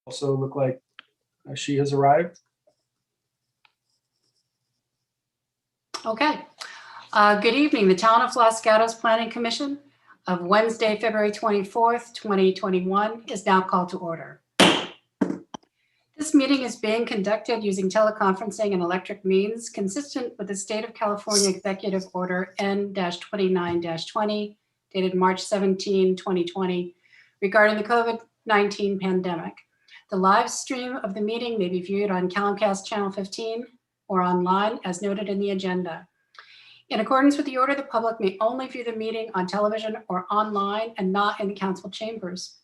Also look like she has arrived. Okay. Good evening. The Town of Los Gatos Planning Commission of Wednesday, February 24th, 2021 is now called to order. This meeting is being conducted using teleconferencing and electric means consistent with the State of California Executive Order N-29-20 dated March 17, 2020 regarding the COVID-19 pandemic. The live stream of the meeting may be viewed on Comcast Channel 15 or online as noted in the agenda. In accordance with the order, the public may only view the meeting on television or online and not in the council chambers.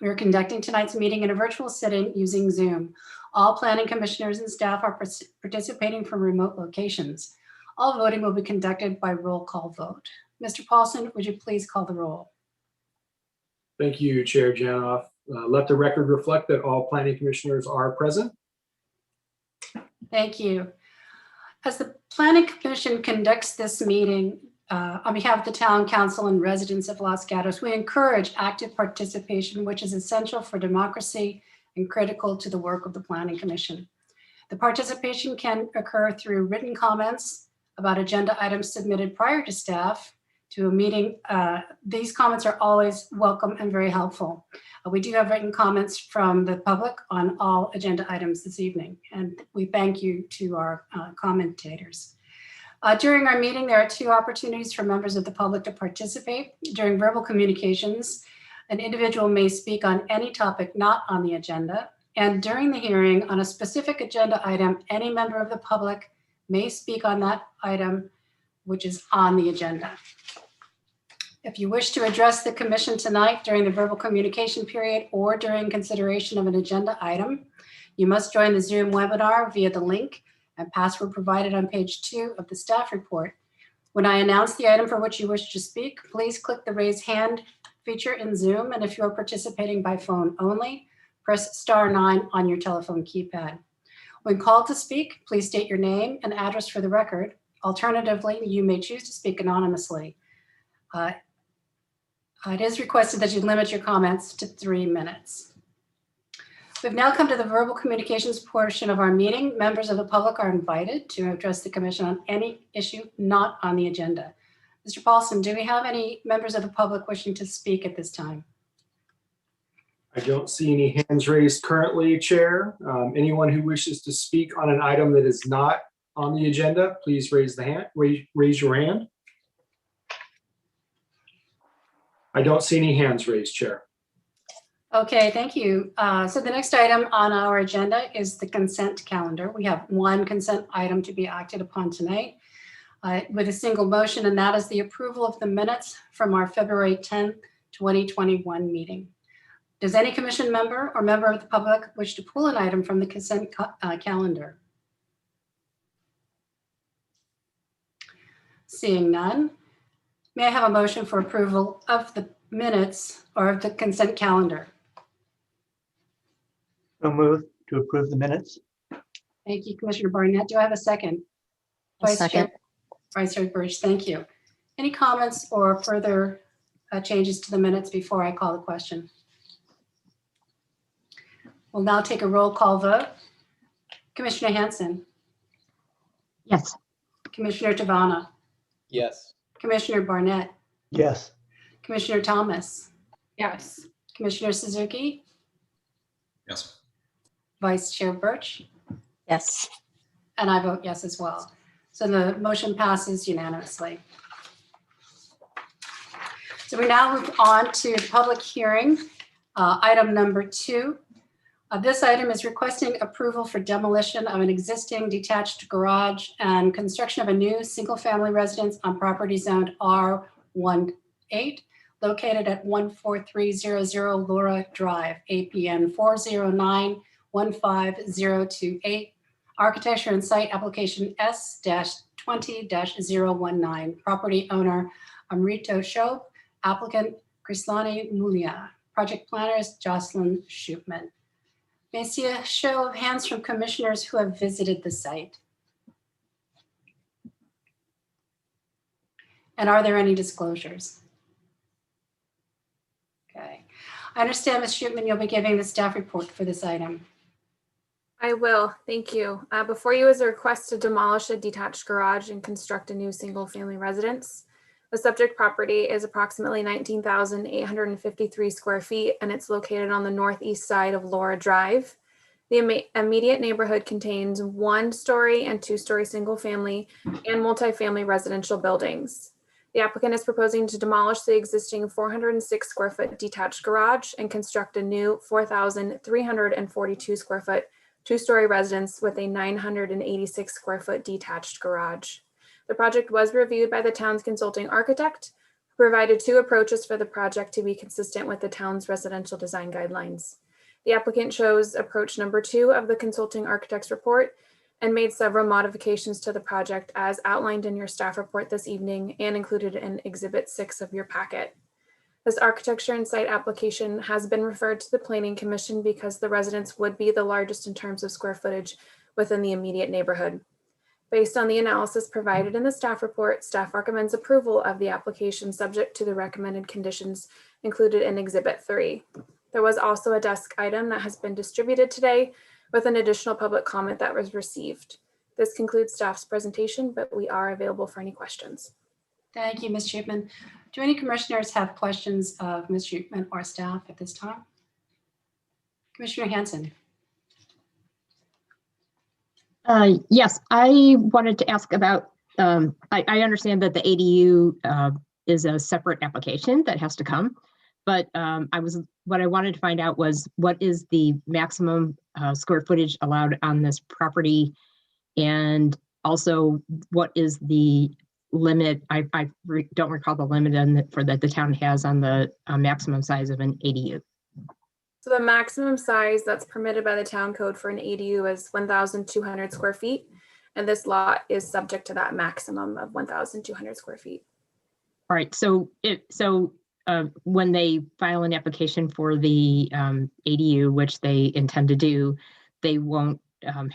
We are conducting tonight's meeting in a virtual sitting using Zoom. All planning commissioners and staff are participating from remote locations. All voting will be conducted by roll call vote. Mr. Paulson, would you please call the roll? Thank you, Chair Janoff. Let the record reflect that all planning commissioners are present. Thank you. As the Planning Commission conducts this meeting on behalf of the Town Council and residents of Los Gatos, we encourage active participation, which is essential for democracy and critical to the work of the Planning Commission. The participation can occur through written comments about agenda items submitted prior to staff to a meeting. These comments are always welcome and very helpful. We do have written comments from the public on all agenda items this evening, and we thank you to our commentators. During our meeting, there are two opportunities for members of the public to participate. During verbal communications, an individual may speak on any topic not on the agenda, and during the hearing on a specific agenda item, any member of the public may speak on that item which is on the agenda. If you wish to address the commission tonight during the verbal communication period or during consideration of an agenda item, you must join the Zoom webinar via the link and password provided on page 2 of the staff report. When I announce the item for which you wish to speak, please click the raise hand feature in Zoom. And if you are participating by phone only, press *9 on your telephone keypad. When called to speak, please state your name and address for the record. Alternatively, you may choose to speak anonymously. It is requested that you limit your comments to 3 minutes. We've now come to the verbal communications portion of our meeting. Members of the public are invited to address the commission on any issue not on the agenda. Mr. Paulson, do we have any members of the public wishing to speak at this time? I don't see any hands raised currently, Chair. Anyone who wishes to speak on an item that is not on the agenda, please raise your hand. I don't see any hands raised, Chair. Okay, thank you. So the next item on our agenda is the consent calendar. We have one consent item to be acted upon tonight with a single motion, and that is the approval of the minutes from our February 10th, 2021 meeting. Does any commission member or member of the public wish to pull an item from the consent calendar? Seeing none, may I have a motion for approval of the minutes or of the consent calendar? So moved to approve the minutes. Thank you, Commissioner Barnett. Do I have a second? Second. Vice Chair Birch, thank you. Any comments or further changes to the minutes before I call the question? We'll now take a roll call vote. Commissioner Hanson, Yes. Commissioner Tavana, Yes. Commissioner Barnett, Yes. Commissioner Thomas, Yes. Commissioner Suzuki, Yes. Vice Chair Birch, Yes. and I vote yes as well. So the motion passes unanimously. So we now move on to the public hearing, item number 2. This item is requesting approval for demolition of an existing detached garage and construction of a new single-family residence on property zoned R18, located at 14300 Laura Drive, APN 409-15028. Architecture and site application S-20-019. Property owner Amrito Shope, applicant Krislani Mulia. Project planners Jocelyn Schupman. May I see a show of hands from commissioners who have visited the site? And are there any disclosures? Okay. I understand, Ms. Shootman, you'll be giving the staff report for this item. I will, thank you. Before you is a request to demolish a detached garage and construct a new single-family residence. The subject property is approximately 19,853 square feet, and it's located on the northeast side of Laura Drive. The immediate neighborhood contains 1-story and 2-story single-family and multifamily residential buildings. The applicant is proposing to demolish the existing 406 square foot detached garage and construct a new 4,342 square foot 2-story residence with a 986 square foot detached garage. The project was reviewed by the town's consulting architect, who provided 2 approaches for the project to be consistent with the town's residential design guidelines. The applicant chose approach number 2 of the consulting architect's report and made several modifications to the project as outlined in your staff report this evening and included in Exhibit 6 of your packet. This architecture and site application has been referred to the Planning Commission because the residence would be the largest in terms of square footage within the immediate neighborhood. Based on the analysis provided in the staff report, staff recommends approval of the application subject to the recommended conditions included in Exhibit 3. There was also a desk item that has been distributed today with an additional public comment that was received. This concludes staff's presentation, but we are available for any questions. Thank you, Ms. Shootman. Do any commissioners have questions of Ms. Shootman or staff at this time? Commissioner Hanson. Yes, I wanted to ask about, I understand that the ADU is a separate application that has to come, but what I wanted to find out was what is the maximum square footage allowed on this property? And also what is the limit? I don't recall the limit for that the town has on the maximum size of an ADU. So the maximum size that's permitted by the town code for an ADU is 1,200 square feet. And this lot is subject to that maximum of 1,200 square feet. All right, so when they file an application for the ADU, which they intend to do, they won't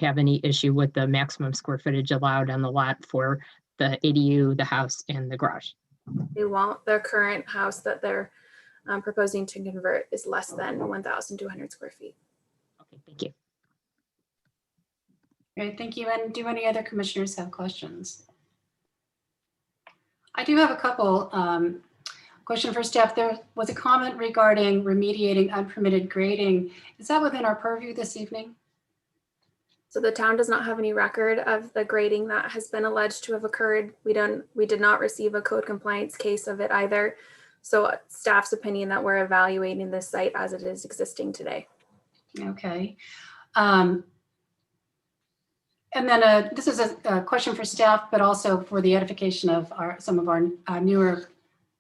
have any issue with the maximum square footage allowed on the lot for the ADU, the house, and the garage. They won't. Their current house that they're proposing to convert is less than 1,200 square feet. Okay, thank you. Great, thank you. And do any other commissioners have questions? I do have a couple. Question for staff. There was a comment regarding remediating unpermitted grading. Is that within our purview this evening? So the town does not have any record of the grading that has been alleged to have occurred. We did not receive a code compliance case of it either. So staff's opinion that we're evaluating this site as it is existing today. Okay. And then this is a question for staff, but also for the edification of some of our newer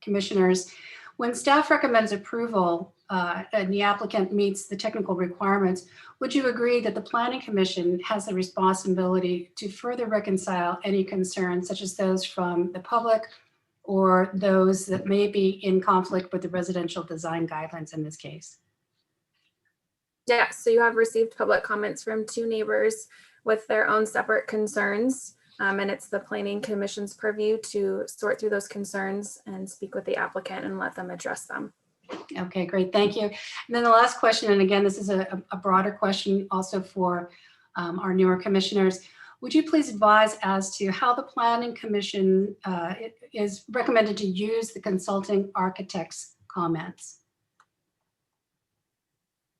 commissioners. When staff recommends approval and the applicant meets the technical requirements, would you agree that the Planning Commission has the responsibility to further reconcile any concerns such as those from the public or those that may be in conflict with the residential design guidelines in this case? Yeah, so you have received public comments from 2 neighbors with their own separate concerns. And it's the Planning Commission's purview to sort through those concerns and speak with the applicant and let them address them. Okay, great, thank you. And then the last question, and again, this is a broader question also for our newer commissioners. Would you please advise as to how the Planning Commission is recommended to use the consulting architect's comments?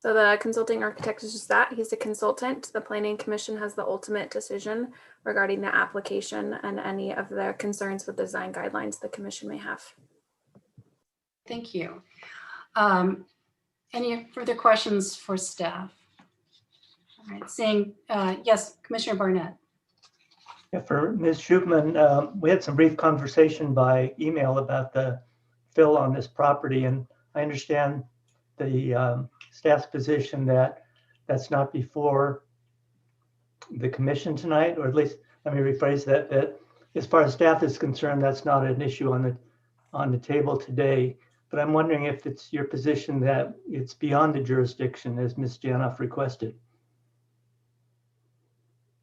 So the consulting architect is just that. He's a consultant. The Planning Commission has the ultimate decision regarding the application and any of the concerns with design guidelines the commission may have. Thank you. Any further questions for staff? All right, seeing, yes, Commissioner Barnett. Yeah, for Ms. Shootman, we had some brief conversation by email about the fill on this property, and I understand the staff's position that that's not before the commission tonight, or at least let me rephrase that as far as staff is concerned, that's not an issue on the table today. But I'm wondering if it's your position that it's beyond the jurisdiction as Ms. Janoff requested.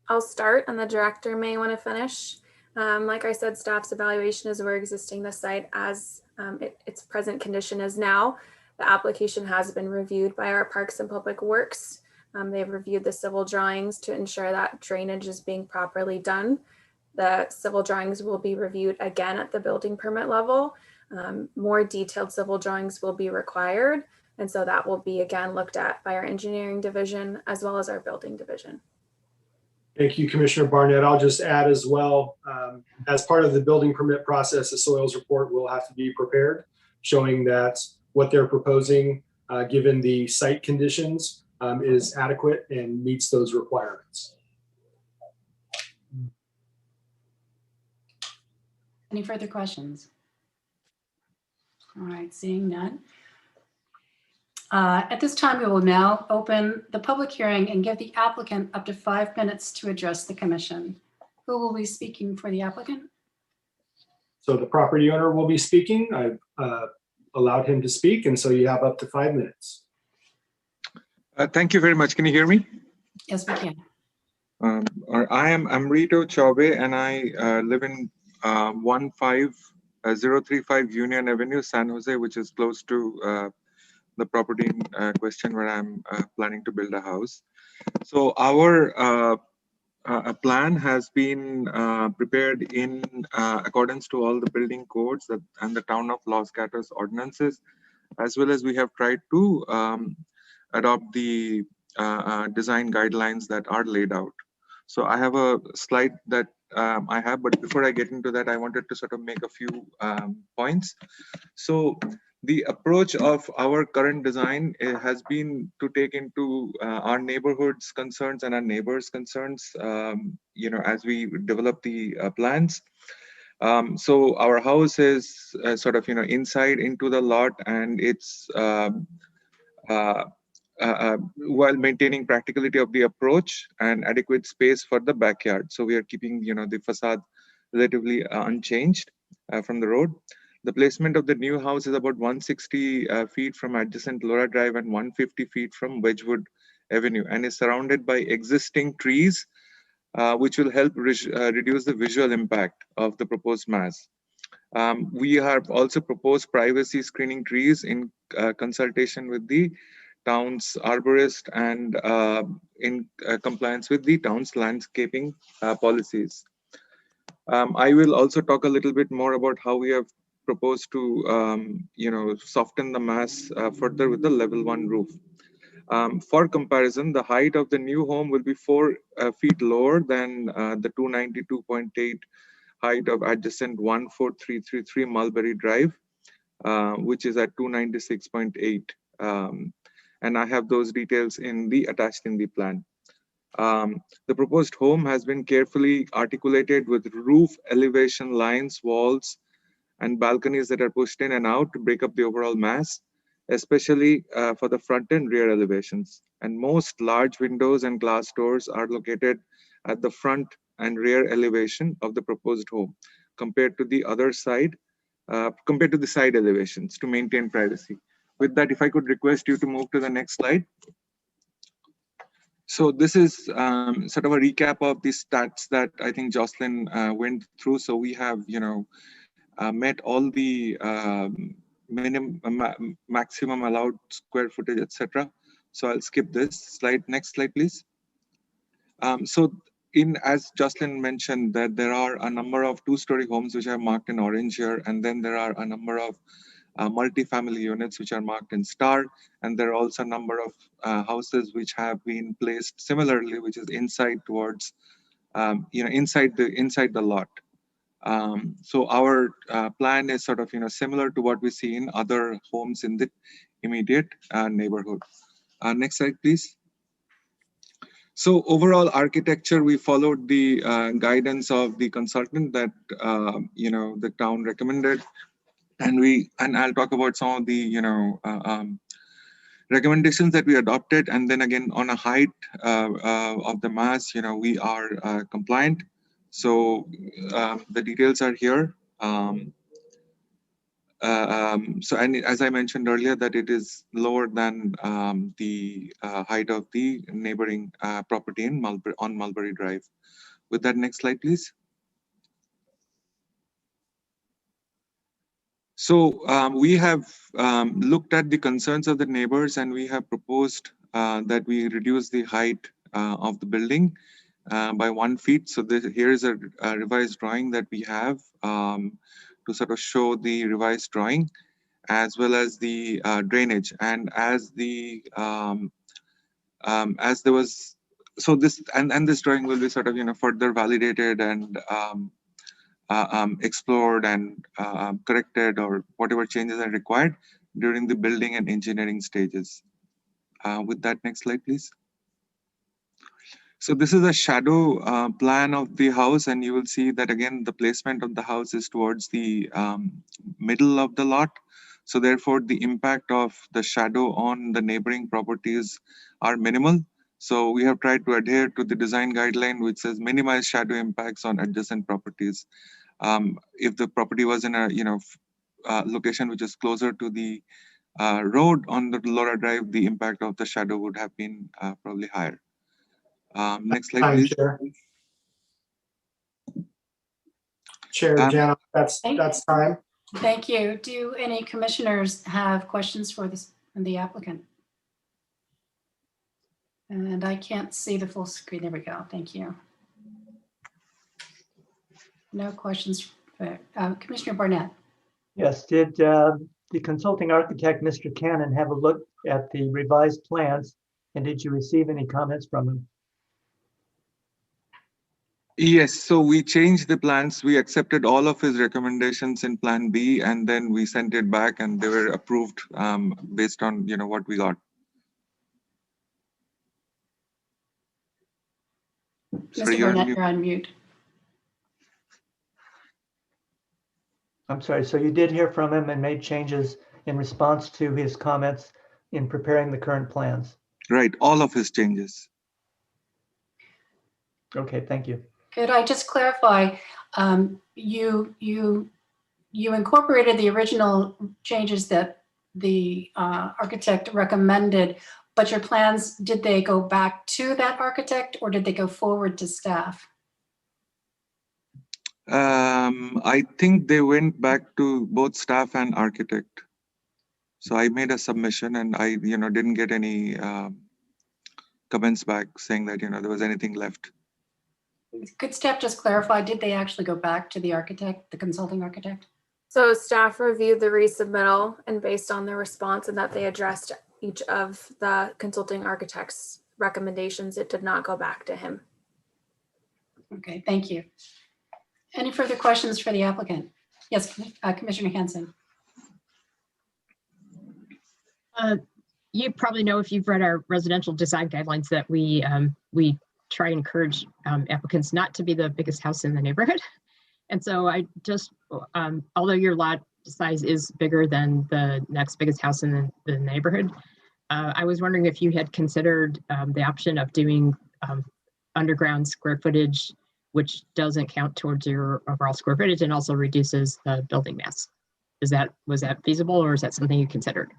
I'll start and the director may want to finish. Like I said, staff's evaluation is we're existing the site as its present condition is now. The application has been reviewed by our Parks and Public Works. They've reviewed the civil drawings to ensure that drainage is being properly done. The civil drawings will be reviewed again at the building permit level. More detailed civil drawings will be required. And so that will be again looked at by our engineering division as well as our building division. Thank you, Commissioner Barnett. I'll just add as well, as part of the building permit process, a soils report will have to be prepared, showing that what they're proposing, given the site conditions, is adequate and meets those requirements. Any further questions? All right, seeing none. At this time, we will now open the public hearing and give the applicant up to 5 minutes to address the commission. Who will be speaking for the applicant? So the property owner will be speaking. I've allowed him to speak, and so you have up to 5 minutes. Thank you very much. Can you hear me? Yes, we can. I'm Rito Chaube, and I live in 15035 Union Avenue, San Jose, which is close to the property in question where I'm planning to build a house. So our plan has been prepared in accordance to all the building codes and the town of Los Gatos ordinances, as well as we have tried to adopt the design guidelines that are laid out. So I have a slide that I have, but before I get into that, I wanted to sort of make a few points. So the approach of our current design has been to take into our neighborhood's concerns and our neighbors' concerns, as we develop the plans. So our house is sort of, inside into the lot, and it's while maintaining practicality of the approach and adequate space for the backyard. So we are keeping, the facade relatively unchanged from the road. The placement of the new house is about 160 feet from adjacent Laura Drive and 150 feet from Wedgwood Avenue, and is surrounded by existing trees, which will help reduce the visual impact of the proposed mass. We have also proposed privacy screening trees in consultation with the town's arborist and in compliance with the town's landscaping policies. I will also talk a little bit more about how we have proposed to, soften the mass further with the level 1 roof. For comparison, the height of the new home will be 4 feet lower than the 292.8 height of adjacent 14333 Mulberry Drive, which is at 296.8. And I have those details attached in the plan. The proposed home has been carefully articulated with roof elevation lines, walls, and balconies that are pushed in and out to break up the overall mass, especially for the front and rear elevations. And most large windows and glass doors are located at the front and rear elevation of the proposed home, compared to the side elevations to maintain privacy. With that, if I could request you to move to the next slide. So this is sort of a recap of the stats that I think Jocelyn went through. So we have, met all the maximum allowed square footage, etc. So I'll skip this slide. Next slide, please. As Jocelyn mentioned, that there are a number of 2-story homes which are marked in orange here, and then there are a number of multi-family units which are marked in star, and there are also a number of houses which have been placed similarly, which is inside towards, inside the lot. So our plan is sort of, similar to what we see in other homes in the immediate neighborhood. Next slide, please. So overall architecture, we followed the guidance of the consultant that, the town recommended. And I'll talk about some of the, recommendations that we adopted. And then again, on a height of the mass, we are compliant. So the details are here. And as I mentioned earlier, that it is lower than the height of the neighboring property on Mulberry Drive. With that, next slide, please. So we have looked at the concerns of the neighbors, and we have proposed that we reduce the height of the building by 1 feet. So here is a revised drawing that we have to sort of show the revised drawing, as well as the drainage. And as there was, so this and this drawing will be sort of further validated and explored and corrected, or whatever changes are required during the building and engineering stages. With that, next slide, please. So this is a shadow plan of the house, and you will see that again the placement of the house is towards the middle of the lot. So therefore the impact of the shadow on the neighboring properties are minimal. So we have tried to adhere to the design guideline, which says minimize shadow impacts on adjacent properties. If the property was in a location which is closer to the road on the Laura Drive, the impact of the shadow would have been probably higher. Next slide, please. Chair Jana, that's time. Thank you. Do any commissioners have questions for the applicant? And I can't see the full screen. There we go. Thank you. No questions. Commissioner Barnett. Yes, did the consulting architect, Mr. Cannon, have a look at the revised plans, and did you receive any comments from him? Yes, so we changed the plans. We accepted all of his recommendations in Plan B, and then we sent it back, and they were approved based on what we got. Mr. Barnett, you're on mute. I'm sorry, so you did hear from him and made changes in response to his comments in preparing the current plans? Right, all of his changes. Okay, thank you. Could I just clarify, you incorporated the original changes that the architect recommended, but your plans, did they go back to that architect or did they go forward to staff? I think they went back to both staff and architect. So I made a submission, and I didn't get any comments back saying that there was anything left. Could staff just clarify, did they actually go back to the architect, the consulting architect? So staff reviewed the resubmittal, and based on the response and that they addressed each of the consulting architect's recommendations, it did not go back to him. Okay, thank you. Any further questions for the applicant? Yes, Commissioner Hanson. You probably know, if you've read our residential design guidelines, that we try to encourage applicants not to be the biggest house in the neighborhood. And so I just, although your lot size is bigger than the next biggest house in the neighborhood, I was wondering if you had considered the option of doing underground square footage, which doesn't count towards your overall square footage and also reduces the building mass. Was that feasible, or is that something you considered?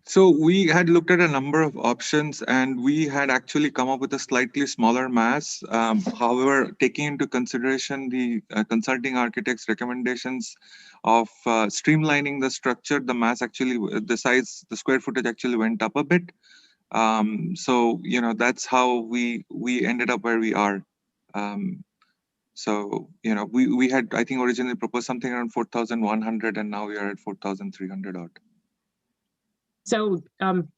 So we had looked at a number of options, and we had actually come up with a slightly smaller mass. However, taking into consideration the consulting architect's recommendations of streamlining the structure, the mass actually, the square footage actually went up a bit. So that's how we ended up where we are. So we had, I think, originally proposed something around 4,100, and now we are at 4,300 odd. So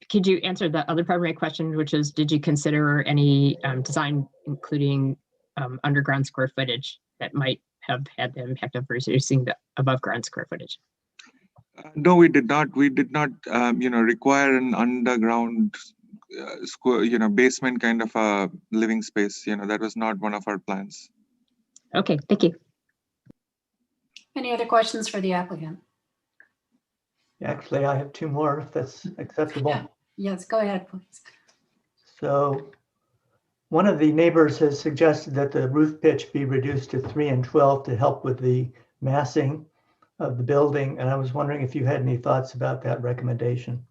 could you answer the other part of my question, which is, did you consider any design, including underground square footage, that might have had the impact of reducing the above ground square footage? No, we did not. We did not, require an underground basement kind of a living space. That was not one of our plans. Okay, thank you. Any other questions for the applicant? Actually, I have two more, if that's acceptable. Yes, go ahead, please. So one of the neighbors has suggested that the roof pitch be reduced to 3 and 12 to help with the massing of the building. And I was wondering if you had any thoughts about that recommendation.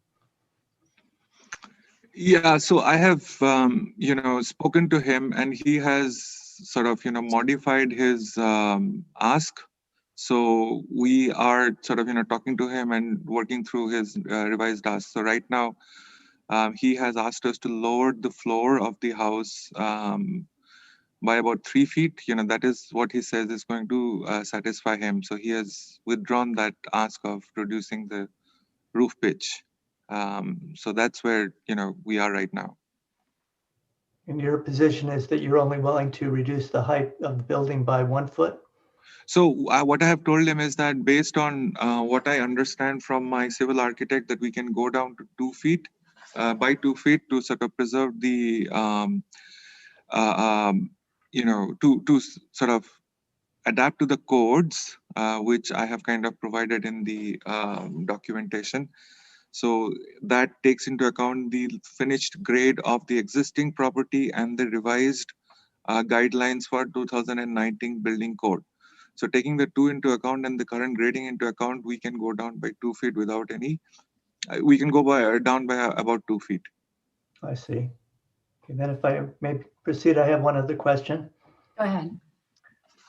Yeah, so I have, spoken to him, and he has sort of, modified his ask. So we are sort of, talking to him and working through his revised ask. So right now, he has asked us to lower the floor of the house by about 3 feet. That is what he says is going to satisfy him. So he has withdrawn that ask of reducing the roof pitch. So that's where, we are right now. And your position is that you're only willing to reduce the height of the building by 1 foot? So what I have told him is that based on what I understand from my civil architect, that we can go down to 2 feet by 2 feet to sort of preserve the, to sort of adapt to the codes, which I have kind of provided in the documentation. So that takes into account the finished grade of the existing property and the revised guidelines for 2019 building code. So taking the two into account and the current grading into account, we can go down by 2 feet without any, we can go down by about 2 feet. I see. Okay, then if I may proceed, I have one other question. Go ahead.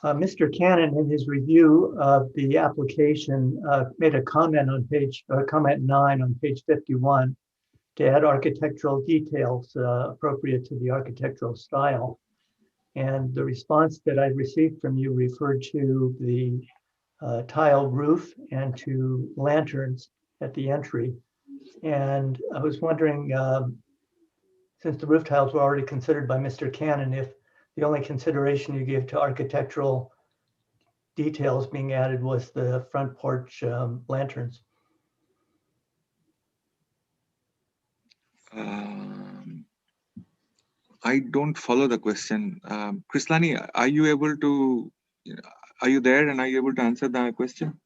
Mr. Cannon, in his review of the application, made a comment on comment 9 on page 51 to add architectural details appropriate to the architectural style. And the response that I received from you referred to the tile roof and to lanterns at the entry. And I was wondering, since the roof tiles were already considered by Mr. Cannon, if the only consideration you gave to architectural details being added was the front porch lanterns. I don't follow the question. Krislani, are you able to, are you there and are you able to answer that question?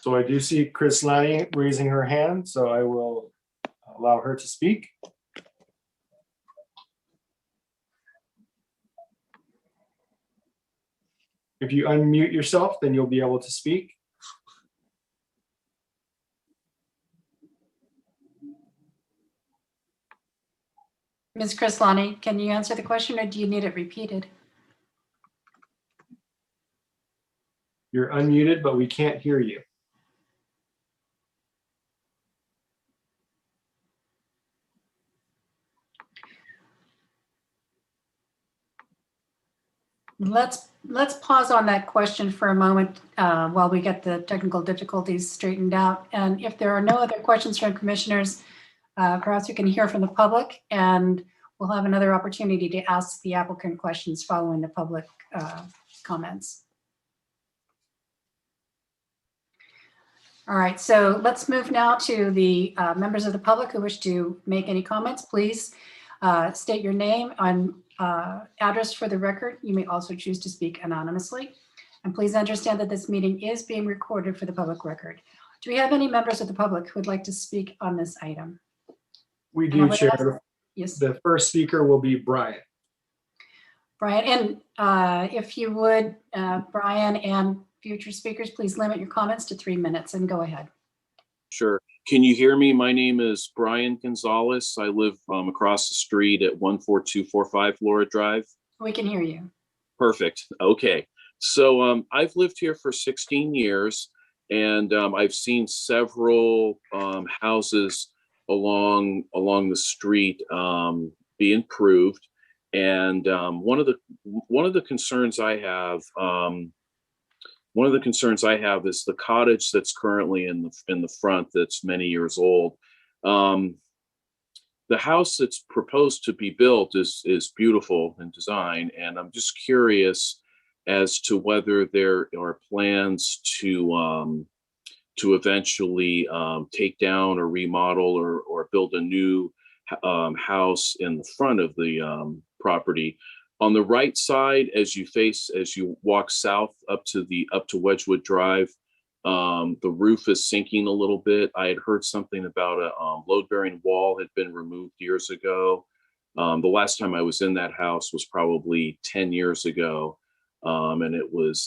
So I do see Krislani raising her hand, so I will allow her to speak. If you unmute yourself, then you'll be able to speak. Ms. Krislani, can you answer the question or do you need it repeated? You're unmuted, but we can't hear you. Let's pause on that question for a moment while we get the technical difficulties straightened out. And if there are no other questions from commissioners, perhaps we can hear from the public and we'll have another opportunity to ask the applicant questions following the public comments. All right, so let's move now to the members of the public who wish to make any comments. Please state your name and address for the record. You may also choose to speak anonymously. And please understand that this meeting is being recorded for the public record. Do we have any members of the public who would like to speak on this item? We do, Chair. Yes. The first speaker will be Brian. Brian, and if you would, Brian and future speakers, please limit your comments to 3 minutes and go ahead. Sure. Can you hear me? My name is Brian Gonzalez. I live across the street at 14245 Flora Drive. We can hear you. Perfect. Okay. So I've lived here for 16 years and I've seen several houses along the street be improved. And one of the concerns I have, is the cottage that's currently in the front that's many years old. The house that's proposed to be built is beautiful in design, and I'm just curious as to whether there are plans to eventually take down or remodel or build a new house in the front of the property. On the right side, as you walk south up to Wedgwood Drive, the roof is sinking a little bit. I had heard something about a load-bearing wall had been removed years ago. The last time I was in that house was probably 10 years ago, and it was,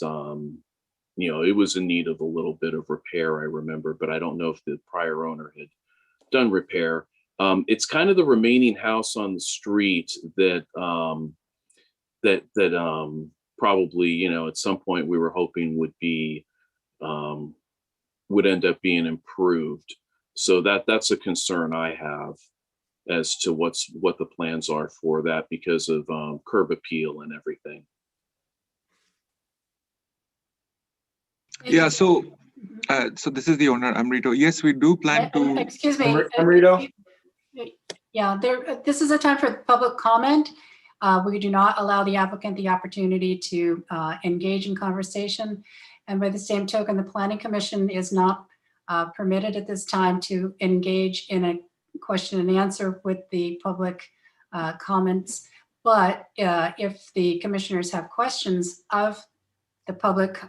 it was in need of a little bit of repair, I remember, but I don't know if the prior owner had done repair. It's kind of the remaining house on the street that that probably, you know, at some point we were hoping would be would end up being improved. So that's a concern I have as to what the plans are for that because of curb appeal and everything. Yeah, so this is the owner, Amrito. Yes, we do plan to. Excuse me. Amrito? Yeah, this is a time for public comment. We do not allow the applicant the opportunity to engage in conversation. And by the same token, the Planning Commission is not permitted at this time to engage in a question and answer with the public comments. But if the commissioners have questions of the public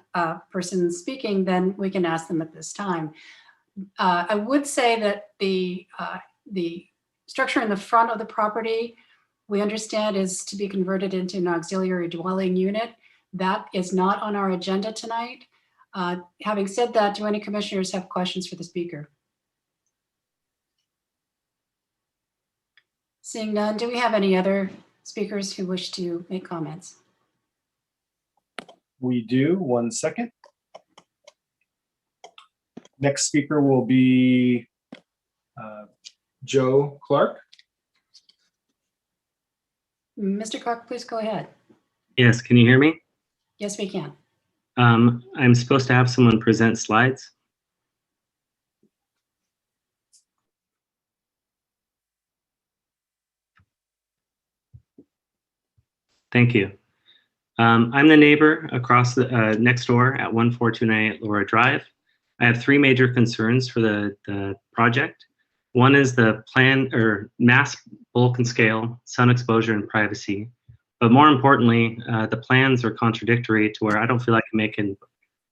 person speaking, then we can ask them at this time. I would say that the structure in the front of the property, we understand, is to be converted into an auxiliary dwelling unit. That is not on our agenda tonight. Having said that, do any commissioners have questions for the speaker? Seeing none, do we have any other speakers who wish to make comments? We do. 1 second. Next speaker will be Joe Clark. Mr. Clark, please go ahead. Yes, can you hear me? Yes, we can. I'm supposed to have someone present slides. Thank you. I'm the neighbor across the next door at 1429 Laura Drive. I have three major concerns for the project. One is the plan or mass, bulk and scale, sun exposure and privacy. But more importantly, the plans are contradictory to where I don't feel I can make a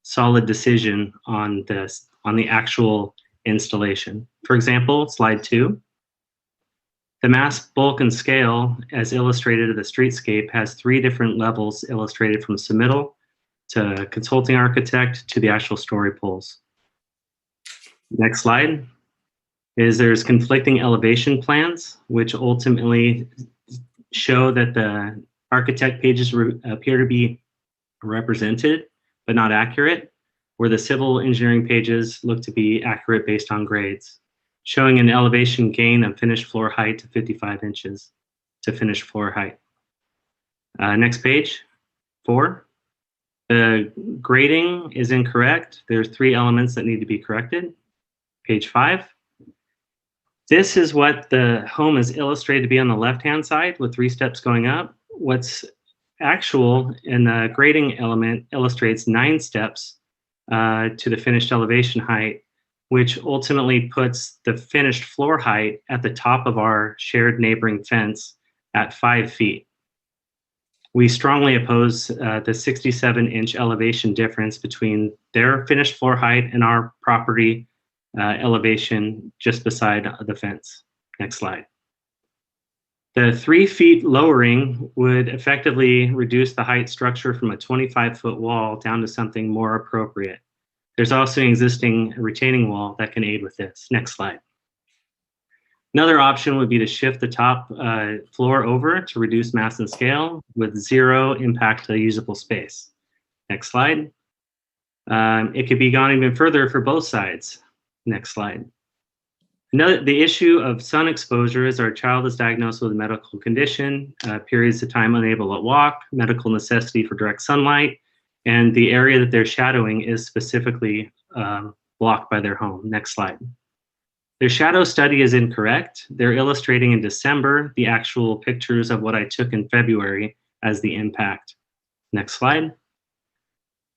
solid decision on this, on the actual installation. For example, slide 2. The mass, bulk, and scale, as illustrated in the streetscape, has 3 different levels illustrated from submittal to consulting architect to the actual story poles. Next slide is there's conflicting elevation plans, which ultimately show that the architect pages appear to be represented, but not accurate, where the civil engineering pages look to be accurate based on grades, showing an elevation gain of finished floor height to 55 inches to finished floor height. Next page, 4. The grading is incorrect. There's 3 elements that need to be corrected. Page 5. This is what the home is illustrated to be on the left-hand side with 3 steps going up. What's actual in the grading element illustrates 9 steps to the finished elevation height, which ultimately puts the finished floor height at the top of our shared neighboring fence at 5 feet. We strongly oppose the 67-inch elevation difference between their finished floor height and our property elevation just beside the fence. Next slide. The 3 feet lowering would effectively reduce the height structure from a 25-foot wall down to something more appropriate. There's also an existing retaining wall that can aid with this. Next slide. Another option would be to shift the top floor over to reduce mass and scale with 0 impact to usable space. Next slide. It could be gone even further for both sides. Next slide. The issue of sun exposure is our child is diagnosed with a medical condition, periods of time unable to walk, medical necessity for direct sunlight, and the area that they're shadowing is specifically blocked by their home. Next slide. Their shadow study is incorrect. They're illustrating in December the actual pictures of what I took in February as the impact. Next slide.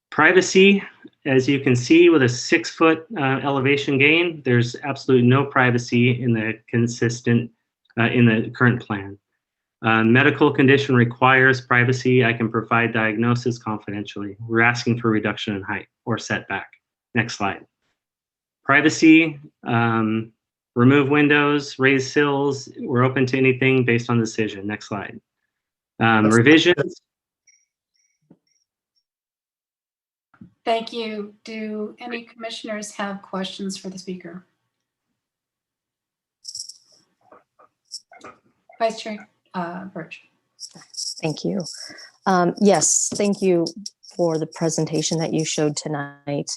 Privacy, as you can see with a 6-foot elevation gain, there's absolutely no privacy in the in the current plan. Medical condition requires privacy. I can provide diagnosis confidentially. We're asking for reduction in height or setback. Next slide. Privacy, remove windows, raise sills. We're open to anything based on decision. Next slide. Revisions. Thank you. Do any commissioners have questions for the speaker? Vice Chair Birch. Thank you. Yes, thank you for the presentation that you showed tonight.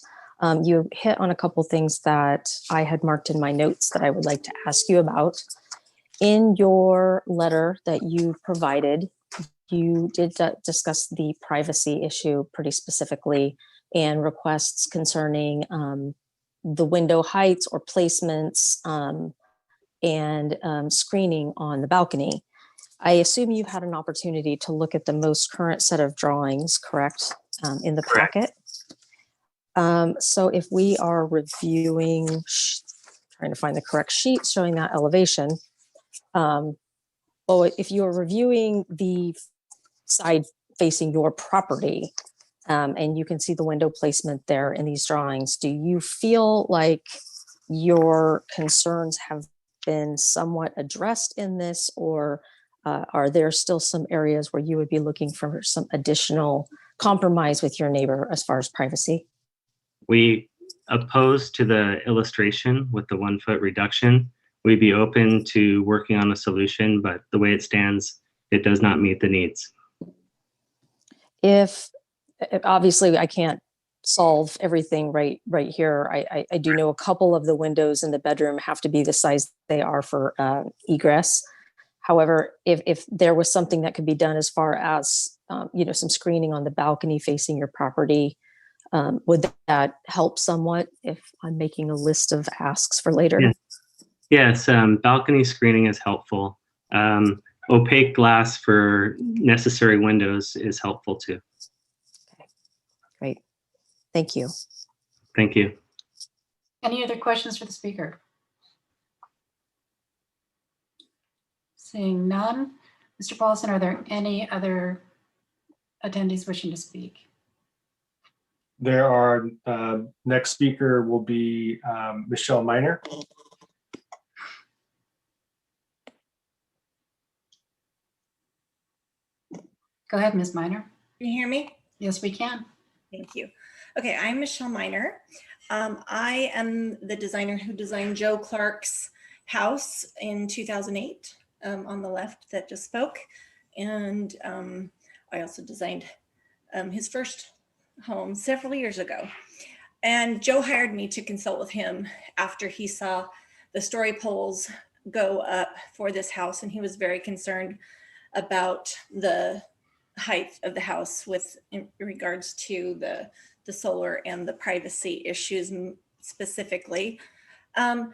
You hit on a couple things that I had marked in my notes that I would like to ask you about. In your letter that you provided, you did discuss the privacy issue pretty specifically and requests concerning the window heights or placements and screening on the balcony. I assume you had an opportunity to look at the most current set of drawings, correct, in the packet? So if we are reviewing, trying to find the correct sheet showing that elevation, if you are reviewing the side facing your property, and you can see the window placement there in these drawings, do you feel like your concerns have been somewhat addressed in this, or are there still some areas where you would be looking for some additional compromise with your neighbor as far as privacy? We opposed to the illustration with the 1 foot reduction. We'd be open to working on a solution, but the way it stands, it does not meet the needs. If obviously I can't solve everything right here. I do know a couple of the windows in the bedroom have to be the size they are for egress. However, if there was something that could be done as far as some screening on the balcony facing your property, would that help somewhat if I'm making a list of asks for later? Yes, balcony screening is helpful. Opaque glass for necessary windows is helpful too. Okay, great. Thank you. Thank you. Any other questions for the speaker? Seeing none. Mr. Paulson, are there any other attendees wishing to speak? There are, next speaker will be Michelle Miner. Go ahead, Ms. Miner. Can you hear me? Yes, we can. Thank you. Okay, I'm Michelle Miner. I am the designer who designed Joe Clark's house in 2008 on the left that just spoke. And I also designed his first home several years ago. And Joe hired me to consult with him after he saw the story poles go up for this house. And he was very concerned about the height of the house in regards to the solar and the privacy issues specifically. I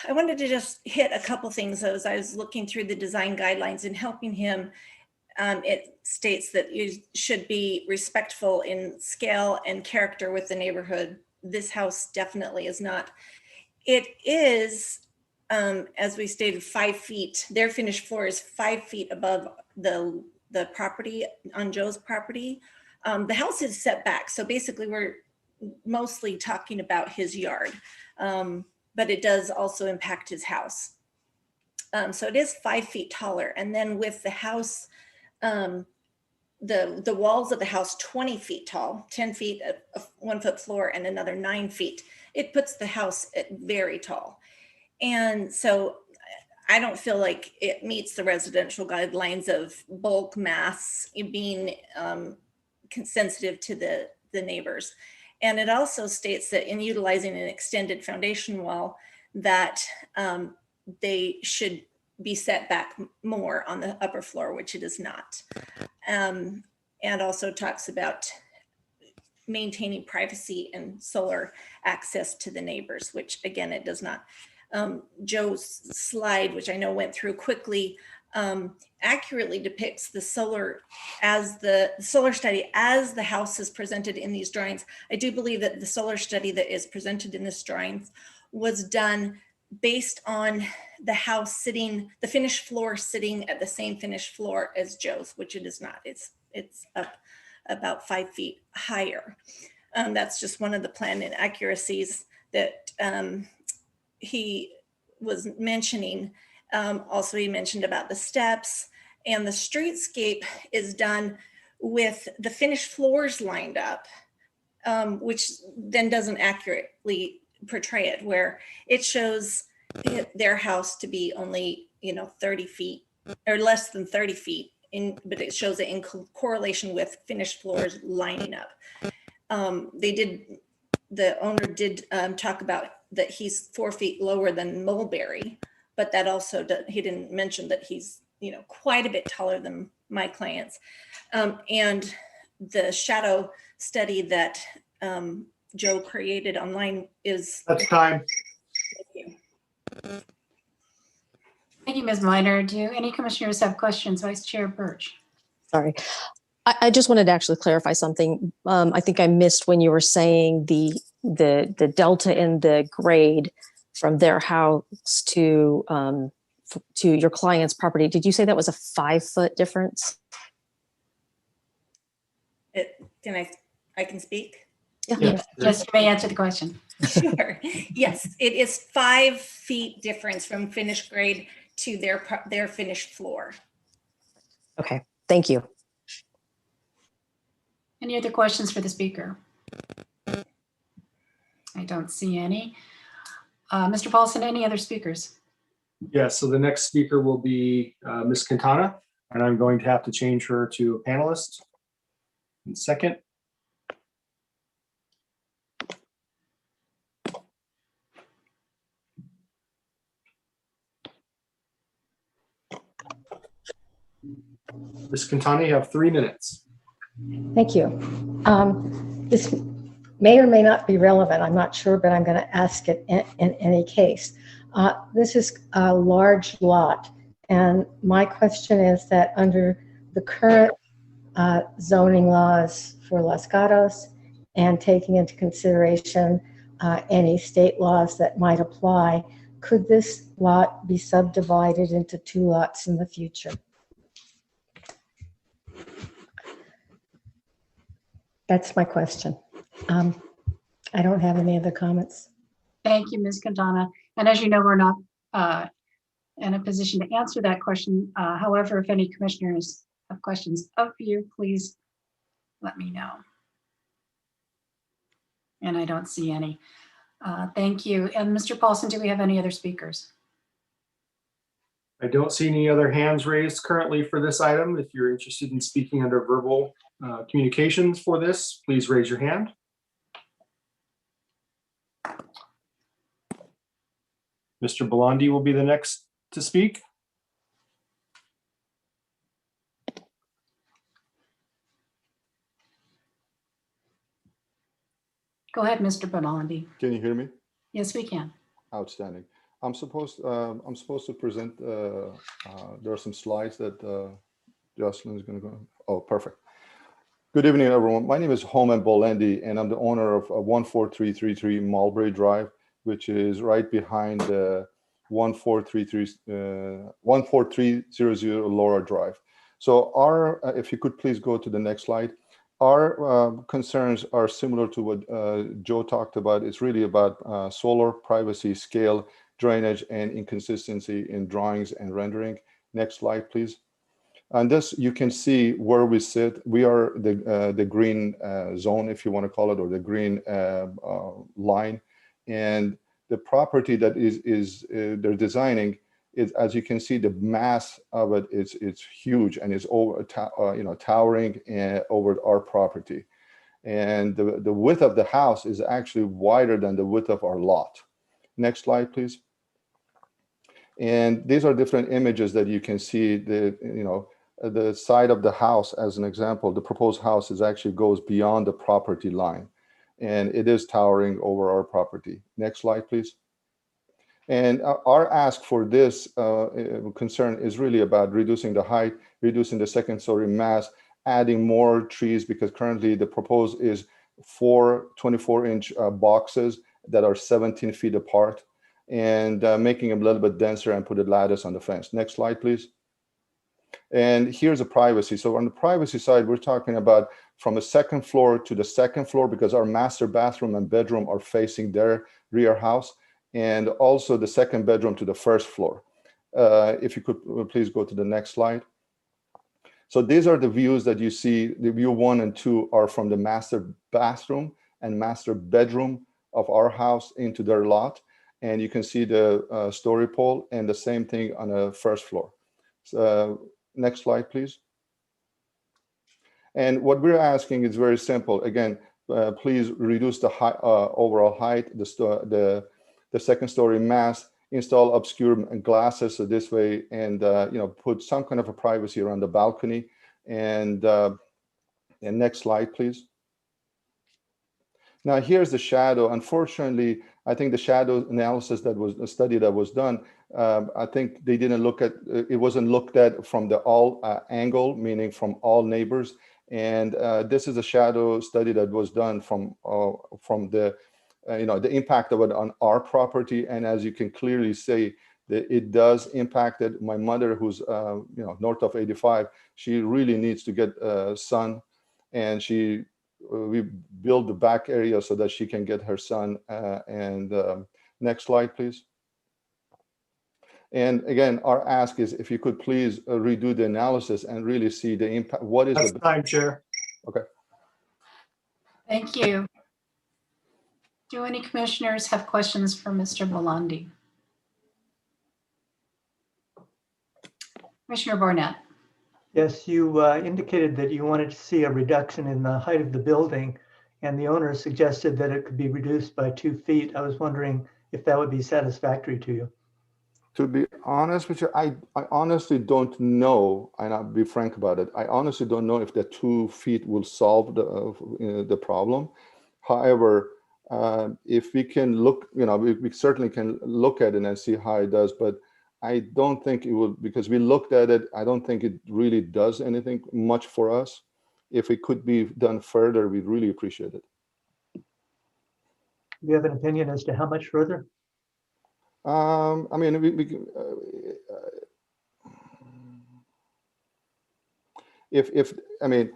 wanted to just hit a couple things as I was looking through the design guidelines and helping him. It states that you should be respectful in scale and character with the neighborhood. This house definitely is not. It is, as we stated, 5 feet. Their finished floor is 5 feet above the property on Joe's property. The house is set back. So basically we're mostly talking about his yard, but it does also impact his house. So it is 5 feet taller. And then with the house, the walls of the house, 20 feet tall, 10 feet, a 1 foot floor and another 9 feet. It puts the house at very tall. And so I don't feel like it meets the residential guidelines of bulk mass being sensitive to the neighbors. And it also states that in utilizing an extended foundation wall that they should be set back more on the upper floor, which it is not. And also talks about maintaining privacy and solar access to the neighbors, which again, it does not. Joe's slide, which I know went through quickly, accurately depicts the solar study as the house is presented in these drawings. I do believe that the solar study that is presented in this drawing was done based on the house sitting, the finished floor sitting at the same finished floor as Joe's, which it is not. It's up about 5 feet higher. That's just one of the plan inaccuracies that he was mentioning. Also, he mentioned about the steps, and the streetscape is done with the finished floors lined up, which then doesn't accurately portray it, where it shows their house to be only 30 feet or less than 30 feet but it shows it in correlation with finished floors lining up. The owner did talk about that he's 4 feet lower than Mulberry, but that also, he didn't mention that he's, quite a bit taller than my clients. And the shadow study that Joe created online is. That's time. Thank you. Thank you, Ms. Minor. Do any commissioners have questions? Vice Chair Birch. Sorry. I just wanted to actually clarify something. I think I missed when you were saying the delta in the grade from their house to your client's property. Did you say that was a 5-foot difference? I can speak? Yes, you may answer the question. Sure. Yes, it is 5 feet difference from finished grade to their finished floor. Okay, thank you. Any other questions for the speaker? I don't see any. Mr. Paulson, any other speakers? Yes, so the next speaker will be Ms. Quintana, and I'm going to have to change her to a panelist in a second. Ms. Quintana, you have 3 minutes. Thank you. This may or may not be relevant. I'm not sure, but I'm going to ask it in any case. This is a large lot, and my question is that under the current zoning laws for Los Gatos and taking into consideration any state laws that might apply, could this lot be subdivided into 2 lots in the future? That's my question. I don't have any other comments. Thank you, Ms. Quintana. And as you know, we're not in a position to answer that question. However, if any commissioners have questions of you, please let me know. And I don't see any. Thank you. And Mr. Paulson, do we have any other speakers? I don't see any other hands raised currently for this item. If you're interested in speaking under verbal communications for this, please raise your hand. Mr. Belandi will be the next to speak. Go ahead, Mr. Belandi. Can you hear me? Yes, we can. Outstanding. I'm supposed to present. There are some slides that Jocelyn is going to go. Oh, perfect. Good evening, everyone. My name is Homan Bolendi, and I'm the owner of 14333 Mulberry Drive, which is right behind 14300 Laura Drive. So our, if you could please go to the next slide. Our concerns are similar to what Joe talked about. It's really about solar, privacy, scale, drainage, and inconsistency in drawings and rendering. Next slide, please. And this, you can see where we sit. We are the green zone, if you want to call it, or the green line. And the property that they're designing is, as you can see, the mass of it it's huge, and it's over towering over our property. And the width of the house is actually wider than the width of our lot. Next slide, please. And these are different images that you can see. The side of the house, as an example, the proposed house actually goes beyond the property line, and it is towering over our property. Next slide, please. And our ask for this concern is really about reducing the height, reducing the second story mass, adding more trees, because currently the proposed is 4 24-inch boxes that are 17 feet apart, and making them a little bit denser and put a lattice on the fence. Next slide, please. And here's the privacy. So on the privacy side, we're talking about from the second floor to the second floor, because our master bathroom and bedroom are facing their rear house, and also the second bedroom to the first floor. If you could please go to the next slide. So these are the views that you see. The view 1 and 2 are from the master bathroom and master bedroom of our house into their lot. And you can see the story pole, and the same thing on the first floor. So, next slide, please. And what we're asking is very simple. Again, please reduce the overall height, the second story mass, install obscure glasses so this way, and put some kind of a privacy around the balcony. And next slide, please. Now here's the shadow. Unfortunately, I think the shadow analysis that was a study that was done, I think they didn't look at, it wasn't looked at from the all angle, meaning from all neighbors. And this is a shadow study that was done from the, the impact of it on our property. And as you can clearly see, that it does impact it. My mother, who's north of 85, she really needs to get sun, and we build the back area so that she can get her sun. Next slide, please. And again, our ask is if you could please redo the analysis and really see the impact. What is That's the time, Chair. Okay. Thank you. Do any commissioners have questions for Mr. Belandi? Commissioner Barnett. Yes, you indicated that you wanted to see a reduction in the height of the building, and the owner suggested that it could be reduced by 2 feet. I was wondering if that would be satisfactory to you. To be honest with you, I honestly don't know, and I'll be frank about it. I honestly don't know if the 2 feet will solve the problem. However, if we can look, we certainly can look at it and see how it does, but I don't think it will, because we looked at it, I don't think it really does anything much for us. If it could be done further, we'd really appreciate it. Do you have an opinion as to how much further? I mean, I mean,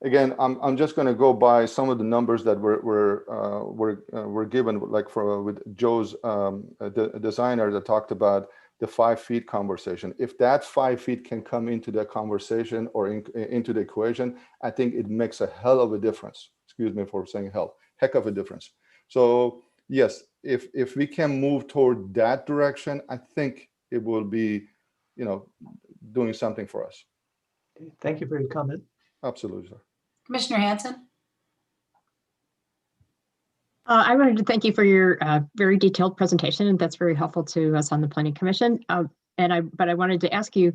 again, I'm just going to go by some of the numbers that were given, like with Joe's the designer that talked about the 5 feet conversation. If that 5 feet can come into the conversation or into the equation, I think it makes a hell of a difference. Excuse me for saying hell, heck of a difference. So yes, if we can move toward that direction, I think it will be, doing something for us. Okay, thank you for your comment. Absolutely, sir. Commissioner Hanson. I wanted to thank you for your very detailed presentation. That's very helpful to us on the Planning Commission. But I wanted to ask you,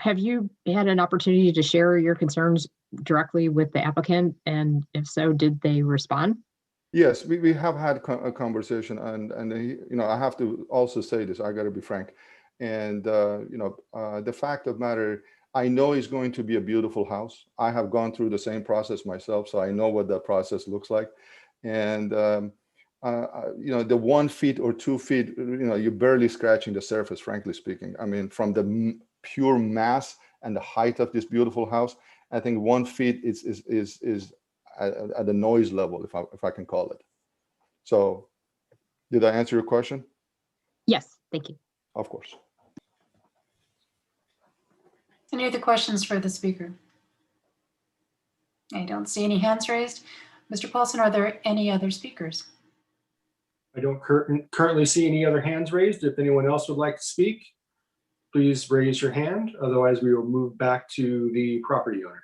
have you had an opportunity to share your concerns directly with the applicant? And if so, did they respond? Yes, we have had a conversation, and I have to also say this. I got to be frank, and the fact of the matter, I know it's going to be a beautiful house. I have gone through the same process myself, so I know what that process looks like. And the 1 feet or 2 feet, you're barely scratching the surface, frankly speaking. I mean, from the pure mass and the height of this beautiful house, I think 1 feet is at the noise level, if I can call it. So, did I answer your question? Yes, thank you. Of course. Any other questions for the speaker? I don't see any hands raised. Mr. Paulson, are there any other speakers? I don't currently see any other hands raised. If anyone else would like to speak, please raise your hand. Otherwise, we will move back to the property owner.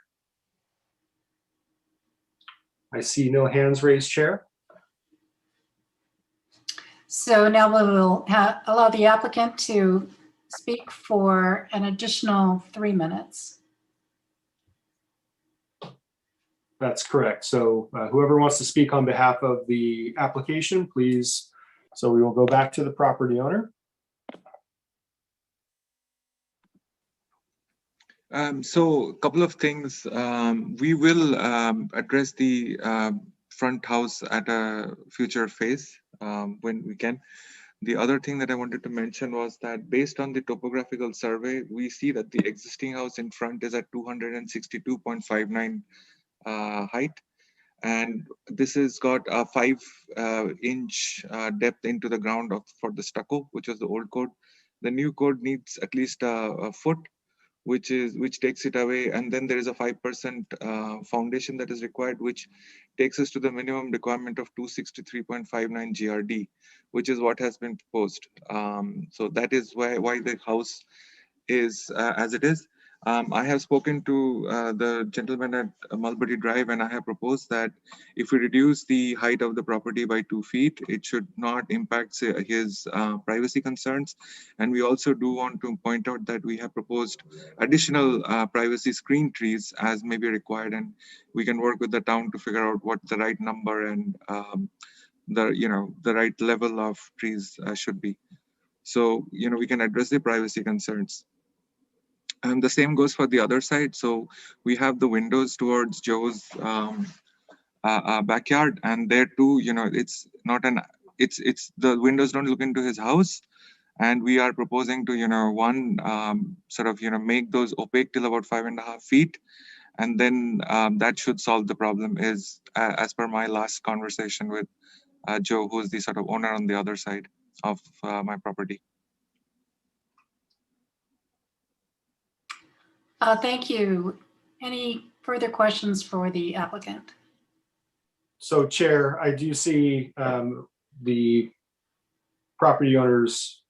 I see no hands raised, Chair. So now we will allow the applicant to speak for an additional 3 minutes. That's correct. So whoever wants to speak on behalf of the application, please. So we will go back to the property owner. So a couple of things. We will address the front house at a future phase when we can. The other thing that I wanted to mention was that based on the topographical survey, we see that the existing house in front is at 262.59 height. And this has got a 5-inch depth into the ground for the stucco, which was the old code. The new code needs at least a foot, which takes it away. And then there is a 5% foundation that is required, which takes us to the minimum requirement of 263.59 GRD, which is what has been proposed. So that is why the house is as it is. I have spoken to the gentleman at Mulberry Drive, and I have proposed that if we reduce the height of the property by 2 feet, it should not impact his privacy concerns. And we also do want to point out that we have proposed additional privacy screen trees as may be required, and we can work with the town to figure out what the right number and the right level of trees should be. So we can address the privacy concerns. And the same goes for the other side. So we have the windows towards Joe's backyard, and there too, it's not it's the windows don't look into his house, and we are proposing to make those opaque till about 5.5 feet, and then that should solve the problem. Is as per my last conversation with Joe, who's the sort of owner on the other side of my property. Thank you. Any further questions for the applicant? So Chair, I do see the property owners,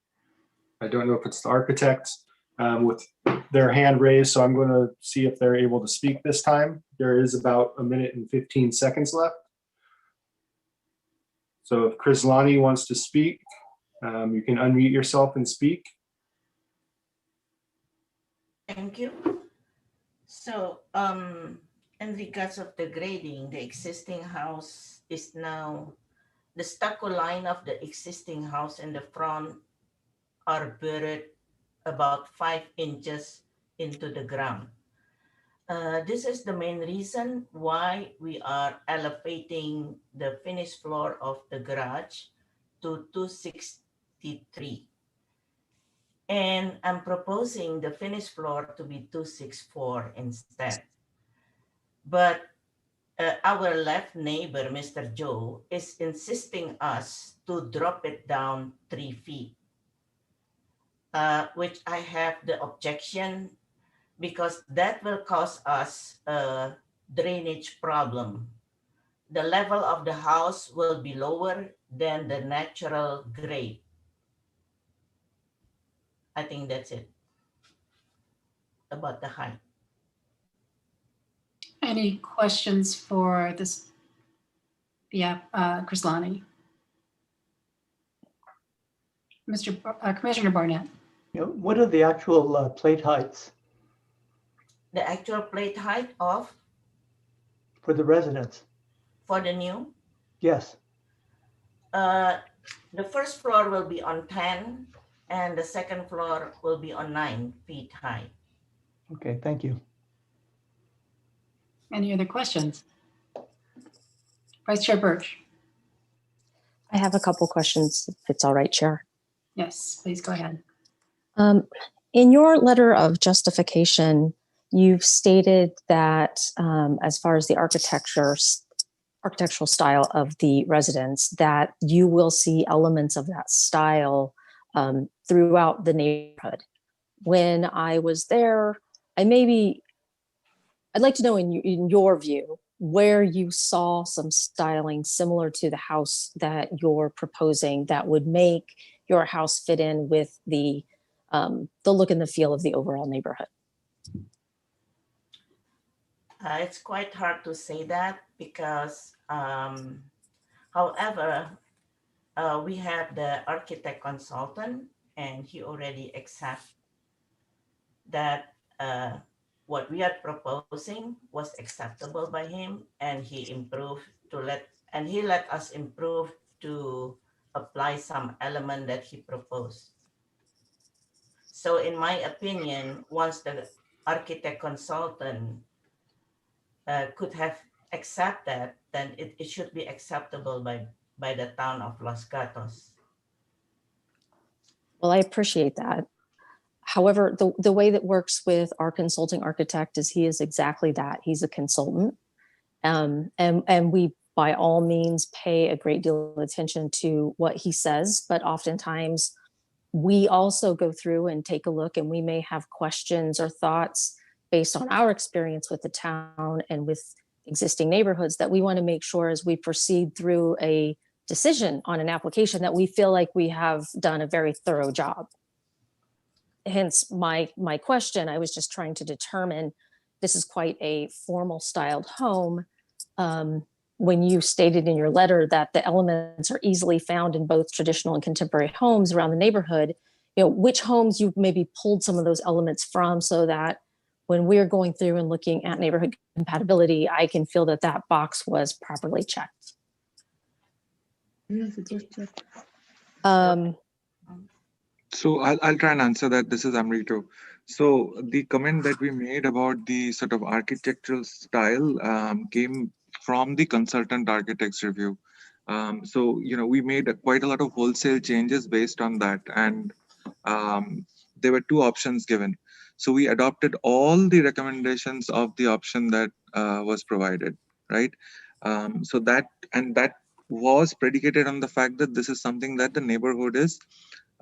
I don't know if it's the architect, with their hand raised, so I'm going to see if they're able to speak this time. There is about 1 minute and 15 seconds left. So if Krislani wants to speak, you can unmute yourself and speak. Thank you. So, in regards of the grading, the existing house is now, the stucco line of the existing house in the front are buried about 5 inches into the ground. This is the main reason why we are elevating the finished floor of the garage to 263. And I'm proposing the finished floor to be 264 instead. But our left neighbor, Mr. Joe, is insisting us to drop it down 3 feet, which I have the objection because that will cause us a drainage problem. The level of the house will be lower than the natural grade. I think that's it about the height. Any questions for this? Yeah, Krislani. Commissioner Barnett. What are the actual plate heights? The actual plate height of? For the residents? For the new? Yes. The first floor will be on 10 and the second floor will be on 9 feet high. Okay, thank you. Any other questions? Vice Chair Birch. I have a couple questions, if it's all right, Chair. Yes, please go ahead. In your letter of justification, you've stated that as far as the architectural style of the residence, that you will see elements of that style throughout the neighborhood. When I was there, I'd like to know in your view, where you saw some styling similar to the house that you're proposing that would make your house fit in with the look and the feel of the overall neighborhood. It's quite hard to say that because, however, we have the architect consultant and he already accepts that what we are proposing was acceptable by him, and he improved he let us improve to apply some element that he proposed. So in my opinion, once the architect consultant could have accepted that, then it should be acceptable by the town of Los Gatos. Well, I appreciate that. However, the way that works with our consulting architect is he is exactly that. He's a consultant. And we, by all means, pay a great deal of attention to what he says, but oftentimes we also go through and take a look, and we may have questions or thoughts based on our experience with the town and with existing neighborhoods that we want to make sure as we proceed through a decision on an application that we feel like we have done a very thorough job. hence my question. I was just trying to determine, this is quite a formal styled home. When you stated in your letter that the elements are easily found in both traditional and contemporary homes around the neighborhood, which homes you've maybe pulled some of those elements from, so that when we're going through and looking at neighborhood compatibility, I can feel that that box was properly checked. So I'll try and answer that. This is Amrito. So the comment that we made about the sort of architectural style came from the consultant architect's review. So, we made quite a lot of wholesale changes based on that. And there were two options given. So we adopted all the recommendations of the option that was provided, right? So that was predicated on the fact that this is something that the neighborhood is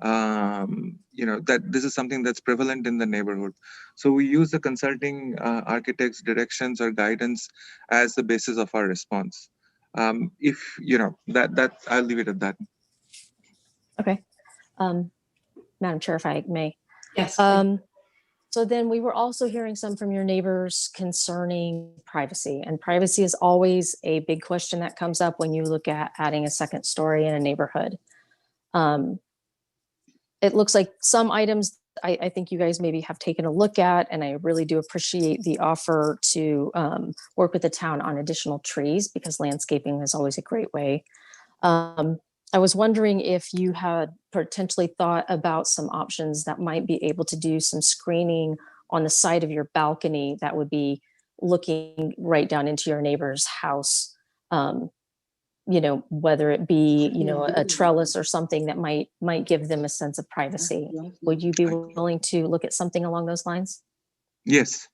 that this is something that's prevalent in the neighborhood. So we use the consulting architect's directions or guidance as the basis of our response. If that I'll leave it at that. Okay. Madam Chair, if I may. Yes. So then we were also hearing some from your neighbors concerning privacy, and privacy is always a big question that comes up when you look at adding a second story in a neighborhood. It looks like some items I think you guys maybe have taken a look at, and I really do appreciate the offer to work with the town on additional trees, because landscaping is always a great way. I was wondering if you had potentially thought about some options that might be able to do some screening on the side of your balcony that would be looking right down into your neighbor's house. Whether it be, a trellis or something that might give them a sense of privacy. Would you be willing to look at something along those lines? Yes.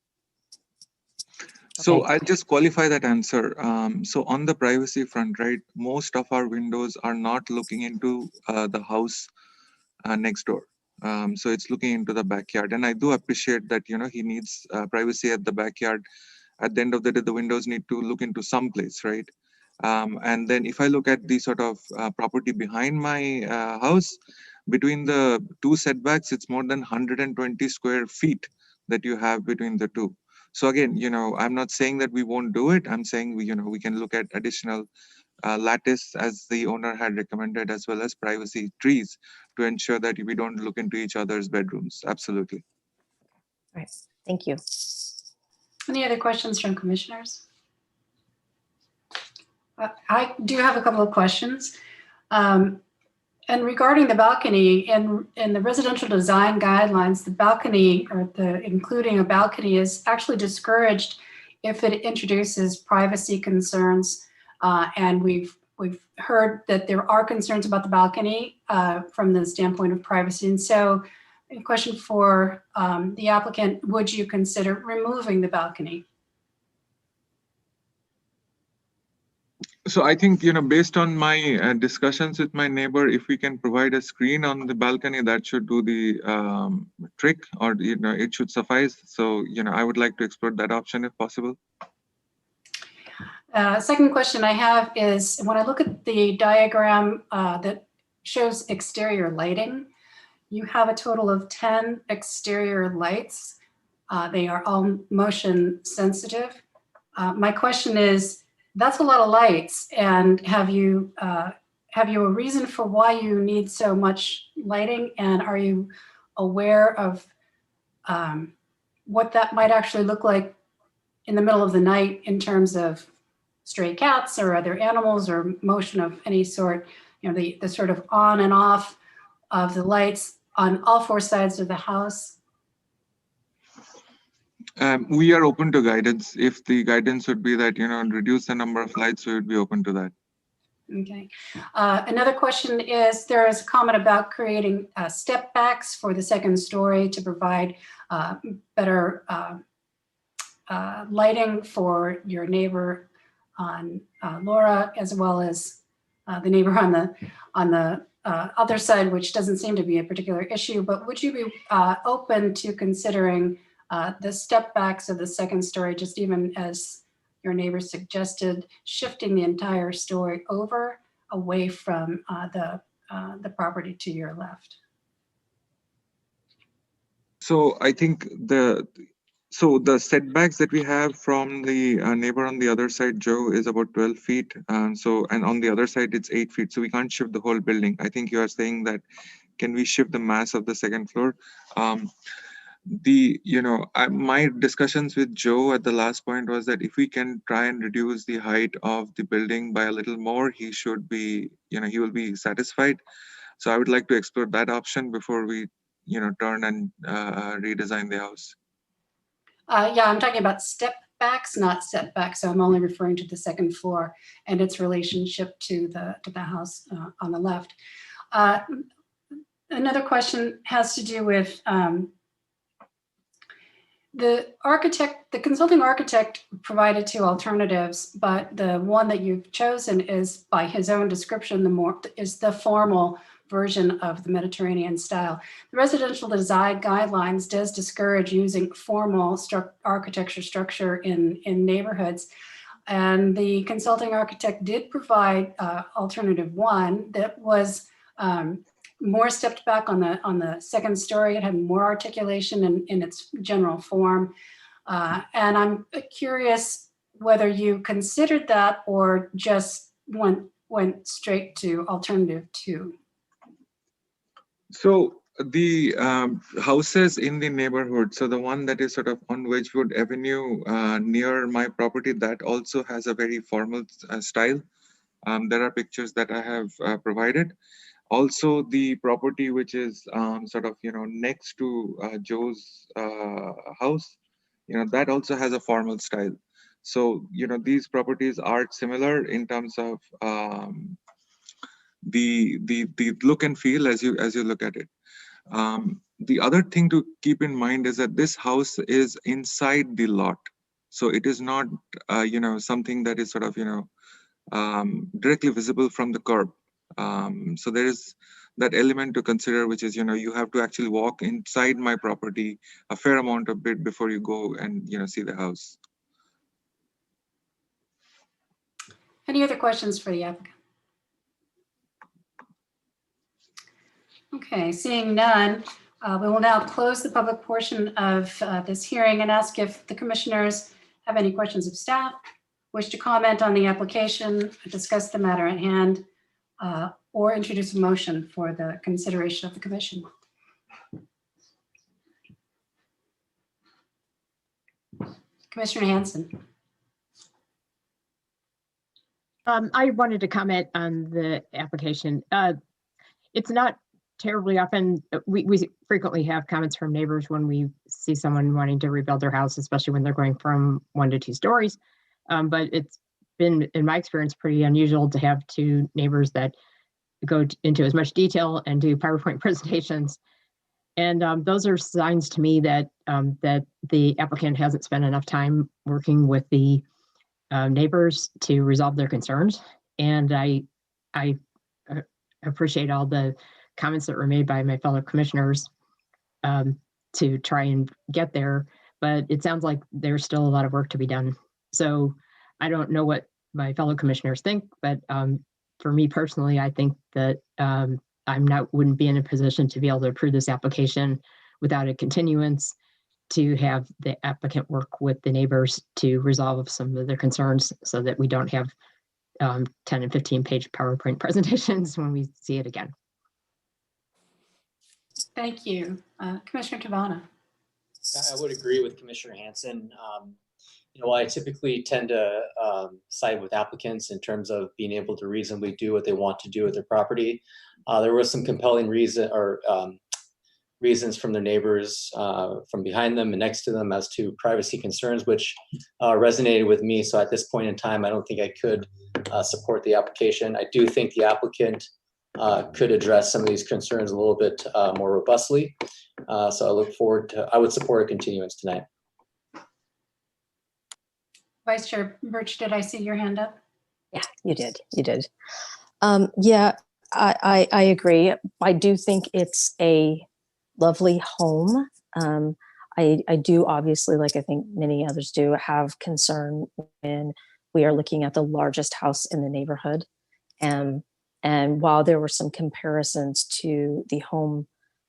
So Okay. I'll just qualify that answer. So on the privacy front, right, most of our windows are not looking into the house next door. So it's looking into the backyard. And I do appreciate that, he needs privacy at the backyard. At the end of the day, the windows need to look into some place, right? And then if I look at the sort of property behind my house, between the two setbacks, it's more than 120 square feet that you have between the two. So again, I'm not saying that we won't do it. I'm saying we can look at additional lattice as the owner had recommended, as well as privacy trees to ensure that we don't look into each other's bedrooms. Absolutely. All right. Thank you. Any other questions from commissioners? I do have a couple of questions. And regarding the balcony, in the residential design guidelines, the balcony, or including a balcony, is actually discouraged if it introduces privacy concerns. And we've heard that there are concerns about the balcony from the standpoint of privacy. And so, a question for the applicant: would you consider removing the balcony? So I think, based on my discussions with my neighbor, if we can provide a screen on the balcony, that should do the trick, or, it should suffice. So, I would like to explore that option if possible. Second question I have is, when I look at the diagram that shows exterior lighting, you have a total of 10 exterior lights. They are all motion sensitive. My question is, that's a lot of lights, and have you a reason for why you need so much lighting, and are you aware of what that might actually look like in the middle of the night in terms of stray cats or other animals or motion of any sort, the sort of on and off of the lights on all four sides of the house? We are open to guidance. If the guidance would be that, reduce the number of lights, we would be open to that. Okay. Another question is, there is a comment about creating step backs for the second story to provide better lighting for your neighbor on Laura, as well as the neighbor on the other side, which doesn't seem to be a particular issue. But would you be open to considering the step backs of the second story, just even as your neighbor suggested, shifting the entire story over away from the property to your left? So I think the setbacks that we have from the neighbor on the other side, Joe, is about 12 feet. And on the other side, it's 8 feet. So we can't shift the whole building. I think you are saying that, can we shift the mass of the second floor? My discussions with Joe at the last point was that if we can try and reduce the height of the building by a little more, he should be, he will be satisfied. So I would like to explore that option before we, turn and redesign the house. Yeah, I'm talking about step backs, not setbacks. So I'm only referring to the second floor and its relationship to the house on the left. Another question has to do with the consulting architect provided two alternatives, but the one that you've chosen is, by his own description, the formal version of the Mediterranean style. The residential design guidelines does discourage using formal architecture structure in neighborhoods. And the consulting architect did provide alternative one that was more stepped back on the second story. It had more articulation in its general form. And I'm curious whether you considered that or just went straight to alternative two. So the houses in the neighborhood, so the one that is sort of on Wedgwood Avenue near my property, that also has a very formal style. There are pictures that I have provided. Also, the property which is next to Joe's house, that also has a formal style. So, these properties are similar in terms of the look and feel as you look at it. The other thing to keep in mind is that this house is inside the lot, so it is not something that is directly visible from the curb. So there is that element to consider, which is you have to actually walk inside my property a fair amount of bit before you go and see the house. Any other questions for the applicant? Okay, seeing none, we will now close the public portion of this hearing and ask if the commissioners have any questions of staff, wish to comment on the application, discuss the matter at hand, or introduce a motion for the consideration of the commission. Commissioner Hanson. I wanted to comment on the application. It's not terribly often, we frequently have comments from neighbors when we see someone wanting to rebuild their house, especially when they're going from 1 to 2 stories. But it's been, in my experience, pretty unusual to have two neighbors that go into as much detail and do PowerPoint presentations. And those are signs to me that that the applicant hasn't spent enough time working with the neighbors to resolve their concerns. And I appreciate all the comments that were made by my fellow commissioners to try and get there, but it sounds like there's still a lot of work to be done. So I don't know what my fellow commissioners think, but for me personally, I think that wouldn't be in a position to be able to approve this application without a continuance to have the applicant work with the neighbors to resolve some of their concerns so that we don't have 10 and 15 page PowerPoint presentations when we see it again. Thank you. Commissioner Tavana. I would agree with Commissioner Hanson. While I typically tend to side with applicants in terms of being able to reasonably do what they want to do with their property, there was some compelling reasons from their neighbors from behind them and next to them as to privacy concerns, which resonated with me. So at this point in time, I don't think I could support the application. I do think the applicant could address some of these concerns a little bit more robustly. So I look forward to, I would support a continuance tonight. Vice Chair Birch, did I see your hand up? Yeah, you did. You did. Yeah, I agree. I do think it's a lovely home. I do obviously, like I think many others do, have concern when we are looking at the largest house in the neighborhood. And while there were some comparisons to the home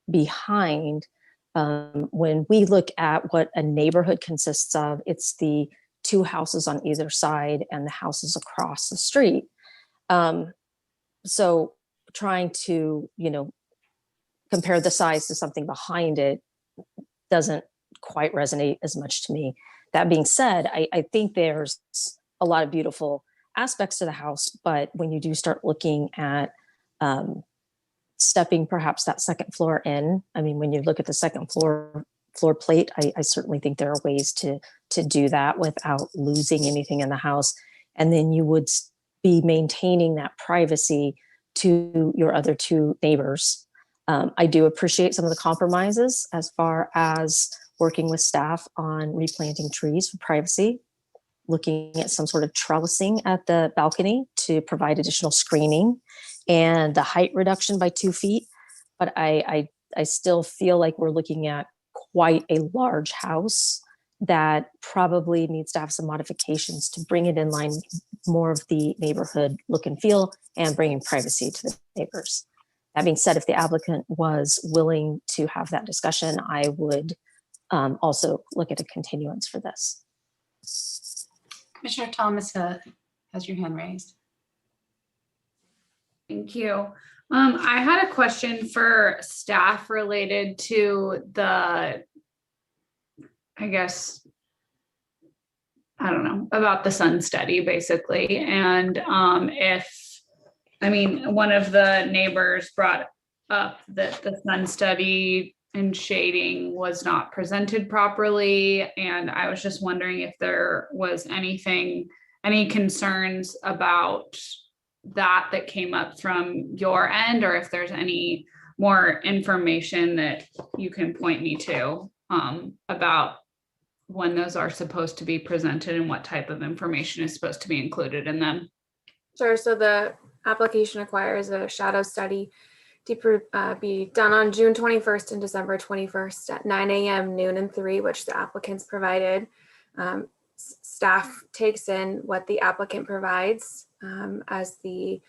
behind, When we look at what a neighborhood consists of, it's the two houses on either side and the houses across the street. So trying to, compare the size to something behind it doesn't quite resonate as much to me. That being said, I think there's a lot of beautiful aspects to the house, but when you do start looking at stepping perhaps that second floor in, I mean, when you look at the second floor plate, I certainly think there are ways to do that without losing anything in the house. And then you would be maintaining that privacy to your other two neighbors. I do appreciate some of the compromises as far as working with staff on replanting trees for privacy, looking at some sort of trellising at the balcony to provide additional screening, and the height reduction by 2 feet. But I still feel like we're looking at quite a large house that probably needs to have some modifications to bring it in line with more of the neighborhood look and feel and bringing privacy to the neighbors. That being said, if the applicant was willing to have that discussion, I would also look at a continuance for this. Commissioner Thomas has your hand raised. Thank you. I had a question for staff related to the, about the sun study, basically. And one of the neighbors brought up that the sun study and shading was not presented properly. And I was just wondering if there was any concerns about that came up from your end, or if there's any more information that you can point me to about when those are supposed to be presented and what type of information is supposed to be included in them. Sure. So the application requires a shadow study to be done on June 21st and December 21st at 9 a.m., noon, and 3, which the applicants provided. Staff takes in what the applicant provides as the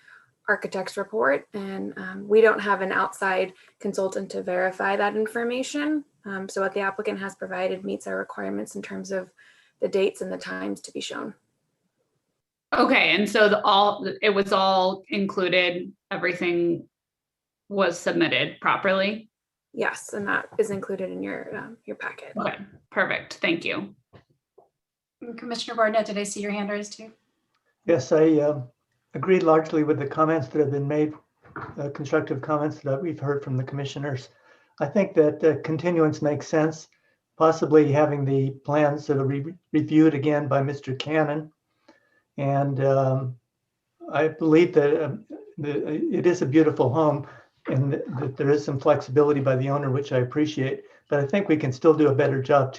architect's report, and we don't have an outside consultant to verify that information. So what the applicant has provided meets our requirements in terms of the dates and the times to be shown. Okay, and so it was all included, everything was submitted properly? Yes, and that is included in your packet. Okay, perfect, thank you. Commissioner Barnett, did I see your hand raised too? Yes, I agree largely with the comments that have been made, constructive comments that we've heard from the commissioners. I think that continuance makes sense, possibly having the plans that are reviewed again by Mr. Cannon. And I believe that it is a beautiful home and that there is some flexibility by the owner, which I appreciate, but I think we can still do a better job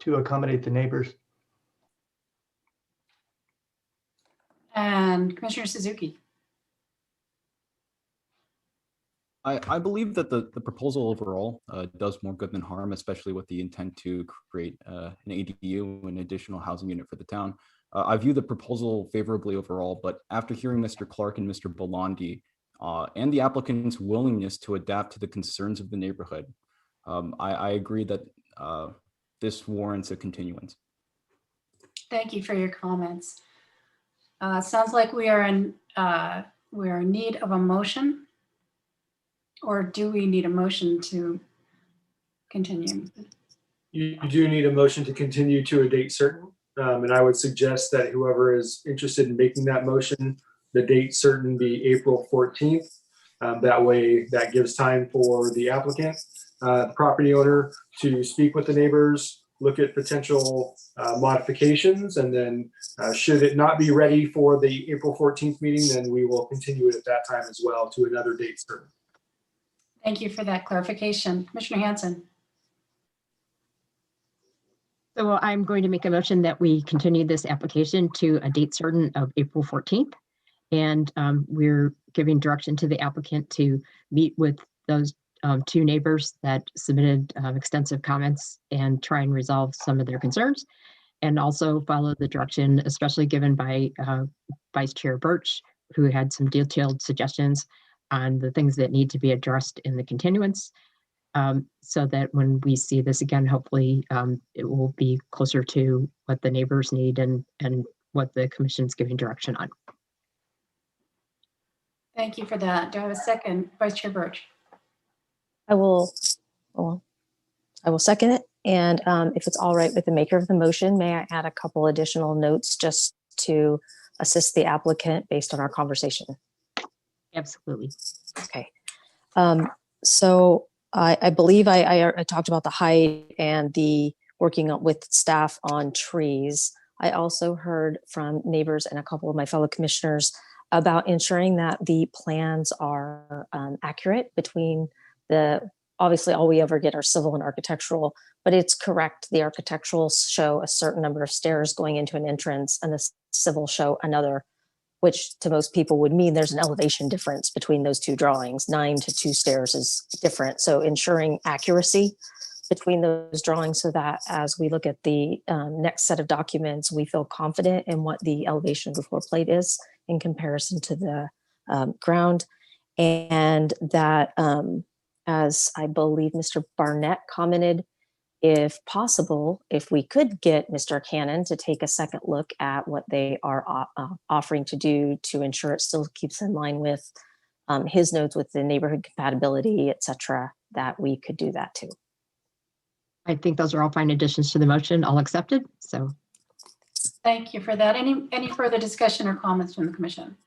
to accommodate the neighbors. And Commissioner Suzuki. I believe that the proposal overall does more good than harm, especially with the intent to create an ADU, an additional housing unit for the town. I view the proposal favorably overall, but after hearing Mr. Clark and Mr. Belandi and the applicant's willingness to adapt to the concerns of the neighborhood, I agree that this warrants a continuance. Thank you for your comments. Sounds like we are in need of a motion. Or do we need a motion to continue? You do need a motion to continue to a date certain. And I would suggest that whoever is interested in making that motion, the date certain be April 14th. That way that gives time for the applicant, the property owner to speak with the neighbors, look at potential modifications, and then should it not be ready for the April 14th meeting, then we will continue it at that time as well to another date certain. Thank you for that clarification. Commissioner Hanson. So I'm going to make a motion that we continue this application to a date certain of April 14th. And we're giving direction to the applicant to meet with those two neighbors that submitted extensive comments and try and resolve some of their concerns. And also follow the direction, especially given by Vice Chair Birch, who had some detailed suggestions on the things that need to be addressed in the continuance. so that when we see this again, hopefully it will be closer to what the neighbors need and what the commission's giving direction on. Thank you for that. Do I have a second? Vice Chair Birch. I will second it. And if it's all right with the maker of the motion, may I add a couple additional notes just to assist the applicant based on our conversation? Absolutely. Okay. So I believe I talked about the height and the working with staff on trees. I also heard from neighbors and a couple of my fellow commissioners about ensuring that the plans are accurate between obviously all we ever get are civil and architectural, but it's correct. The architectural show a certain number of stairs going into an entrance and the civil show another, which to most people would mean there's an elevation difference between those two drawings. 9 to 2 stairs is different. So ensuring accuracy between those drawings so that as we look at the next set of documents, we feel confident in what the elevation of the floor plate is in comparison to the ground. And that, as I believe Mr. Barnett commented, if possible, if we could get Mr. Cannon to take a second look at what they are offering to do to ensure it still keeps in line with his notes with the neighborhood compatibility, et cetera, that we could do that too. I think those are all fine additions to the motion. All accepted. So thank you for that. Any further discussion or comments from the commission?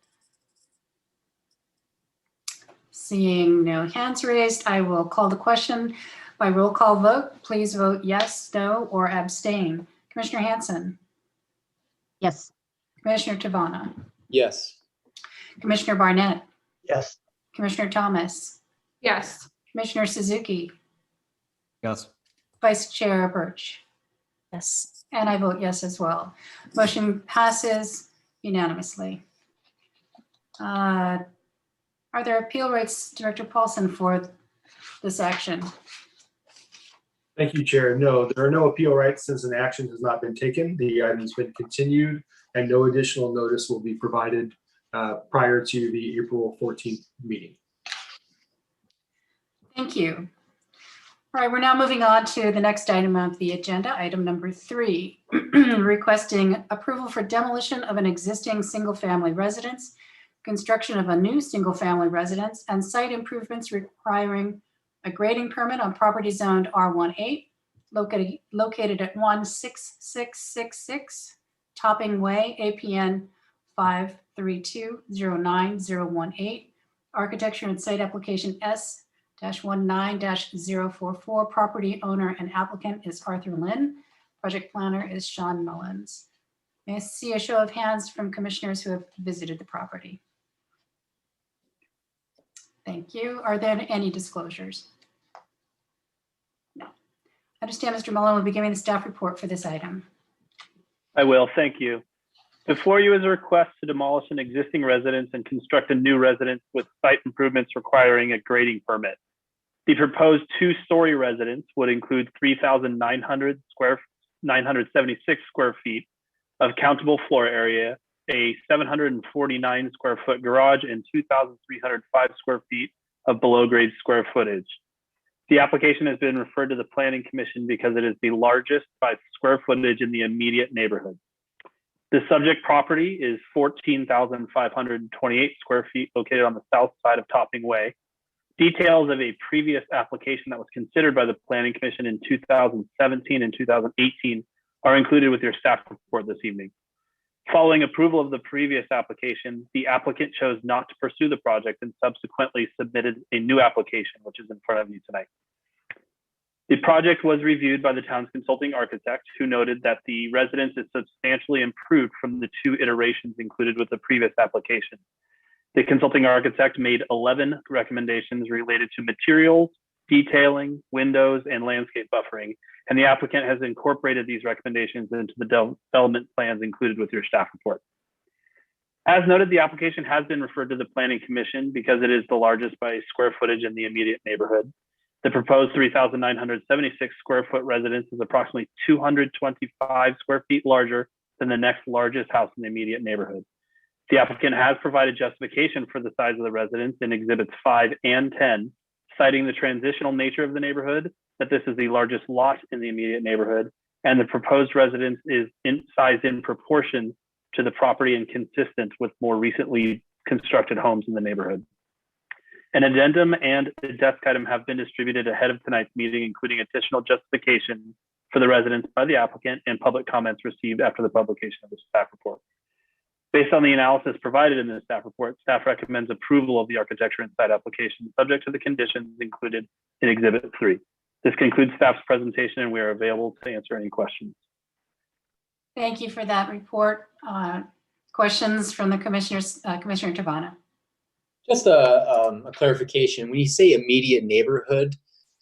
Seeing no hands raised, I will call the question by roll call vote. Please vote yes, no, or abstain. Commissioner Hanson. yes. Commissioner Tabana. Yes. Commissioner Barnett. Yes. Commissioner Thomas. Yes. Commissioner Suzuki. Yes. Vice Chair Birch. Yes. And I vote yes as well. Motion passes unanimously. Are there appeal rights, Director Paulson, for this action? Thank you, Chair. No, there are no appeal rights since an action has not been taken. The item has been continued and no additional notice will be provided prior to the April 14th meeting. Thank you. All right, we're now moving on to the next item of the agenda, item number 3, requesting approval for demolition of an existing single-family residence, construction of a new single-family residence, and site improvements requiring a grading permit on property zoned R18, located at 16666 Topping Way, APN 53209-018, architecture and site application S-19-044, property owner and applicant is Arthur Lynn, project planner is Sean Mullins. May I see a show of hands from commissioners who have visited the property? Thank you. Are there any disclosures? No. I understand Mr. Mullen will be giving the staff report for this item. I will, thank you. Before you is a request to demolish an existing residence and construct a new residence with site improvements requiring a grading permit. The proposed 2-story residence would include 3,976 square feet of countable floor area, a 749 square foot garage, and 2,305 square feet of below grade square footage. The application has been referred to the Planning Commission because it is the largest by square footage in the immediate neighborhood. The subject property is 14,528 square feet located on the south side of Topping Way. Details of a previous application that was considered by the Planning Commission in 2017 and 2018 are included with your staff report this evening. Following approval of the previous application, the applicant chose not to pursue the project and subsequently submitted a new application, which is in front of you tonight. The project was reviewed by the town's consulting architect, who noted that the residence is substantially improved from the 2 iterations included with the previous application. The consulting architect made 11 recommendations related to materials, detailing, windows, and landscape buffering, and the applicant has incorporated these recommendations into the development plans included with your staff report. As noted, the application has been referred to the Planning Commission because it is the largest by square footage in the immediate neighborhood. The proposed 3,976 square foot residence is approximately 225 square feet larger than the next largest house in the immediate neighborhood. The applicant has provided justification for the size of the residence in exhibits 5 and 10, citing the transitional nature of the neighborhood, that this is the largest lot in the immediate neighborhood, and the proposed residence is sized in proportion to the property and consistent with more recently constructed homes in the neighborhood. An addendum and a desk item have been distributed ahead of tonight's meeting, including additional justification for the residence by the applicant and public comments received after the publication of the staff report. Based on the analysis provided in the staff report, staff recommends approval of the architecture and site application subject to the conditions included in Exhibit 3. This concludes staff's presentation, and we are available to answer any questions. Thank you for that report. Questions from the commissioners, Commissioner Tabana? Just a clarification. When you say immediate neighborhood,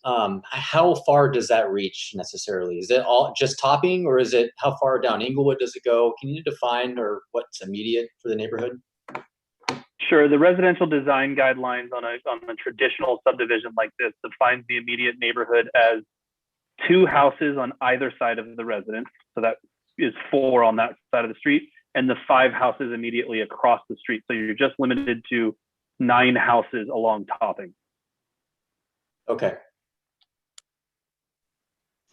how far does that reach necessarily? Is it all just Topping, or is it how far down Inglewood does it go? Can you define or what's immediate for the neighborhood? Sure. The residential design guidelines on a traditional subdivision like this defines the immediate neighborhood as 2 houses on either side of the residence. So that is 4 on that side of the street, and the 5 houses immediately across the street. So you're just limited to 9 houses along Topping. Okay.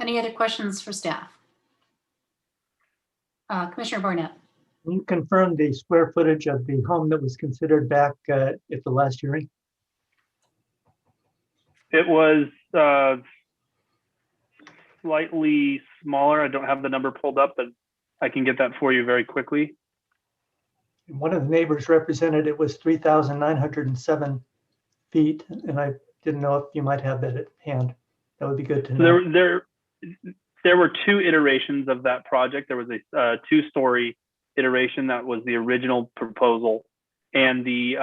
Any other questions for staff? Commissioner Barnett. Can you confirm the square footage of the home that was considered back at the last hearing? It was slightly smaller. I don't have the number pulled up, but I can get that for you very quickly. One of the neighbors represented it was 3,907 feet, and I didn't know if you might have that at hand. That would be good to know. There were 2 iterations of that project. There was a 2-story iteration that was the original proposal, and the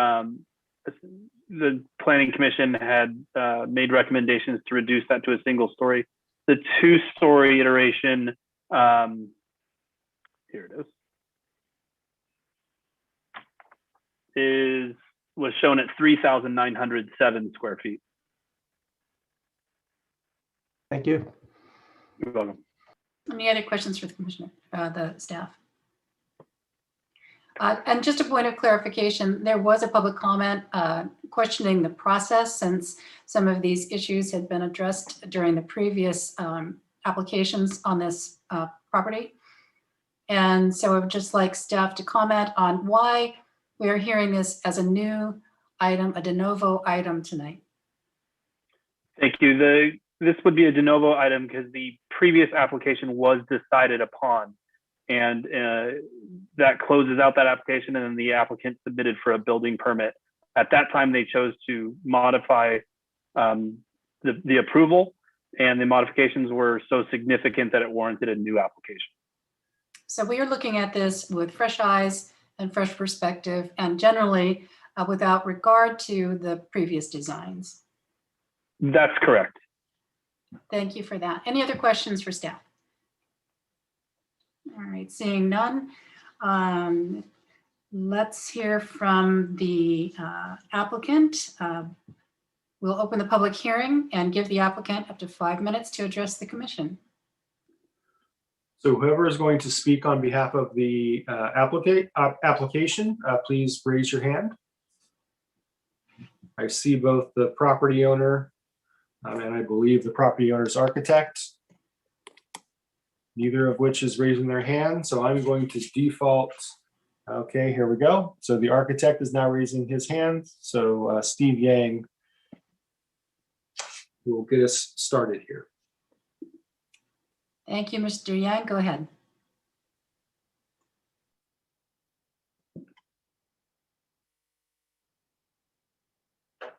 Planning Commission had made recommendations to reduce that to a 1-story. The 2-story iteration, here it is, was shown at 3,907 square feet. Thank you. You're welcome. Any other questions for the commissioner, the staff? And just a point of clarification, there was a public comment questioning the process, since some of these issues had been addressed during the previous applications on this property. And so I would just like staff to comment on why we are hearing this as a new item, a de novo item tonight. Thank you. This would be a de novo item because the previous application was decided upon, and that closes out that application, and then the applicant submitted for a building permit. At that time, they chose to modify the approval, and the modifications were so significant that it warranted a new application. So we are looking at this with fresh eyes and fresh perspective, and generally without regard to the previous designs. That's correct. Thank you for that. Any other questions for staff? All right, seeing none. Let's hear from the applicant. We'll open the public hearing and give the applicant up to 5 minutes to address the commission. So whoever is going to speak on behalf of the application, please raise your hand. I see both the property owner and I believe the property owner's architect, neither of which is raising their hand. So I'm going to default. Okay, here we go. So the architect is now raising his hand. So Steve Yang will get us started here. Thank you, Mr. Yang. Go ahead.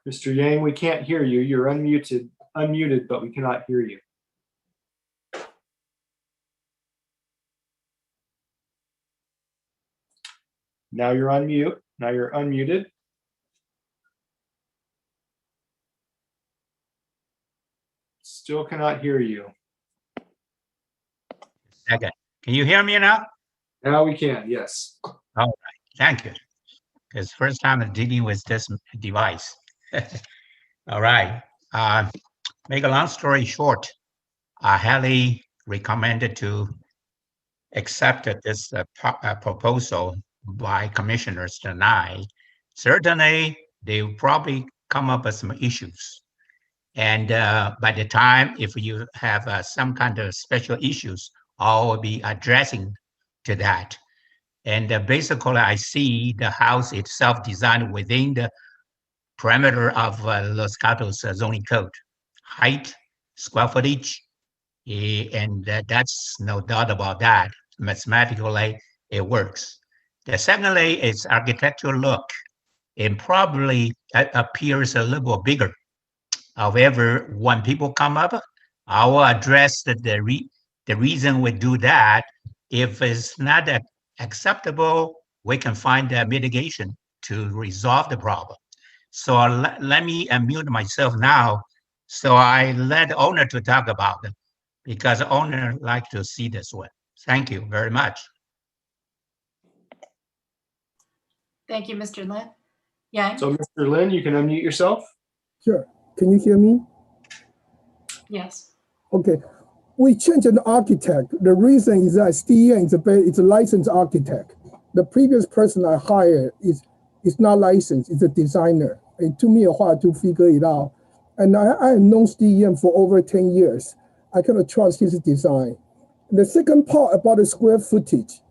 Mr. Yang, we can't hear you. You're unmuted, but we cannot hear you. Now you're on mute. Now you're unmuted. Still cannot hear you. Okay. Can you hear me now? Now we can, yes. All right. Thank you. Because first time I'm dealing with this device. All right. Make a long story short, I highly recommended to accept this proposal by commissioners tonight. Certainly, they will probably come up with some issues. And by the time, if you have some kind of special issues, I will be addressing to that. And basically, I see the house itself designed within the parameter of Los Gatos zoning code, height, square footage, and that's no doubt about that. Mathematically, it works. The secondly is architectural look. It probably appears a little bigger. However, when people come up, I will address the reason we do that. If it's not acceptable, we can find a mitigation to resolve the problem. So let me unmute myself now. So I let the owner to talk about it because the owner like to see this one. Thank you very much. Thank you, Mr. Lin. Yeah. So Mr. Lin, you can unmute yourself. Sure. Can you hear me? Yes. Okay. We changed an architect. The reason is that Steve is a licensed architect. The previous person I hired is not licensed. It's a designer. It took me a while to figure it out. And I have known Steve for over 10 years. I kind of trust his design. The second part about the square footage.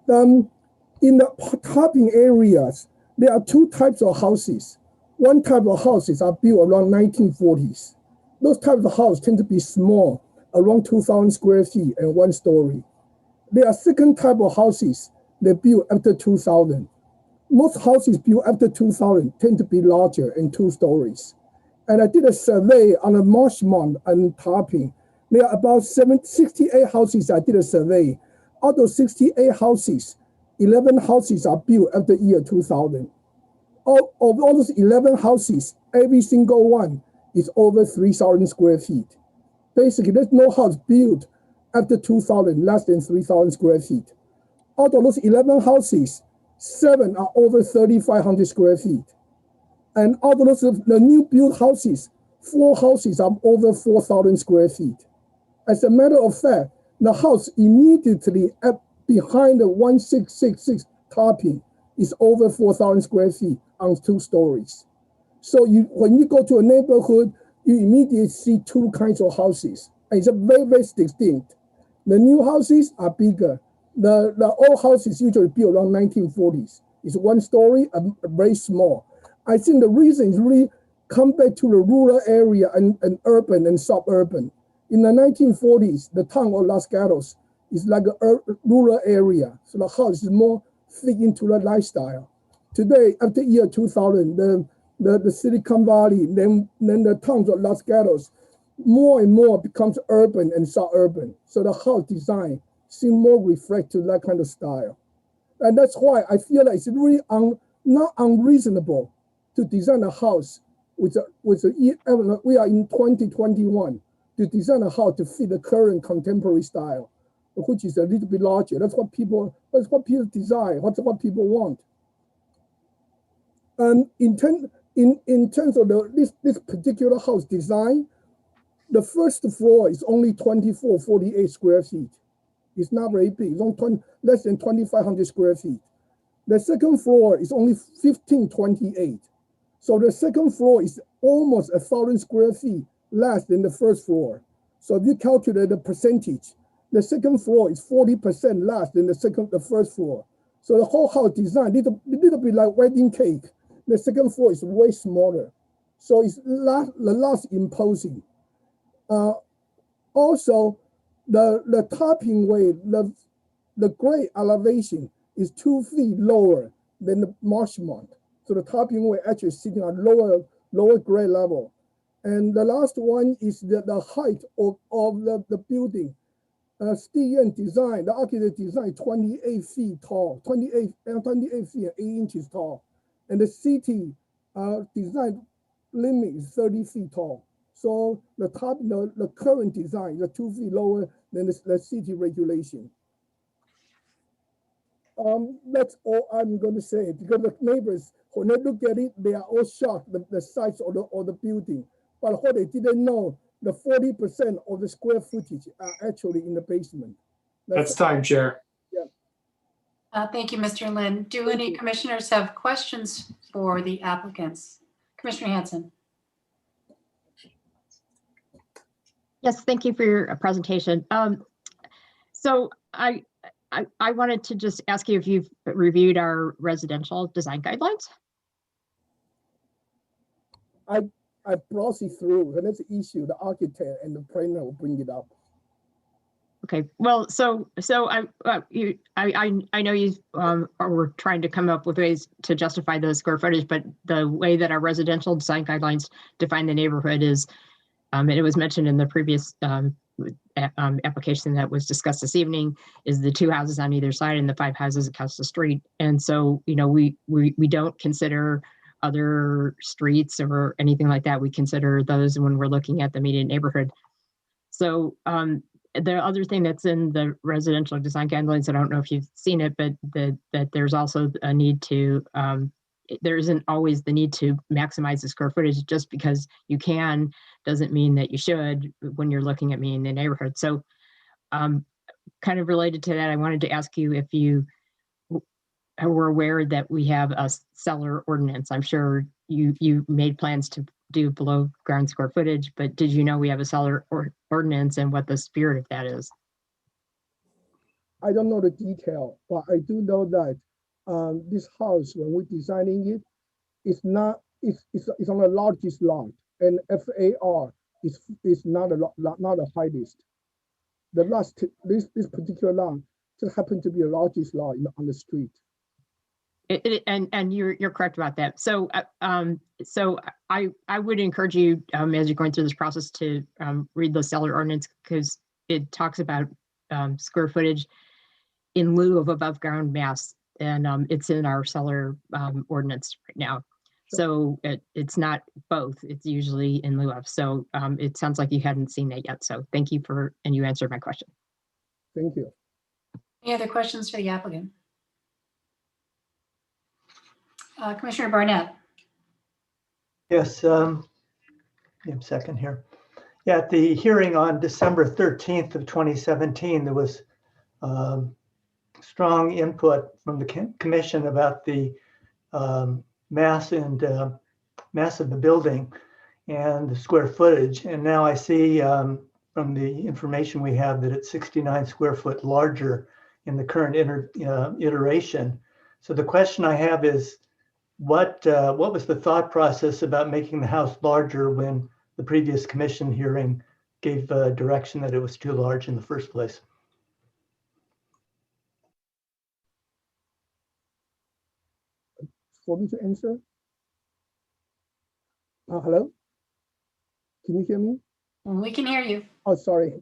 In the topping areas, there are two types of houses. One type of houses are built around 1940s. Those types of houses tend to be small, around 2,000 square feet and 1 story. There are second type of houses that built after 2000. Most houses built after 2000 tend to be larger and 2 stories. And I did a survey on the Marshmont and Topping. There are about 68 houses I did a survey. Out of 68 houses, 11 houses are built after year 2000. Of all those 11 houses, every single one is over 3,000 square feet. Basically, there's no house built after 2000 less than 3,000 square feet. Out of those 11 houses, 7 are over 3,500 square feet. And out of those, the new built houses, 4 houses are over 4,000 square feet. As a matter of fact, the house immediately behind the 1666 Topping is over 4,000 square feet on 2 stories. So when you go to a neighborhood, you immediately see 2 kinds of houses. And it's very, very distinct. The new houses are bigger. The old houses usually built around 1940s. It's 1 story, very small. I think the reason is really come back to the rural area and urban and suburban. In the 1940s, the town of Los Gatos is like a rural area. So the house is more fit into the lifestyle. Today, after year 2000, the Silicon Valley, then the towns of Los Gatos, more and more becomes urban and suburban. So the house design seems more reflect to that kind of style. And that's why I feel like it's really not unreasonable to design a house we are in 2021, to design a house to fit the current contemporary style, which is a little bit larger. That's what people desire, what people want. And in terms of this particular house design, the first floor is only 2448 square feet. It's not very big. It's only less than 2,500 square feet. The second floor is only 1528. So the second floor is almost 1,000 square feet less than the first floor. So if you calculate the percentage, the second floor is 40% less than the first floor. So the whole house design little bit like wedding cake. The second floor is way smaller. So it's less imposing. Also, the topping way, the grade elevation is 2 feet lower than the Marshmont. So the topping way actually sitting at lower grade level. And the last one is the height of the building. Steve design, the architect designed 28 feet tall, 28 feet and 8 inches tall. And the city design limit is 30 feet tall. So the current design is 2 feet lower than the city regulation. That's all I'm going to say, because the neighbors, when they look at it, they are all shocked the size of the building. But what they didn't know, the 40% of the square footage are actually in the basement. That's time, Chair. Yeah. Thank you, Mr. Lin. Do any commissioners have questions for the applicants? Commissioner Hanson. Yes, thank you for your presentation. So I wanted to just ask you if you've reviewed our residential design guidelines. I browsed it through, and that's the issue. The architect and the planner will bring it up. Okay, well, so I know you are trying to come up with ways to justify the square footage, but the way that our residential design guidelines define the neighborhood is, and it was mentioned in the previous application that was discussed this evening, is the 2 houses on either side and the 5 houses across the street. And so, you know, we don't consider other streets or anything like that. We consider those when we're looking at the immediate neighborhood. So the other thing that's in the residential design guidelines, I don't know if you've seen it, but that there's also a need to, there isn't always the need to maximize the square footage. Just because you can doesn't mean that you should when you're looking at meeting the neighborhood. So kind of related to that, I wanted to ask you if you were aware that we have a seller ordinance. I'm sure you made plans to do below ground square footage, but did you know we have a seller ordinance and what the spirit of that is? I don't know the detail, but I do know that this house, when we're designing it, it's on the largest lot, and FAR is not a high list. The last this particular lot just happened to be the largest lot on the street. And you're correct about that. So so I would encourage you as you're going through this process to read the seller ordinance, because it talks about square footage in lieu of above ground mass, and it's in our seller ordinance right now. So it's not both, it's usually in lieu of. So it sounds like you hadn't seen that yet. So thank you and you answered my question. Thank you. Any other questions for the applicant? Commissioner Barnett. Yes, give me a second here. Yeah, at the hearing on December 13th of 2017, there was strong input from the commission about the mass of the building and the square footage. And now I see from the information we have that it's 69 square foot larger in the current iteration. So the question I have is, what was the thought process about making the house larger when the previous commission hearing gave direction that it was too large in the first place? For me to answer? Hello? Can you hear me? We can hear you. Oh, sorry.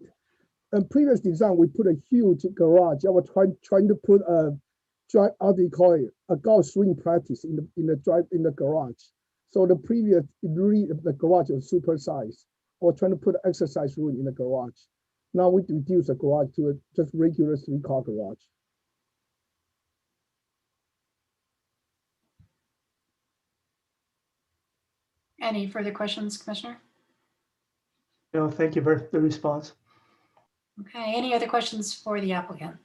In previous design, we put a huge garage. I was trying to put a golf swing practice in the garage. So the previous, the garage was super size. I was trying to put an exercise room in the garage. Now we reduce the garage to a just regular 3-car garage. Any further questions, Commissioner? No, thank you for the response. Okay, any other questions for the applicant?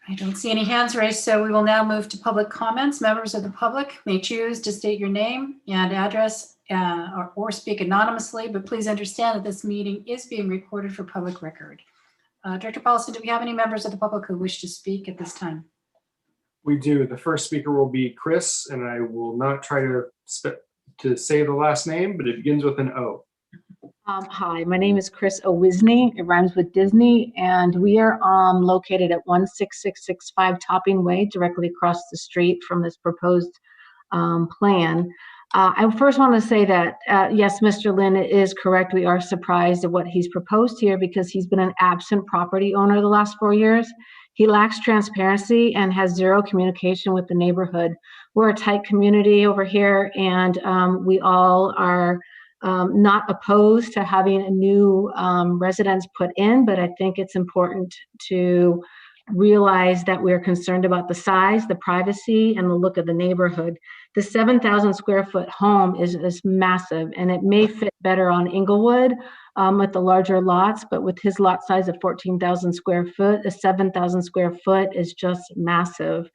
I don't see any hands raised, so we will now move to public comments. Members of the public may choose to state your name and address or speak anonymously, but please understand that this meeting is being recorded for public record. Director Paulson, do we have any members of the public who wish to speak at this time? We do. The first speaker will be Chris, and I will not try to say the last name, but it begins with an O. Hi, my name is Chris Owisney. It rhymes with Disney, and we are located at 16665 Topping Way, directly across the street from this proposed plan. I first want to say that, yes, Mr. Lin is correct. We are surprised at what he's proposed here because he's been an absent property owner the last 4 years. He lacks transparency and has zero communication with the neighborhood. We're a tight community over here, and we all are not opposed to having a new residence put in, but I think it's important to realize that we're concerned about the size, the privacy, and the look of the neighborhood. The 7,000 square foot home is massive, and it may fit better on Inglewood with the larger lots, but with his lot size of 14,000 square foot, a 7,000 square foot is just massive.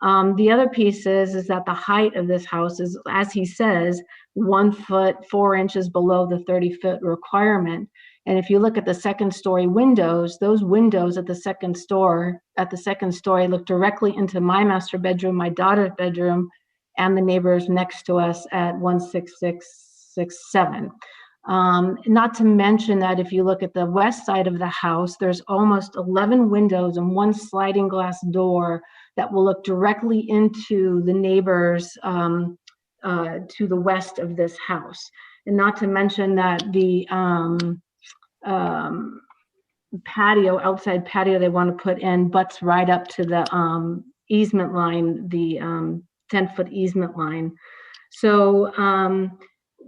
The other piece is that the height of this house is, as he says, 1 foot 4 inches below the 30-foot requirement. And if you look at the second story windows, those windows at the second story look directly into my master bedroom, my daughter's bedroom, and the neighbors next to us at 16667. Not to mention that if you look at the west side of the house, there's almost 11 windows and 1 sliding glass door that will look directly into the neighbors to the west of this house. And not to mention that the outside patio they want to put in butts right up to the easement line, the 10-foot easement line. So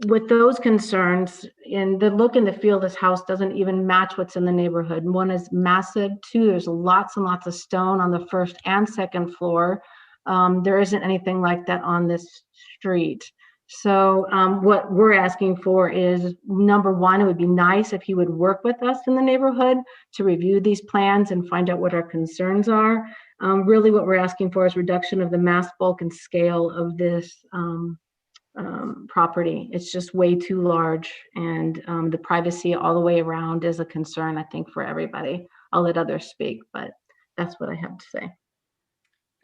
with those concerns, and the look and the feel of this house doesn't even match what's in the neighborhood. 1 is massive. 2, there's lots and lots of stone on the first and second floor. There isn't anything like that on this street. So what we're asking for is, number 1, it would be nice if he would work with us in the neighborhood to review these plans and find out what our concerns are. Really what we're asking for is reduction of the mass, bulk, and scale of this property. It's just way too large, and the privacy all the way around is a concern, I think, for everybody. I'll let others speak, but that's what I have to say.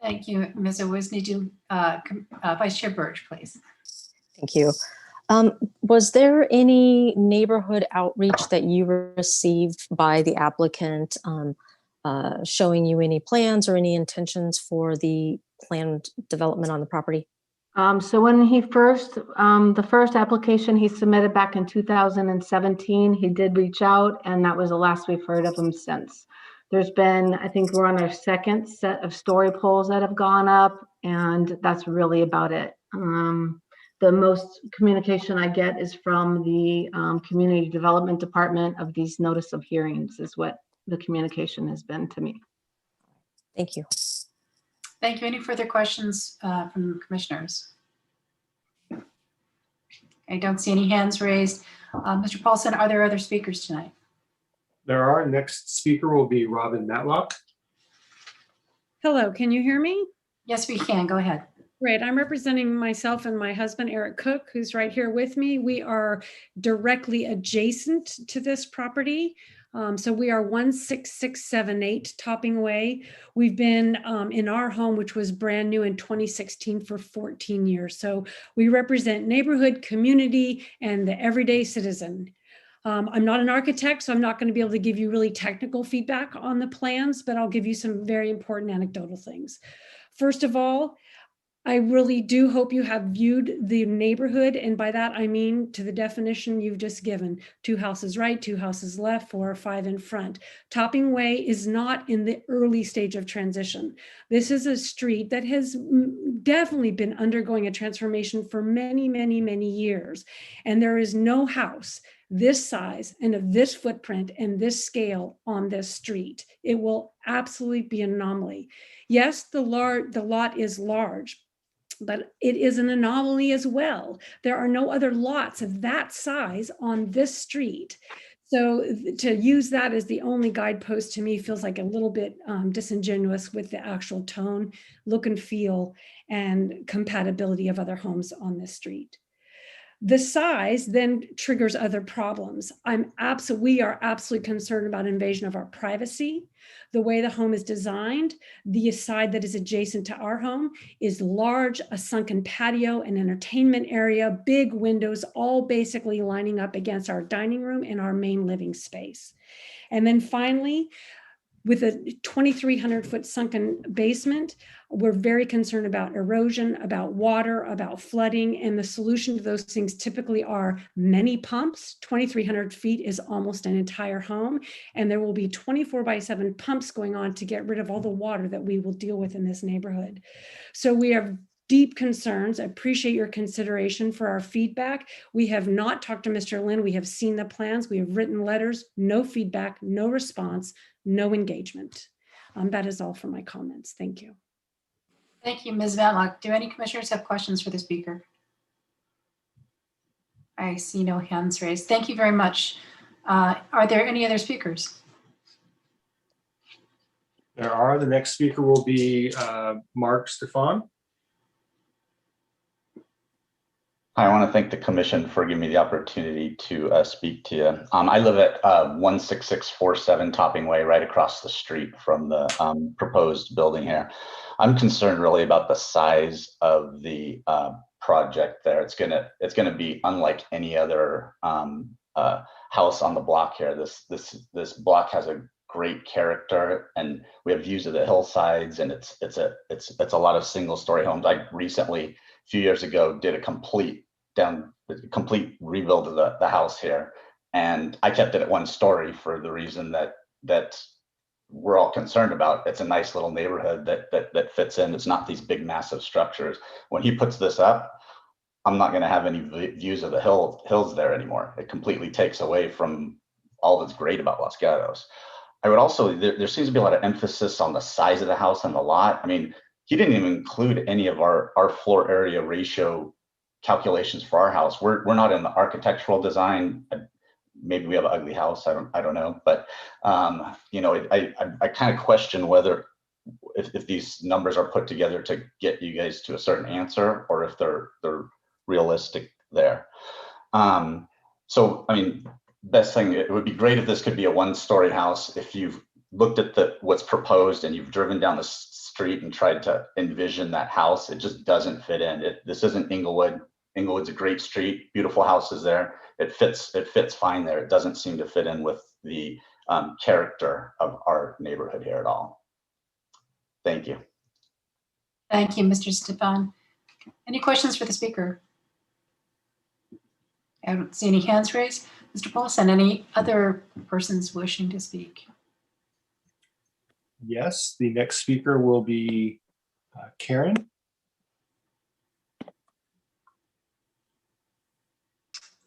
Thank you, Ms. Wisney. Vice Chair Birch, please. Thank you. Was there any neighborhood outreach that you received by the applicant showing you any plans or any intentions for the planned development on the property? So when he the first application he submitted back in 2017, he did reach out, and that was the last we've heard of him since. There's been, I think we're on our second set of story poles that have gone up, and that's really about it. The most communication I get is from the Community Development Department of these notice of hearings is what the communication has been to me. Thank you. Thank you. Any further questions from commissioners? I don't see any hands raised. Mr. Paulson, are there other speakers tonight? There are. Next speaker will be Robin Matlock. Hello, can you hear me? Yes, we can. Go ahead. Great. I'm representing myself and my husband, Eric Cook, who's right here with me. We are directly adjacent to this property. So we are 16678 Topping Way. We've been in our home, which was brand new in 2016, for 14 years. So we represent neighborhood, community, and the everyday citizen. I'm not an architect, so I'm not going to be able to give you really technical feedback on the plans, but I'll give you some very important anecdotal things. First of all, I really do hope you have viewed the neighborhood, and by that I mean to the definition you've just given: 2 houses right, 2 houses left, 4 or 5 in front. Topping Way is not in the early stage of transition. This is a street that has definitely been undergoing a transformation for many, many, many years, and there is no house this size and of this footprint and this scale on this street. It will absolutely be an anomaly. Yes, the lot is large, but it is an anomaly as well. There are no other lots of that size on this street. So to use that as the only guidepost to me feels like a little bit disingenuous with the actual tone, look and feel, and compatibility of other homes on this street. The size then triggers other problems. We are absolutely concerned about invasion of our privacy. The way the home is designed, the side that is adjacent to our home is large, a sunken patio, an entertainment area, big windows, all basically lining up against our dining room and our main living space. And then finally, with a 2,300-foot sunken basement, we're very concerned about erosion, about water, about flooding, and the solution to those things typically are many pumps. 2,300 feet is almost an entire home, and there will be 24/7 pumps going on to get rid of all the water that we will deal with in this neighborhood. So we have deep concerns. I appreciate your consideration for our feedback. We have not talked to Mr. Lynn. We have seen the plans. We have written letters, no feedback, no response, no engagement. That is all for my comments. Thank you. Thank you, Ms. Matlock. Do any commissioners have questions for the speaker? I see no hands raised. Thank you very much. Are there any other speakers? There are. The next speaker will be Mark Stefan. I want to thank the commission for giving me the opportunity to speak to you. I live at 16647 Topping Way, right across the street from the proposed building here. I'm concerned really about the size of the project there. It's gonna be unlike any other house on the block here. This block has a great character, and we have views of the hillsides, and it's a lot of single story homes. I recently, a few years ago, did a complete rebuild of the house here, and I kept it at 1 story for the reason that we're all concerned about. It's a nice little neighborhood that fits in. It's not these big massive structures. When he puts this up, I'm not going to have any views of the hills there anymore. It completely takes away from all that's great about Los Gatos. I would also, there seems to be a lot of emphasis on the size of the house and the lot. I mean, he didn't even include any of our floor area ratio calculations for our house. We're not in the architectural design. Maybe we have an ugly house. I don't know. But you know, I kind of question whether if these numbers are put together to get you guys to a certain answer, or if they're realistic there. So I mean, best thing, it would be great if this could be a 1-story house. If you've looked at what's proposed and you've driven down the street and tried to envision that house, it just doesn't fit in. This isn't Inglewood. Inglewood's a great street, beautiful houses there. It fits fine there. It doesn't seem to fit in with the character of our neighborhood here at all. Thank you. Thank you, Mr. Stefan. Any questions for the speaker? I don't see any hands raised. Mr. Paulson, any other persons wishing to speak? Yes, the next speaker will be Karen.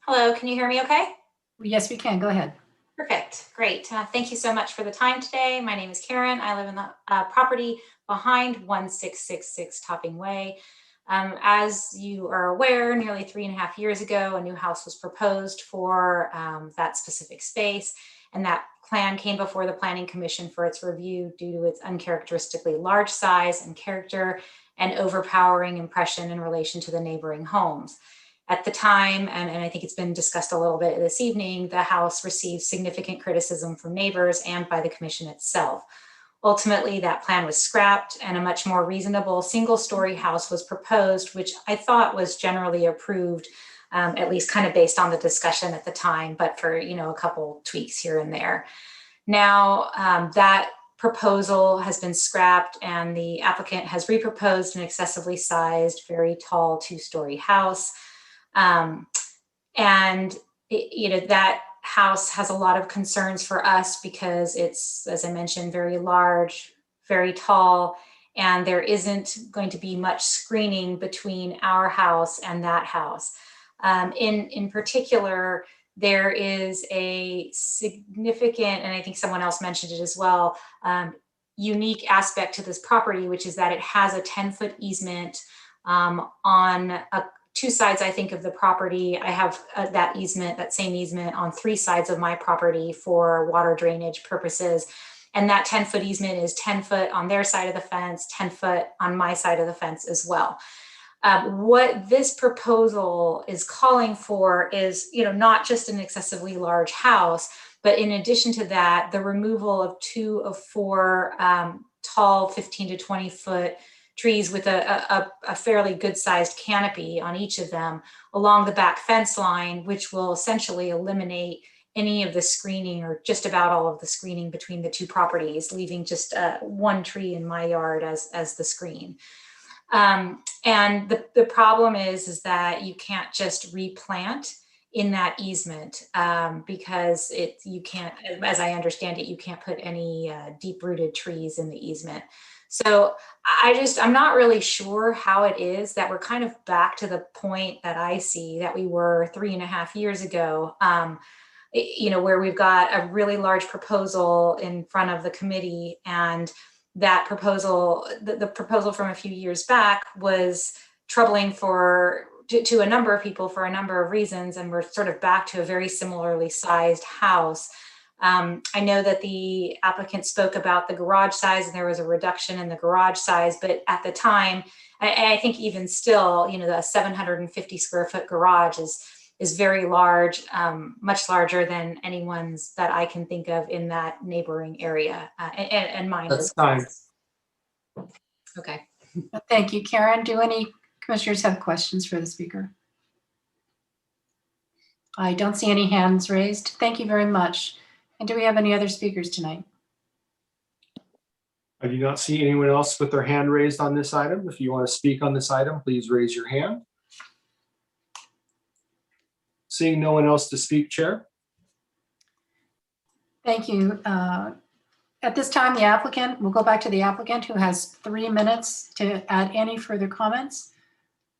Hello, can you hear me okay? Yes, we can. Go ahead. Perfect. Great. Thank you so much for the time today. My name is Karen. I live in the property behind 1666 Topping Way. As you are aware, nearly 3.5 years ago, a new house was proposed for that specific space, and that plan came before the Planning Commission for its review due to its uncharacteristically large size and character and overpowering impression in relation to the neighboring homes. At the time, and I think it's been discussed a little bit this evening, the house received significant criticism from neighbors and by the commission itself. Ultimately, that plan was scrapped and a much more reasonable single-story house was proposed, which I thought was generally approved, at least kind of based on the discussion at the time, but for, you know, a couple tweaks here and there. Now, that proposal has been scrapped and the applicant has reproposed an excessively sized, very tall 2-story house. You know, that house has a lot of concerns for us because it's, as I mentioned, very large, very tall, and there isn't going to be much screening between our house and that house. In particular, there is a significant, and I think someone else mentioned it as well, unique aspect to this property, which is that it has a 10-foot easement on 2 sides, I think, of the property. I have that same easement on 3 sides of my property for water drainage purposes. And that 10-foot easement is 10 foot on their side of the fence, 10 foot on my side of the fence as well. What this proposal is calling for is, you know, not just an excessively large house, but in addition to that, the removal of 2 of 4 tall 15 to 20 foot trees with a fairly good sized canopy on each of them along the back fence line, which will essentially eliminate any of the screening or just about all of the screening between the 2 properties, leaving just 1 tree in my yard as the screen. And the problem is that you can't just replant in that easement because you can't, as I understand it, you can't put any deep-rooted trees in the easement. So I'm not really sure how it is that we're kind of back to the point that I see that we were 3.5 years ago, you know, where we've got a really large proposal in front of the committee, and that proposal, the proposal from a few years back was troubling to a number of people for a number of reasons, and we're sort of back to a very similarly sized house I know that the applicant spoke about the garage size and there was a reduction in the garage size, but at the time, I think even still, you know, the 750 square foot garage is very large, much larger than anyone's that I can think of in that neighboring area, and mine That's as fine. well. Okay. Thank you, Karen. Do any commissioners have questions for the speaker? I don't see any hands raised. Thank you very much. And do we have any other speakers tonight? I do not see anyone else with their hand raised on this item. If you want to speak on this item, please raise your hand. Seeing no one else to speak, Chair. Thank you. At this time, we'll go back to the applicant who has 3 minutes to add any further comments.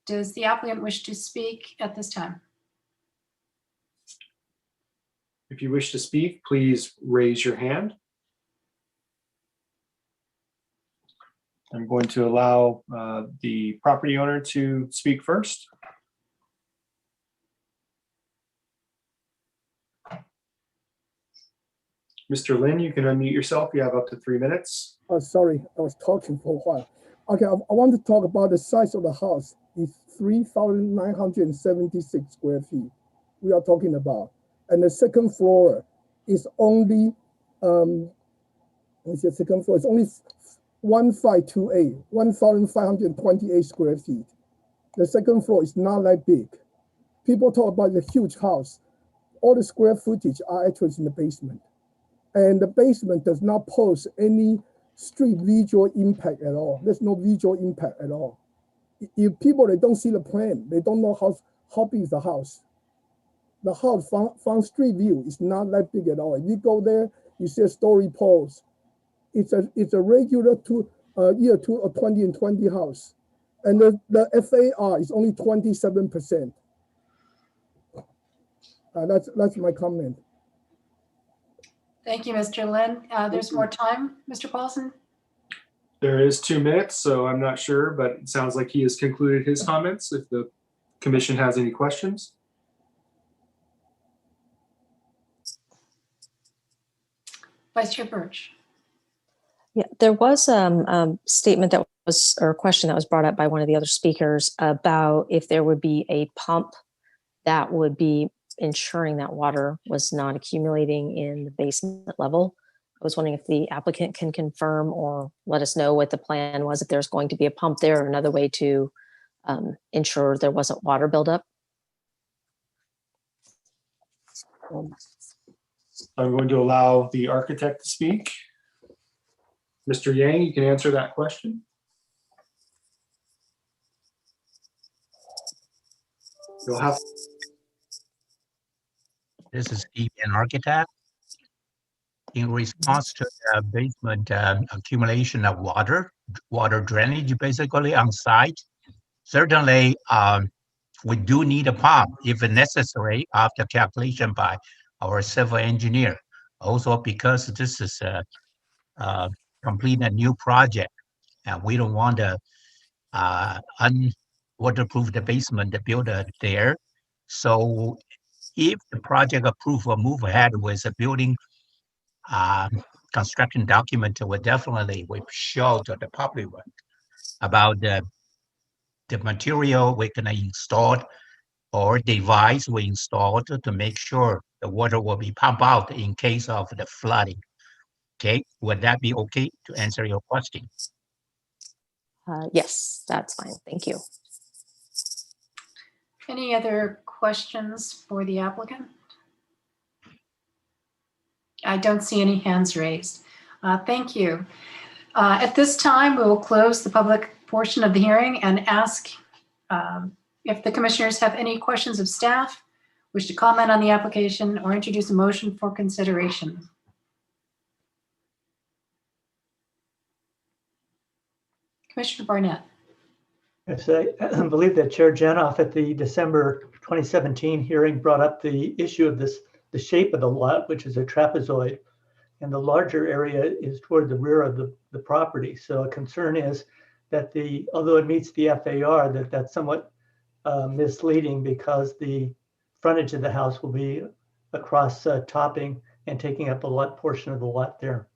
Does the applicant wish to speak at this time? If you wish to speak, please raise your hand. I'm going to allow the property owner to speak first. Mr. Lin, you can unmute yourself. You have up to 3 minutes. Oh, sorry, I was talking for a while. Okay, I want to talk about the size of the house. It's 3,976 square feet we are talking about. And the second floor is only, second floor is only 1528, 1,528 square feet. The second floor is not that big. People talk about the huge house. All the square footage are actually in the basement. And the basement does not pose any street visual impact at all. There's no visual impact at all. If people, they don't see the plan, they don't know how big is the house. The house from street view is not that big at all. If you go there, you see a story post. It's a regular year 20 and 20 house. And the FAR is only 27%. That's my comment. Thank you, Mr. Lin. There's more time, Mr. Paulson. There is 2 minutes, so I'm not sure, but it sounds like he has concluded his comments. If the commission has any questions. Vice Chair Birch. Yeah, there was a statement that was, or a question that was brought up by one of the other speakers about if there would be a pump that would be ensuring that water was not accumulating in the basement level. I was wondering if the applicant can confirm or let us know what the plan was, if there's going to be a pump there or another way to ensure there wasn't water buildup. I'm going to allow the architect to speak. Mr. Yang, you can answer that question. You'll have. This is Steve, an architect. In response to the basement accumulation of water drainage basically on site, certainly we do need a pump if necessary after calculation by our civil engineer. Also because this is complete a new project and we don't want to unwaterproof the basement built there. So if the project approved or move ahead with a building construction document, we definitely will show to the public about the material we're going to install or device we installed to make sure the water will be pumped out in case of the flooding. Okay, would that be okay to answer your question? Yes, that's fine. Thank you. Any other questions for the applicant? I don't see any hands raised. Thank you. At this time, we will close the public portion of the hearing and ask if the commissioners have any questions of staff, wish to comment on the application, or introduce a motion for consideration. Commissioner Barnett. Yes, I believe that Chair Janoff at the December 2017 hearing brought up the issue of the shape of the lot, which is a trapezoid, and the larger area is toward the rear of the property. So a concern is that although it meets the FAR, that's somewhat misleading because the frontage of the house will be across Topping and taking up a lot portion of the lot there.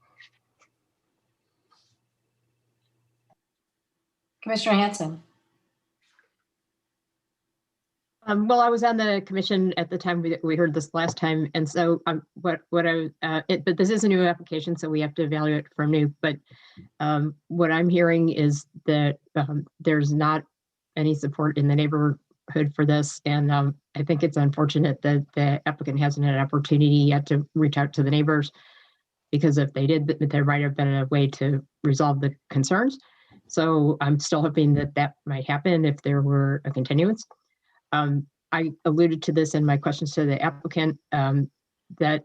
Commissioner Hanson. Well, I was on the commission at the time we heard this last time, and so but this is a new application, so we have to evaluate it from new. But what I'm hearing is that there's not any support in the neighborhood for this, and I think it's unfortunate that the applicant hasn't had an opportunity yet to reach out to the neighbors, because if they did, there might have been a way to resolve the concerns. So I'm still hoping that that might happen if there were a continuance. I alluded to this in my questions to the applicant, that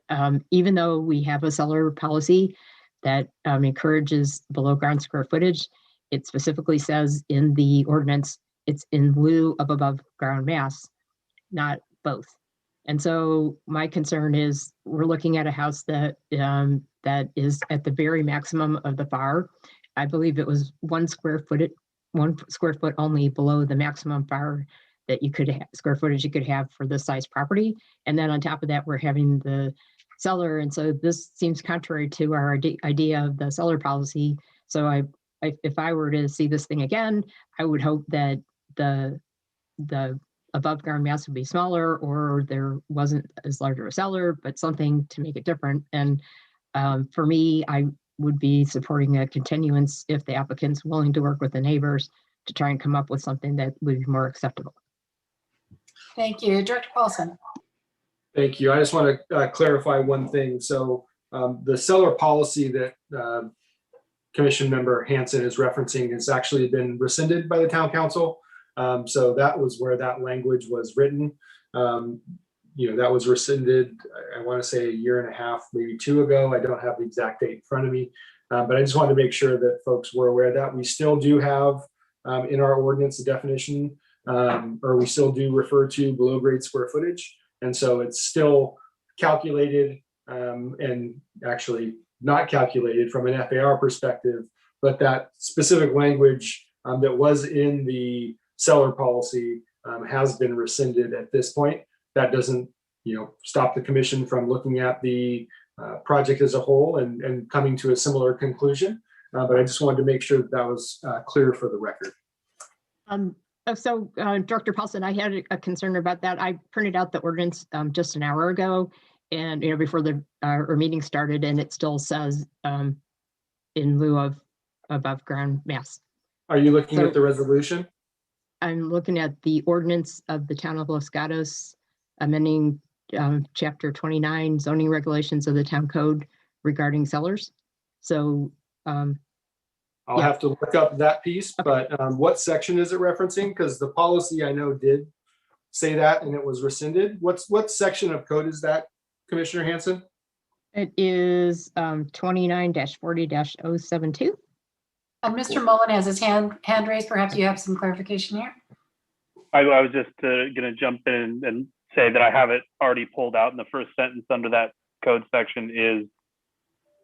even though we have a seller policy that encourages below ground square footage, it specifically says in the ordinance, it's in lieu of above ground mass, not both. And so my concern is we're looking at a house that that is at the very maximum of the FAR. I believe it was 1 square foot only below the maximum FAR that you could have, square footage you could have for this size property. And then on top of that, we're having the seller. And so this seems contrary to our idea of the seller policy. So if I were to see this thing again, I would hope that the above ground mass would be smaller, or there wasn't as large of a seller, but something to make it different. And for me, I would be supporting a continuance if the applicant's willing to work with the neighbors to try and come up with something that would be more acceptable. Thank you. Director Paulson. Thank you. I just want to clarify one thing. So the seller policy that Commission Member Hanson is referencing has actually been rescinded by the Town Council. So that was where that language was written. That was rescinded, I want to say 1.5 years, maybe 2 ago. I don't have the exact date in front of me, but I just wanted to make sure that folks were aware that we still do have in our ordinance the definition, or we still do refer to below grade square footage. And so it's still calculated and actually not calculated from an FAR perspective, but that specific language that was in the seller policy has been rescinded at this point. That doesn't, stop the commission from looking at the project as a whole and coming to a similar conclusion. But I just wanted to make sure that that was clear for the record. So Director Paulson, I had a concern about that. I printed out the ordinance just an hour ago, and before our meeting started, and it still says in lieu of above ground mass. Are you looking at the resolution? I'm looking at the ordinance of the Town of Los Gatos, amending Chapter 29 zoning regulations of the town code regarding sellers. So I'll have to look up that piece, but what section is it referencing? Because the policy I know did say that and it was rescinded. What section of code is that, Commissioner Hanson? It is 29-40-072. Mr. Mullen has his hand raised. Perhaps you have some clarification here. I was just going to jump in and say that I have it already pulled out, and the first sentence under that code section is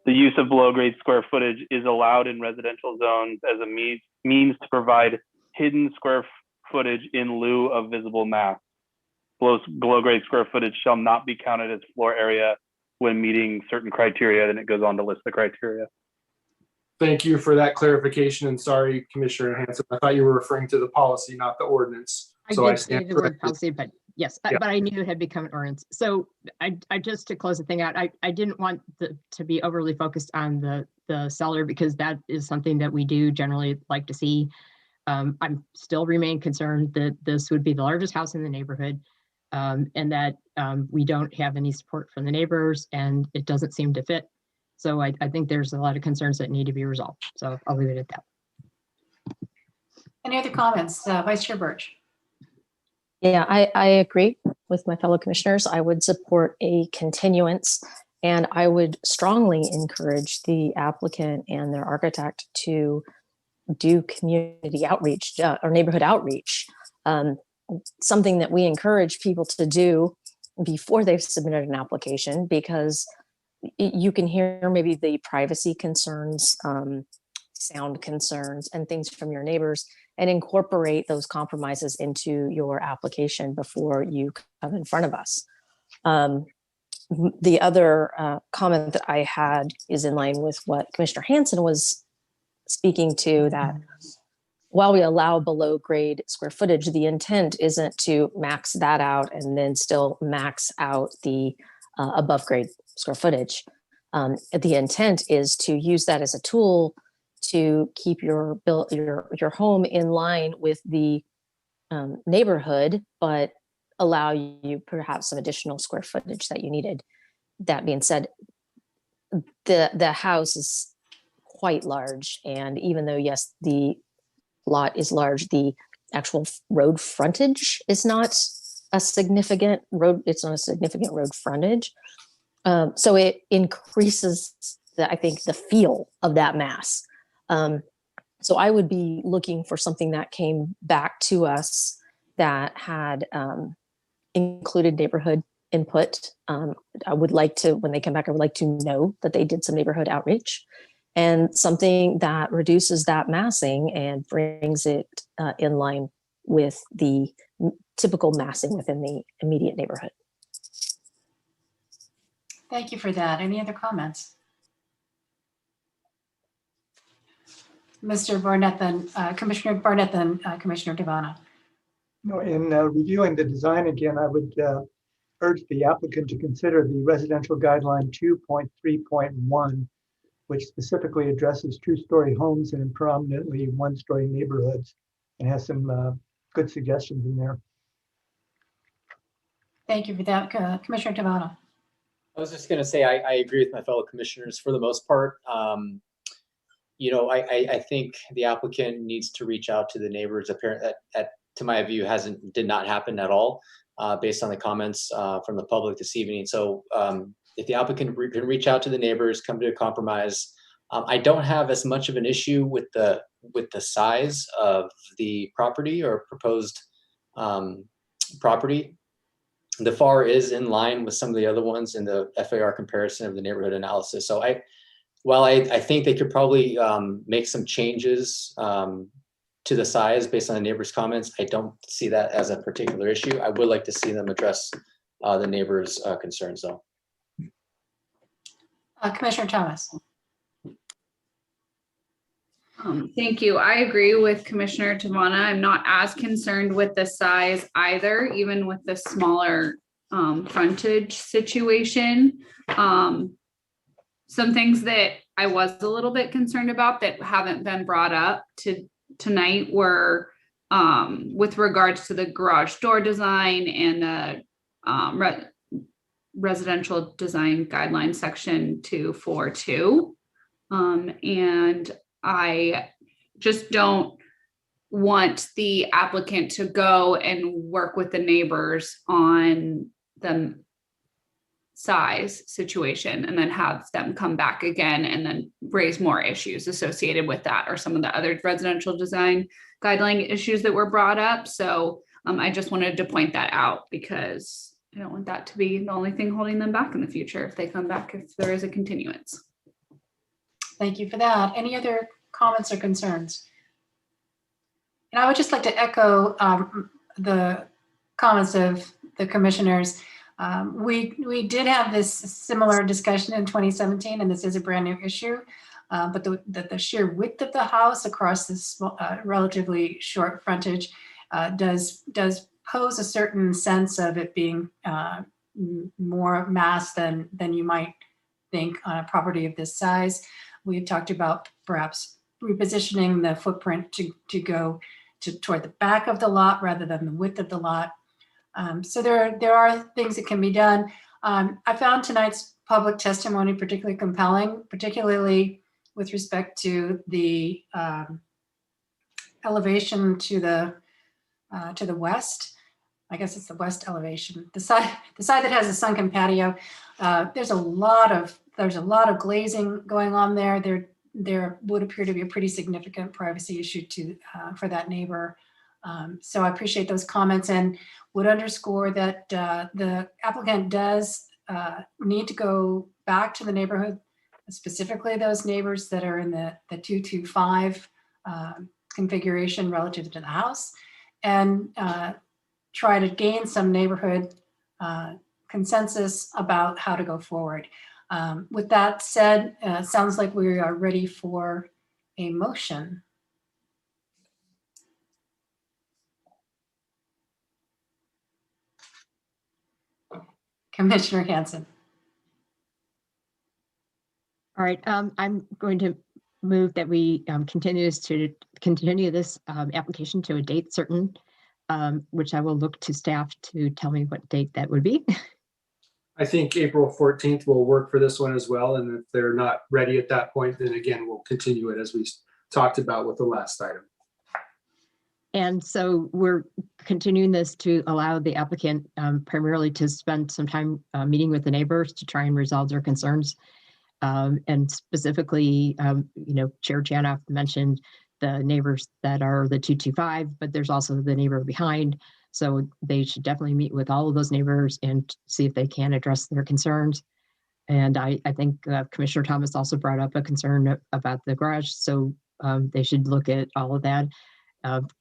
the use of below grade square footage is allowed in residential zones as a means to provide hidden square footage in lieu of visible mass. Below grade square footage shall not be counted as floor area when meeting certain criteria. Then it goes on to list the criteria. Thank you for that clarification, and sorry, Commissioner Hanson, I thought you were referring to the policy, not the ordinance. I did say the word policy, but yes, yeah. But I knew it had become an ordinance. So I just to close the thing out, I didn't want to be overly focused on the seller, because that is something that we do generally like to see. I'm still remain concerned that this would be the largest house in the neighborhood, and that we don't have any support from the neighbors, and it doesn't seem to fit. So I think there's a lot of concerns that need to be resolved. So I'll leave it at that. Any other comments? Vice Chair Birch. Yeah, I agree with my fellow commissioners. I would support a continuance, and I would strongly encourage the applicant and their architect to do community outreach or neighborhood outreach, something that we encourage people to do before they've submitted an application, because you can hear maybe the privacy concerns, sound concerns, and things from your neighbors, and incorporate those compromises into your application before you come in front of us. the other comment that I had is in line with what Commissioner Hanson was speaking to, that while we allow below grade square footage, the intent isn't to max that out and then still max out the above grade square footage. The intent is to use that as a tool to keep your home in line with the neighborhood, but allow you perhaps some additional square footage that you needed. That being said, the house is quite large, and even though, yes, the lot is large, the actual road frontage is not a significant road. It's not a significant road frontage. So it increases I think the feel of that mass. So I would be looking for something that came back to us that had included neighborhood input. I would like to, when they come back, I would like to know that they did some neighborhood outreach, and something that reduces that massing and brings it in line with the typical massing within the immediate neighborhood. Thank you for that. Any other comments? Mr. Barnett, then Commissioner Barnett, then Commissioner Devana. No, in reviewing the design again, I would urge the applicant to consider the residential guideline 2.3.1, which specifically addresses two-story homes in predominantly one-story neighborhoods, and has some good suggestions in there. Thank you for that, Commissioner Devana. I was just going to say, I agree with my fellow commissioners for the most part. You know, I think the applicant needs to reach out to the neighbors. Apparently, to my view, did not happen at all, based on the comments from the public this evening. So if the applicant can reach out to the neighbors, come to a compromise. I don't have as much of an issue with the size of the property or proposed property. The FAR is in line with some of the other ones in the FAR comparison of the neighborhood analysis. So while I think they could probably make some changes to the size based on the neighbors' comments, I don't see that as a particular issue. I would like to see them address the neighbors' concerns, though. Commissioner Thomas. Thank you. I agree with Commissioner Devana. I'm not as concerned with the size either, even with the smaller frontage situation. Some things that I was a little bit concerned about that haven't been brought up tonight were with regards to the garage door design and the residential design guidelines section 242. And I just don't want the applicant to go and work with the neighbors on the size situation and then have them come back again and then raise more issues associated with that or some of the other residential design guideline issues that were brought up. So I just wanted to point that out because I don't want that to be the only thing holding them back in the future if they come back, if there is a continuance. Thank you for that. Any other comments or concerns? And I would just like to echo the comments of the commissioners. We did have this similar discussion in 2017, and this is a brand new issue, but the sheer width of the house across this relatively short frontage does pose a certain sense of it being more mass than you might think on a property of this size. We had talked about perhaps repositioning the footprint to go toward the back of the lot rather than the width of the lot. So there are things that can be done. I found tonight's public testimony particularly compelling, particularly with respect to the elevation to the west. I guess it's the west elevation. The side that has a sunken patio. There's a lot of glazing going on there. There would appear to be a pretty significant privacy issue for that neighbor. So I appreciate those comments and would underscore that the applicant does need to go back to the neighborhood, specifically those neighbors that are in the 225 configuration relative to the house, and try to gain some neighborhood consensus about how to go forward. With that said, sounds like we are ready for a motion. Commissioner Hanson. All right, I'm going to move that we continue this application to a date certain, which I will look to staff to tell me what date that would be. I think April 14th will work for this one as well. And if they're not ready at that point, then again, we'll continue it as we talked about with the last item. And so we're continuing this to allow the applicant primarily to spend some time meeting with the neighbors to try and resolve their concerns. And specifically, Chair Janoff mentioned the neighbors that are the 225, but there's also the neighbor behind. So they should definitely meet with all of those neighbors and see if they can address their concerns. And I think Commissioner Thomas also brought up a concern about the garage. So they should look at all of that.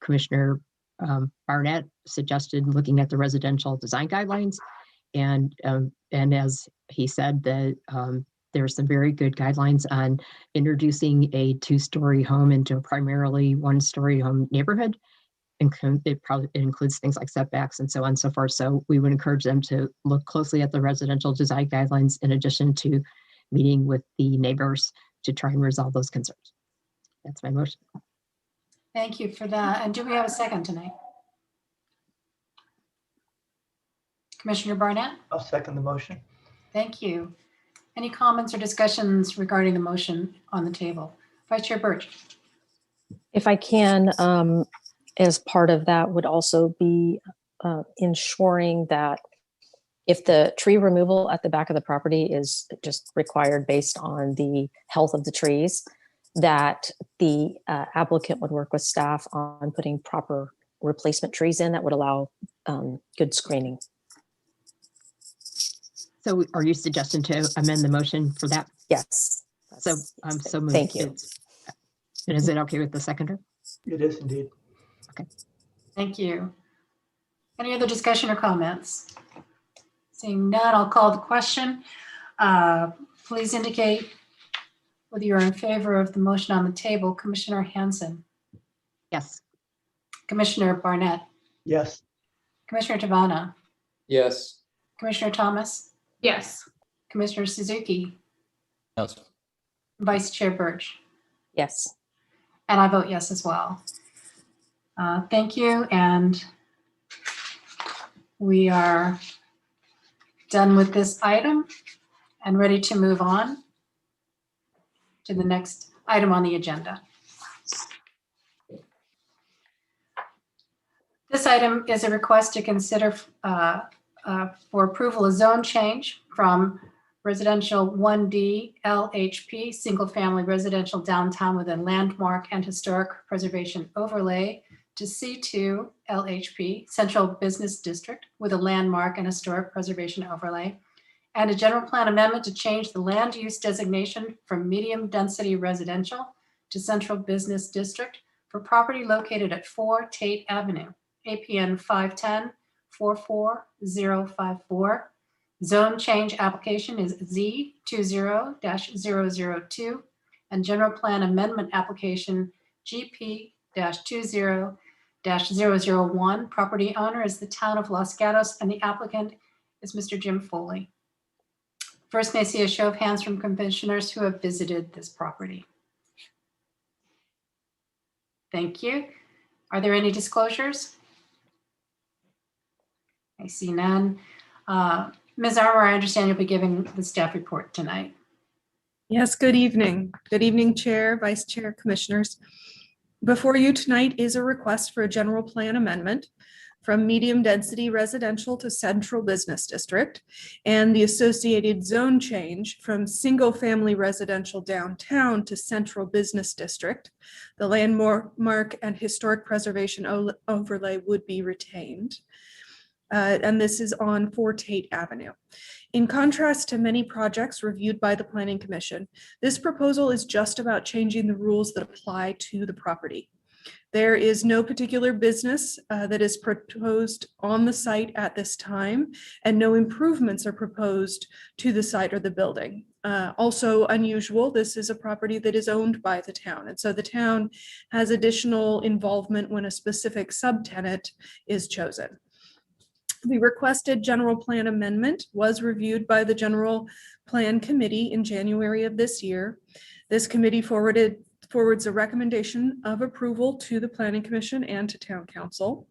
Commissioner Barnett suggested looking at the residential design guidelines. And as he said, that there are some very good guidelines on introducing a 2-story home into a primarily 1-story home neighborhood. It includes things like setbacks and so on and so forth. So we would encourage them to look closely at the residential design guidelines in addition to meeting with the neighbors to try and resolve those concerns. That's my motion. Thank you for that. And do we have a second tonight? Commissioner Barnett? I'll second the motion. Thank you. Any comments or discussions regarding the motion on the table? Vice Chair Birch. If I can, as part of that would also be ensuring that if the tree removal at the back of the property is just required based on the health of the trees, that the applicant would work with staff on putting proper replacement trees in that would allow good screening. So are you suggesting to amend the motion for that? Yes. So so moved. Thank you. And is it okay with the seconder? It is indeed. Okay. Thank you. Any other discussion or comments? Seeing none, I'll call the question. Please indicate whether you're in favor of the motion on the table. Commissioner Hanson. Yes. Commissioner Barnett. Yes. Commissioner Tabana. Yes. Commissioner Thomas. Yes. Commissioner Suzuki. Yes. Vice Chair Birch. Yes. And I vote yes as well. Thank you. And we are done with this item and ready to move on to the next item on the agenda. This item is a request to consider for approval a zone change from residential 1D LHP, single family residential downtown with a landmark and historic preservation overlay, to C2 LHP, central business district with a landmark and historic preservation overlay, and a general plan amendment to change the land use designation from medium density residential to central business district for property located at 4 Tate Avenue, APN 510-44054. Zone change application is Z20-002, and general plan amendment application GP-20-001. Property owner is the town of Los Gatos, and the applicant is Mr. Jim Foley. First, may I see a show of hands from commissioners who have visited this property? Thank you. Are there any disclosures? I see none. Ms. Armour, I understand you'll be giving the staff report tonight. Yes, good evening. Good evening, Chair, Vice Chair, Commissioners. Before you tonight is a request for a general plan amendment from medium density residential to central business district, and the associated zone change from single family residential downtown to central business district. The landmark and historic preservation overlay would be retained. And this is on 4 Tate Avenue. In contrast to many projects reviewed by the Planning Commission, this proposal is just about changing the rules that apply to the property. There is no particular business that is proposed on the site at this time, and no improvements are proposed to the site or the building. Also unusual, this is a property that is owned by the town, and so the town has additional involvement when a specific subtenant is chosen. The requested general plan amendment was reviewed by the General Plan Committee in January of this year. This committee forwards a recommendation of approval to the Planning Commission and to Town Council.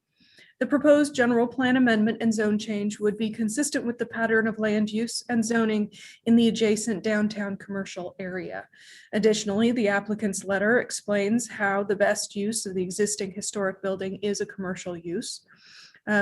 The proposed general plan amendment and zone change would be consistent with the pattern of land use and zoning in the adjacent downtown commercial area. Additionally, the applicant's letter explains how the best use of the existing historic building is a commercial use.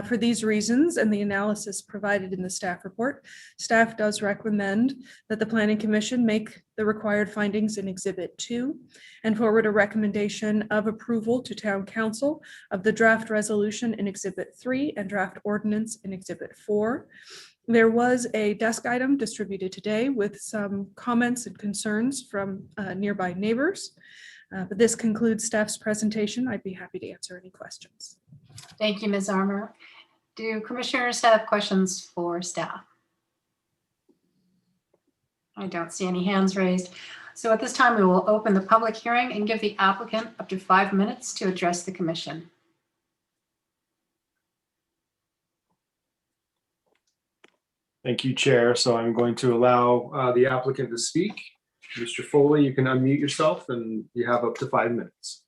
For these reasons and the analysis provided in the staff report, staff does recommend that the Planning Commission make the required findings in Exhibit 2 and forward a recommendation of approval to Town Council of the draft resolution in Exhibit 3 and draft ordinance in Exhibit 4. There was a desk item distributed today with some comments and concerns from nearby neighbors. But this concludes staff's presentation. I'd be happy to answer any questions. Thank you, Ms. Armour. Do commissioners have questions for staff? I don't see any hands raised. So at this time, we will open the public hearing and give the applicant up to 5 minutes to address the commission. Thank you, Chair. So I'm going to allow the applicant to speak. Mr. Foley, you can unmute yourself and you have up to 5 minutes.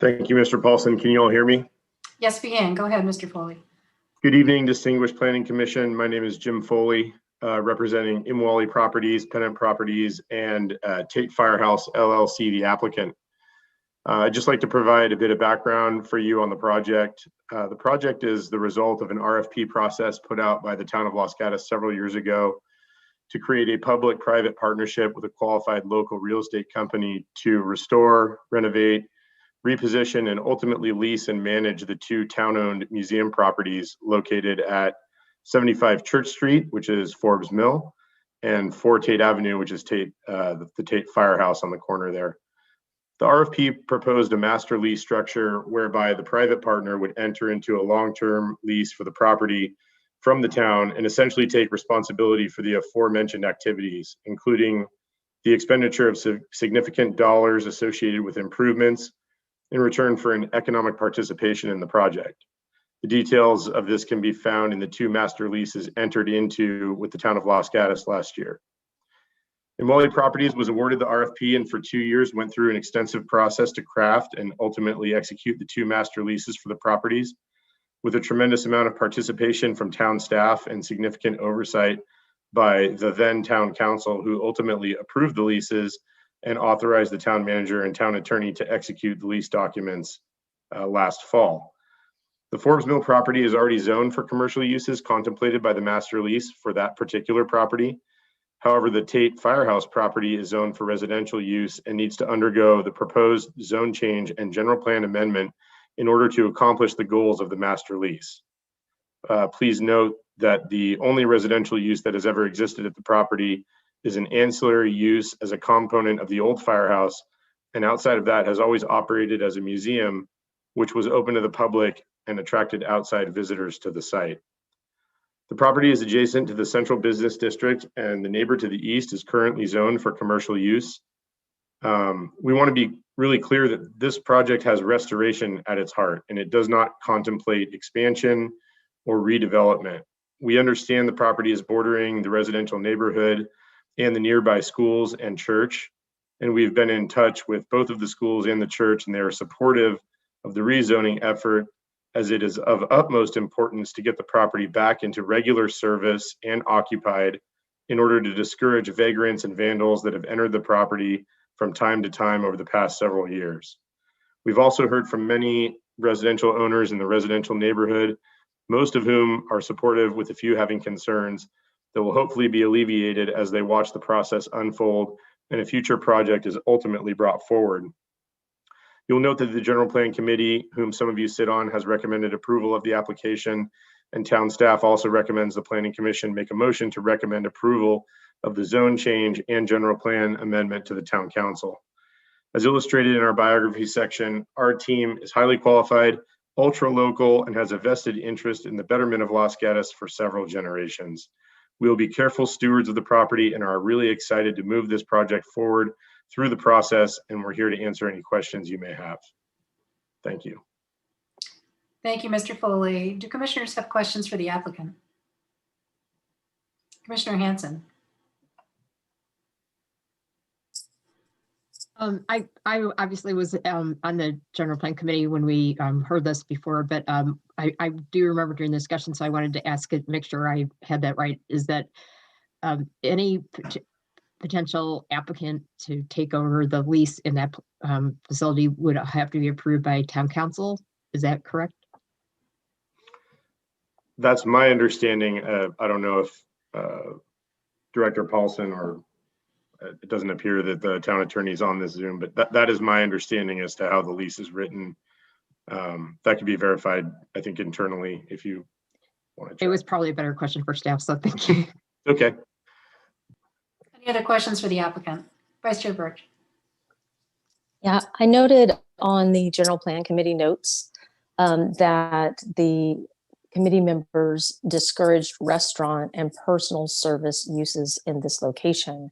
Thank you, Mr. Paulson. Can you all hear me? Yes, we can. Go ahead, Mr. Foley. Good evening, distinguished Planning Commission. My name is Jim Foley, representing Imwali Properties, Pennant Properties, and Tate Firehouse LLC, the applicant. I'd just like to provide a bit of background for you on the project. The project is the result of an RFP process put out by the town of Los Gatos several years ago to create a public-private partnership with a qualified local real estate company to restore, renovate, reposition, and ultimately lease and manage the 2 town-owned museum properties located at 75 Church Street, which is Forbes Mill, and 4 Tate Avenue, which is the Tate Firehouse on the corner there. The RFP proposed a master lease structure whereby the private partner would enter into a long-term lease for the property from the town and essentially take responsibility for the aforementioned activities, including the expenditure of significant dollars associated with improvements in return for an economic participation in the project. The details of this can be found in the 2 master leases entered into with the town of Los Gatos last year. Imwali Properties was awarded the RFP and for 2 years went through an extensive process to craft and ultimately execute the 2 master leases for the properties, with a tremendous amount of participation from town staff and significant oversight by the then town council, who ultimately approved the leases and authorized the town manager and town attorney to execute the lease documents last fall. The Forbes Mill property is already zoned for commercial uses contemplated by the master lease for that particular property. However, the Tate Firehouse property is zoned for residential use and needs to undergo the proposed zone change and general plan amendment in order to accomplish the goals of the master lease. Please note that the only residential use that has ever existed at the property is an ancillary use as a component of the old firehouse, and outside of that has always operated as a museum, which was open to the public and attracted outside visitors to the site. The property is adjacent to the central business district, and the neighbor to the east is currently zoned for commercial use. We want to be really clear that this project has restoration at its heart, and it does not contemplate expansion or redevelopment. We understand the property is bordering the residential neighborhood and the nearby schools and church, and we've been in touch with both of the schools and the church, and they are supportive of the rezoning effort, as it is of utmost importance to get the property back into regular service and occupied in order to discourage vagrants and vandals that have entered the property from time to time over the past several years. We've also heard from many residential owners in the residential neighborhood, most of whom are supportive, with a few having concerns that will hopefully be alleviated as they watch the process unfold and a future project is ultimately brought forward. You'll note that the General Plan Committee, whom some of you sit on, has recommended approval of the application, and town staff also recommends the Planning Commission make a motion to recommend approval of the zone change and general plan amendment to the town council. As illustrated in our biography section, our team is highly qualified, ultra local, and has a vested interest in the betterment of Los Gatos for several generations. We will be careful stewards of the property and are really excited to move this project forward through the process, and we're here to answer any questions you may have. Thank you. Thank you, Mr. Foley. Do commissioners have questions for the applicant? Commissioner Hanson. I obviously was on the general plan committee when we heard this before, but I do remember during the discussion, so I wanted to ask it, make sure I had that right, is that any potential applicant to take over the lease in that facility would have to be approved by town council? Is that correct? That's my understanding. I don't know if Director Paulson, or it doesn't appear that the town attorney is on this Zoom, but that is my understanding as to how the lease is written. That could be verified, I think, internally if you want to check. It was probably a better question for staff, so thank you. Okay. Any other questions for the applicant? Vice Chair Birch. Yeah, I noted on the general plan committee notes that the committee members discouraged restaurant and personal service uses in this location.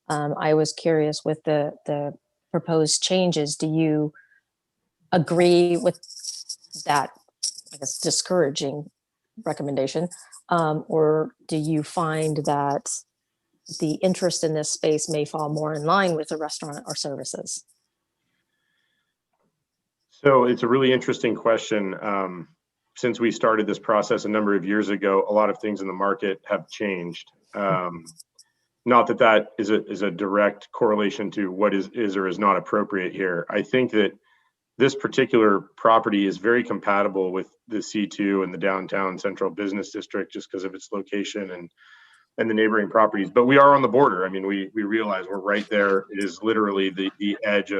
I was curious with the proposed changes, do you agree with that, I guess, discouraging recommendation? Or do you find that the interest in this space may fall more in line with the restaurant or services? So it's a really interesting question. Since we started this process a number of years ago, a lot of things in the market have changed. Not that that is a direct correlation to what is or is not appropriate here. I think that this particular property is very compatible with the C2 and the downtown central business district just because of its location and the neighboring properties. But we are on the border. I mean, we realize we're right there. It is literally the edge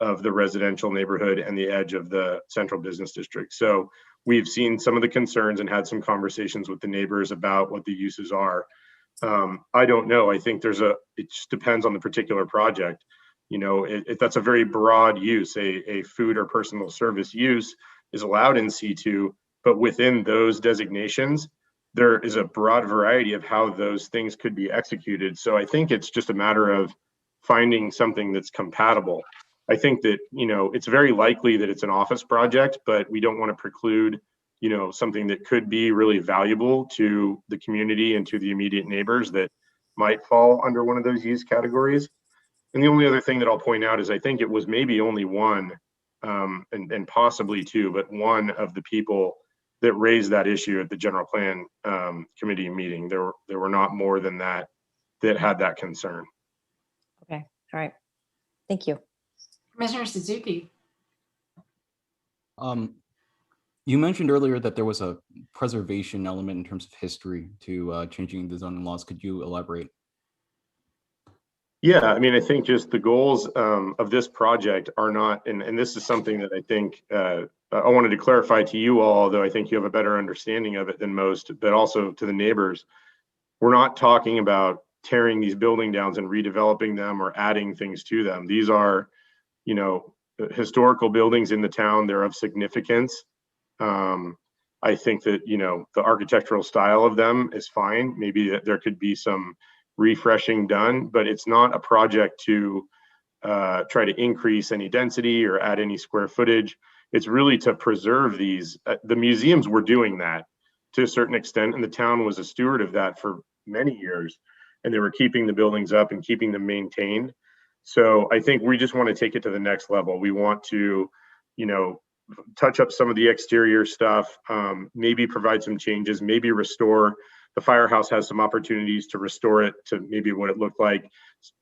of the residential neighborhood and the edge of the central business district. So we've seen some of the concerns and had some conversations with the neighbors about what the uses are. I don't know. I think it just depends on the particular project. You know, that's a very broad use. A food or personal service use is allowed in C2, but within those designations, there is a broad variety of how those things could be executed. So I think it's just a matter of finding something that's compatible. I think that, you know, it's very likely that it's an office project, but we don't want to preclude, you know, something that could be really valuable to the community and to the immediate neighbors that might fall under one of those use categories. And the only other thing that I'll point out is I think it was maybe only one and possibly two, but one of the people that raised that issue at the general plan committee meeting. There were not more than that had that concern. Okay, all right. Thank you. Commissioner Suzuki. You mentioned earlier that there was a preservation element in terms of history to changing the zoning laws. Could you elaborate? Yeah, I mean, I think just the goals of this project are not, and this is something that I think I wanted to clarify to you all, although I think you have a better understanding of it than most, but also to the neighbors. We're not talking about tearing these buildings down and redeveloping them or adding things to them. These are, you know, historical buildings in the town. They're of significance. I think that, you know, the architectural style of them is fine. Maybe that there could be some refreshing done, but it's not a project to try to increase any density or add any square footage. It's really to preserve these. The museums were doing that to a certain extent, and the town was a steward of that for many years, and they were keeping the buildings up and keeping them maintained. So I think we just want to take it to the next level. We want to, you know, touch up some of the exterior stuff, maybe provide some changes, maybe restore. The firehouse has some opportunities to restore it to maybe what it looked like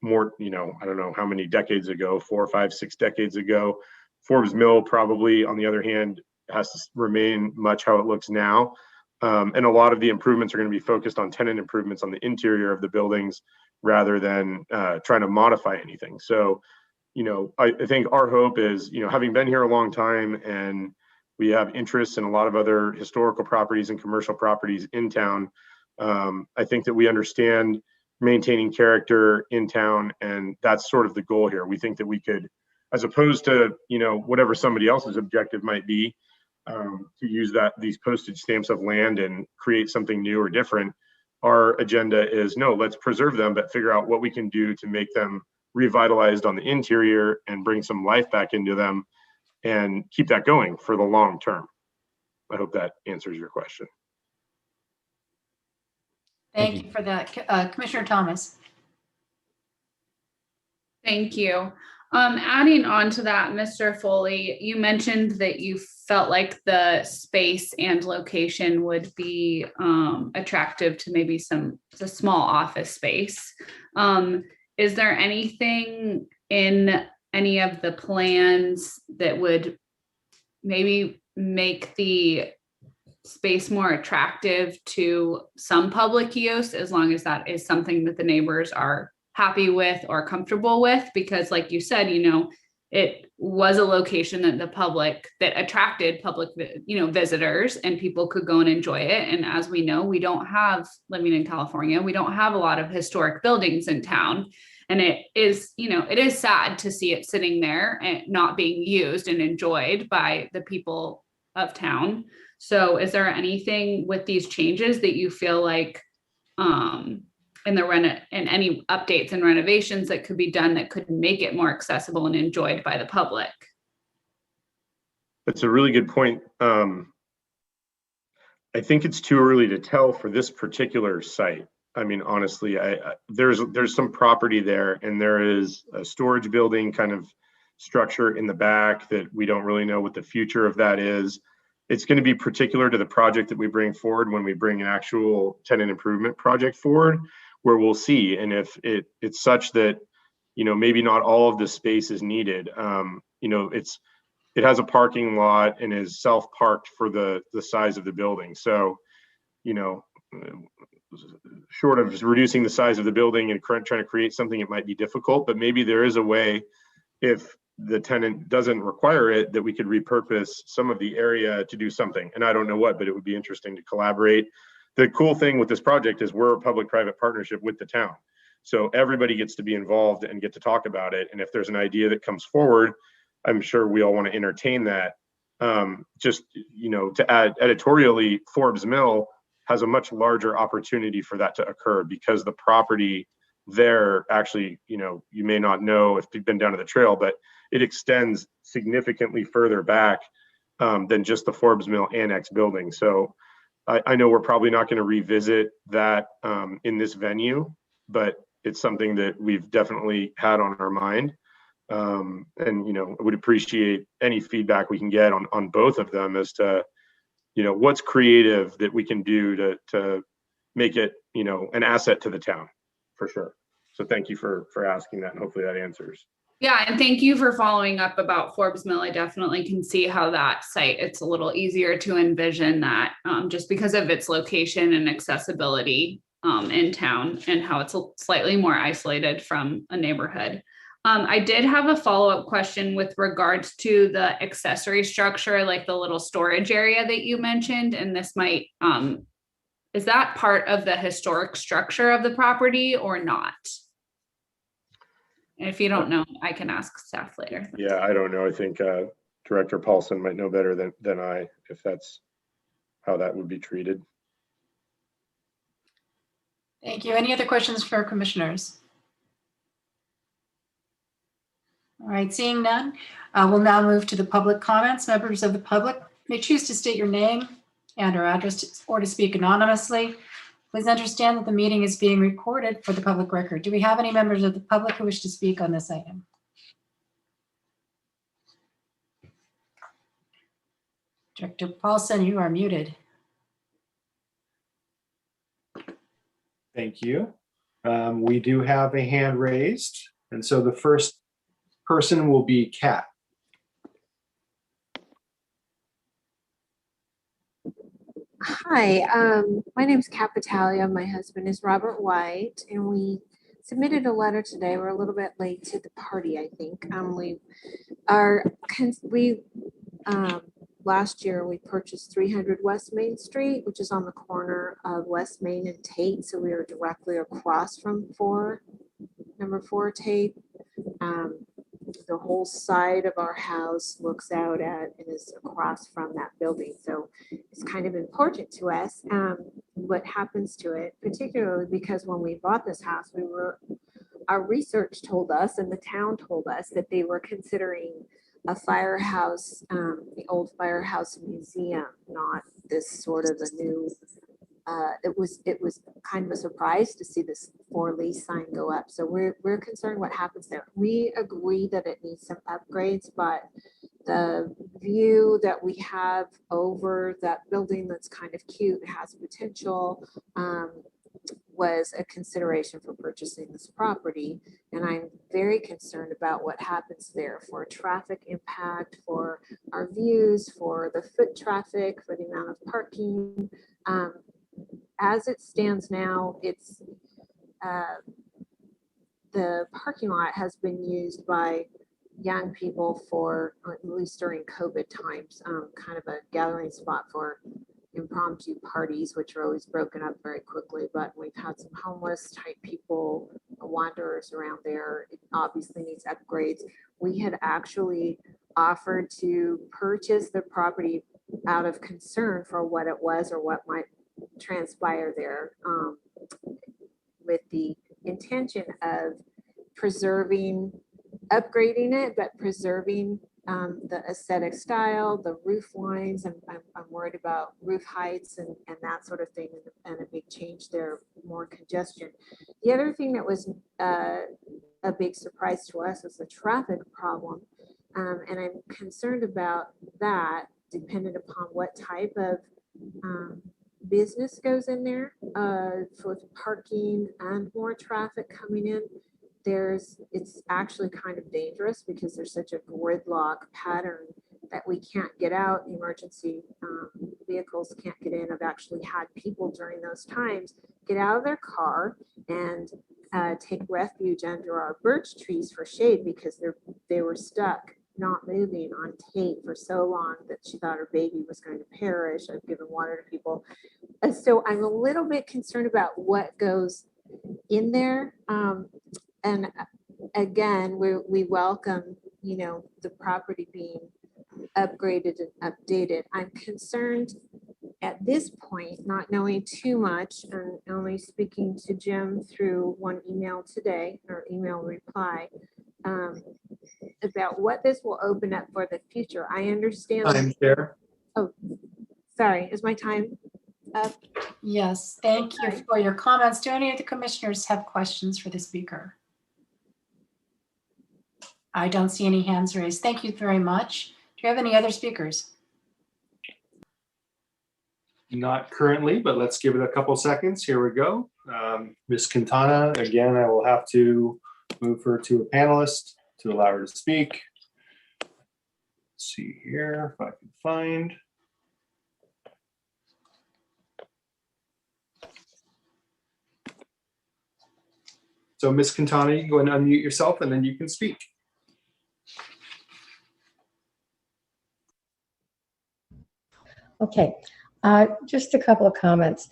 more, you know, I don't know how many decades ago, 4, 5, 6 decades ago. Forbes Mill probably, on the other hand, has to remain much how it looks now. And a lot of the improvements are going to be focused on tenant improvements on the interior of the buildings rather than trying to modify anything. So, you know, I think our hope is, you know, having been here a long time and we have interests in a lot of other historical properties and commercial properties in town, I think that we understand maintaining character in town, and that's sort of the goal here. We think that we could as opposed to, you know, whatever somebody else's objective might be, to use these postage stamps of land and create something new or different. Our agenda is no, let's preserve them, but figure out what we can do to make them revitalized on the interior and bring some life back into them and keep that going for the long term. I hope that answers your question. Thank you for that. Commissioner Thomas. Thank you. Adding on to that, Mr. Foley, you mentioned that you felt like the space and location would be attractive to maybe a small office space. Is there anything in any of the plans that would maybe make the space more attractive to some public use, as long as that is something that the neighbors are happy with or comfortable with? Because like you said, you know, it was a location that attracted public, you know, visitors, and people could go and enjoy it. And as we know, we don't have, living in California, we don't have a lot of historic buildings in town. And it is, you know, it is sad to see it sitting there and not being used and enjoyed by the people of town. So is there anything with these changes that you feel like and any updates and renovations that could be done that could make it more accessible and enjoyed by the public? That's a really good point. I think it's too early to tell for this particular site. I mean, honestly, there's some property there, and there is a storage building kind of structure in the back that we don't really know what the future of that is. It's going to be particular to the project that we bring forward when we bring an actual tenant improvement project forward, where we'll see. And if it's such that, you know, maybe not all of the space is needed, you know, it has a parking lot and is self-parked for the size of the building. So, you know, short of reducing the size of the building and trying to create something, it might be difficult, but maybe there is a way, if the tenant doesn't require it, that we could repurpose some of the area to do something. And I don't know what, but it would be interesting to collaborate. The cool thing with this project is we're a public-private partnership with the town. So everybody gets to be involved and get to talk about it. And if there's an idea that comes forward, I'm sure we all want to entertain that. Just, you know, to add editorially, Forbes Mill has a much larger opportunity for that to occur, because the property there actually, you know, you may not know if you've been down to the trail, but it extends significantly further back than just the Forbes Mill Annex building. So I know we're probably not going to revisit that in this venue, but it's something that we've definitely had on our mind. And, you know, I would appreciate any feedback we can get on both of them as to, you know, what's creative that we can do to make it, you know, an asset to the town, for sure. So thank you for asking that, and hopefully that answers. Yeah, and thank you for following up about Forbes Mill. I definitely can see how that site, it's a little easier to envision that just because of its location and accessibility in town, and how it's slightly more isolated from a neighborhood. I did have a follow-up question with regards to the accessory structure, like the little storage area that you mentioned, and this might, is that part of the historic structure of the property or not? And if you don't know, I can ask staff later. Yeah, I don't know. I think Director Paulson might know better than I, if that's how that would be treated. Thank you. Any other questions for commissioners? All right, seeing none, we'll now move to the public comments. Members of the public may choose to state your name and or address or to speak anonymously. Please understand that the meeting is being recorded for the public record. Do we have any members of the public who wish to speak on this item? Director Paulson, you are muted. Thank you. We do have a hand raised, and so the first person will be Kat. Hi, my name is Kat Battaglia. My husband is Robert White, and we submitted a letter today. We're a little bit late to the party, I think. Last year we purchased 300 West Main Street, which is on the corner of West Main and Tate. So we are directly across from number 4 Tate. the whole side of our house looks out at and is across from that building. So it's kind of important to us what happens to it, particularly because when we bought this house, our research told us and the town told us that they were considering a firehouse, the old firehouse museum, not this sort of a new. It was kind of a surprise to see this for lease sign go up. So we're concerned what happens there. We agree that it needs some upgrades, but the view that we have over that building that's kind of cute, has potential, was a consideration for purchasing this property. And I'm very concerned about what happens there for traffic impact, for our views, for the foot traffic, for the amount of parking. As it stands now, it's the parking lot has been used by young people for, at least during COVID times, kind of a gathering spot for impromptu parties, which are always broken up very quickly. But we've had some homeless type people, wanderers around there. It obviously needs upgrades. We had actually offered to purchase the property out of concern for what it was or what might transpire there, with the intention of preserving, upgrading it, but preserving the aesthetic style, the roof lines. I'm worried about roof heights and that sort of thing, and a big change there, more congestion. The other thing that was a big surprise to us was the traffic problem, and I'm concerned about that, dependent upon what type of business goes in there, for the parking and more traffic coming in. It's actually kind of dangerous because there's such a gridlock pattern that we can't get out. Emergency vehicles can't get in. I've actually had people during those times get out of their car and take refuge under our birch trees for shade because they were stuck, not moving, on tape for so long that she thought her baby was going to perish. I've given water to people. And so I'm a little bit concerned about what goes in there. And again, we welcome, the property being upgraded and updated. I'm concerned at this point, not knowing too much and only speaking to Jim through one email today, or email reply, about what this will open up for the future. I understand. I'm there. Oh, sorry. Is my time up? Yes, thank you for your comments. Do any of the commissioners have questions for the speaker? I don't see any hands raised. Thank you very much. Do you have any other speakers? Not currently, but let's give it a couple seconds. Here we go. Ms. Quintana, again, I will have to move her to a panelist to allow her to speak. Let's see here if I can find. So Ms. Quintana, you go and unmute yourself and then you can speak. Okay, just a couple of comments.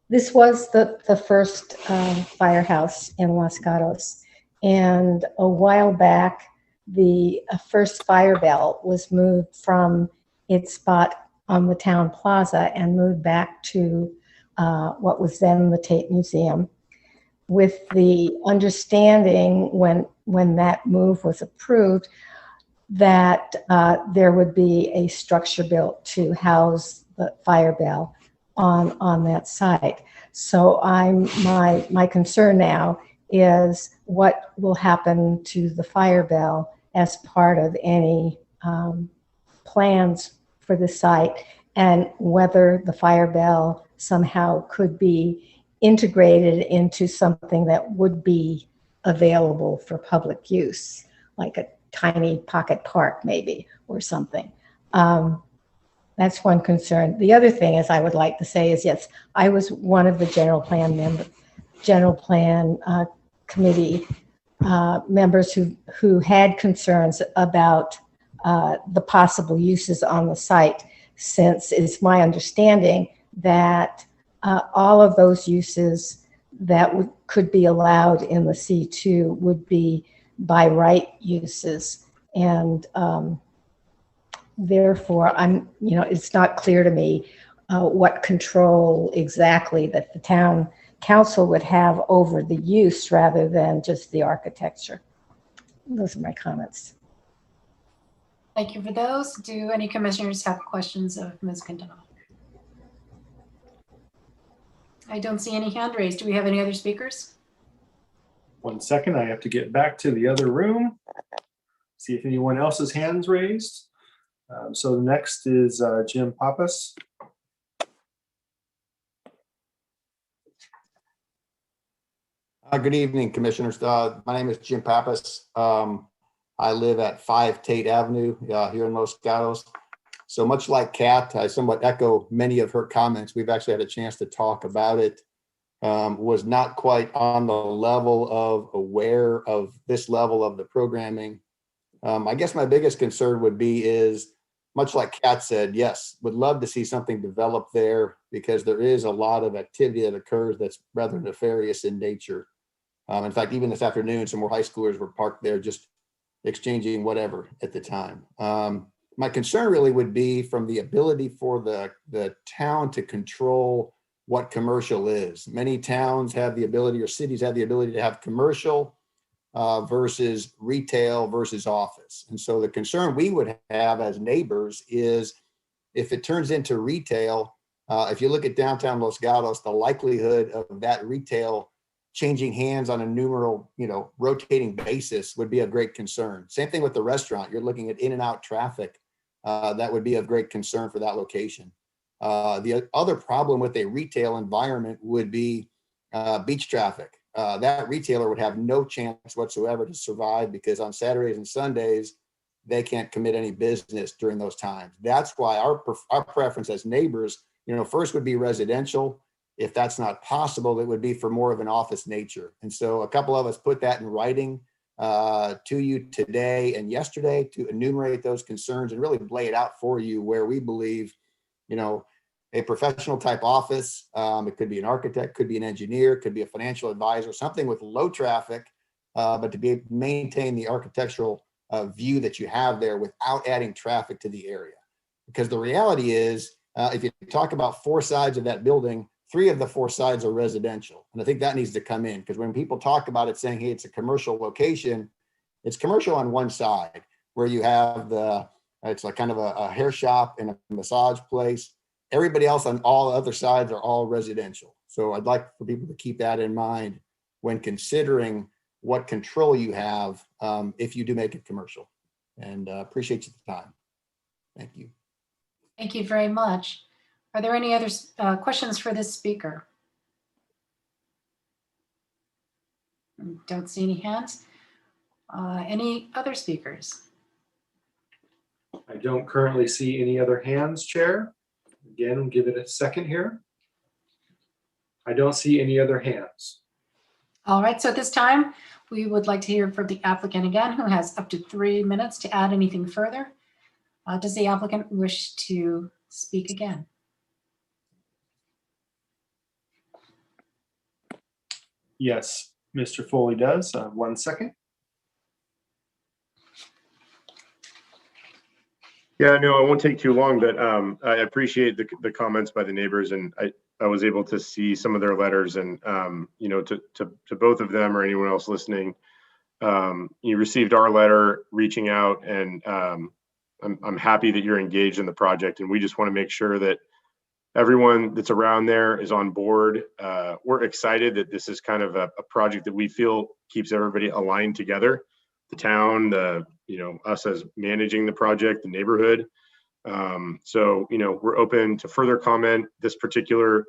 This was the first firehouse in Los Gatos, and a while back, the first fire bell was moved from its spot on the town plaza and moved back to what was then the Tate Museum, with the understanding when that move was approved that there would be a structure built to house the fire bell on that site. So my concern now is what will happen to the fire bell as part of any plans for the site, and whether the fire bell somehow could be integrated into something that would be available for public use, like a tiny pocket park maybe, or something. That's one concern. The other thing is I would like to say is, yes, I was one of the general plan committee members who had concerns about the possible uses on the site, since it's my understanding that all of those uses that could be allowed in the C2 would be by right uses. And therefore, it's not clear to me what control exactly that the town council would have over the use rather than just the architecture. Those are my comments. Thank you for those. Do any commissioners have questions of Ms. Quintana? I don't see any hand raised. Do we have any other speakers? 1 second, I have to get back to the other room. See if anyone else's hands raised. So the next is Jim Pappas. Good evening, Commissioners. My name is Jim Pappas. I live at 5 Tate Avenue here in Los Gatos. So much like Kat, I somewhat echo many of her comments. We've actually had a chance to talk about it. Was not quite on the level of aware of this level of the programming. I guess my biggest concern would be is, much like Kat said, yes, would love to see something develop there because there is a lot of activity that occurs that's rather nefarious in nature. In fact, even this afternoon, some more high schoolers were parked there just exchanging whatever at the time. My concern really would be from the ability for the town to control what commercial is. Many towns have the ability, or cities have the ability to have commercial versus retail versus office. And so the concern we would have as neighbors is if it turns into retail, if you look at downtown Los Gatos, the likelihood of that retail changing hands on a numeral, rotating basis would be of great concern. Same thing with the restaurant. You're looking at in and out traffic. That would be of great concern for that location. The other problem with a retail environment would be beach traffic. That retailer would have no chance whatsoever to survive because on Saturdays and Sundays, they can't commit any business during those times. That's why our preference as neighbors, first would be residential. If that's not possible, it would be for more of an office nature. And so a couple of us put that in writing to you today and yesterday to enumerate those concerns and really lay it out for you where we believe, a professional type office, it could be an architect, could be an engineer, could be a financial advisor, something with low traffic, but to maintain the architectural view that you have there without adding traffic to the area. Because the reality is, if you talk about 4 sides of that building, 3 of the 4 sides are residential. And I think that needs to come in because when people talk about it saying, hey, it's a commercial location, it's commercial on one side where you have it's like kind of a hair shop and a massage place. Everybody else on all other sides are all residential. So I'd like for people to keep that in mind when considering what control you have if you do make it commercial. And appreciate your time. Thank you. Thank you very much. Are there any other questions for this speaker? Don't see any hands. Any other speakers? I don't currently see any other hands, Chair. Again, give it a second here. I don't see any other hands. All right, so at this time, we would like to hear from the applicant again, who has up to 3 minutes to add anything further. Does the applicant wish to speak again? Yes, Mr. Foley does. 1 second. Yeah, no, I won't take too long, but I appreciate the comments by the neighbors, and I was able to see some of their letters, and to both of them or anyone else listening, you received our letter reaching out, and I'm happy that you're engaged in the project, and we just want to make sure that everyone that's around there is on board. We're excited that this is kind of a project that we feel keeps everybody aligned together. The town, us as managing the project, the neighborhood. So, we're open to further comment. This particular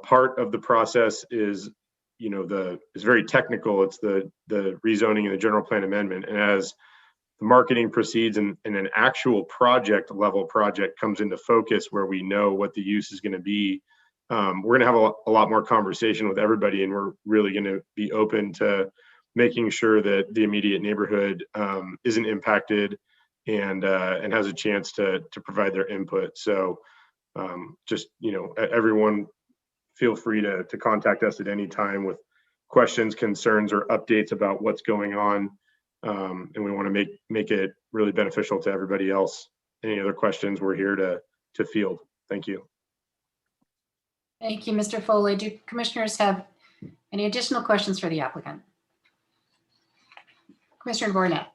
part of the process is, is very technical. It's the rezoning and the general plan amendment. And as the marketing proceeds and an actual project level project comes into focus where we know what the use is going to be, we're going to have a lot more conversation with everybody, and we're really going to be open to making sure that the immediate neighborhood isn't impacted and has a chance to provide their input. So just, everyone feel free to contact us at any time with questions, concerns, or updates about what's going on And we want to make it really beneficial to everybody else. Any other questions, we're here to field. Thank you. Thank you, Mr. Foley. Do commissioners have any additional questions for the applicant? Commissioner Barnett.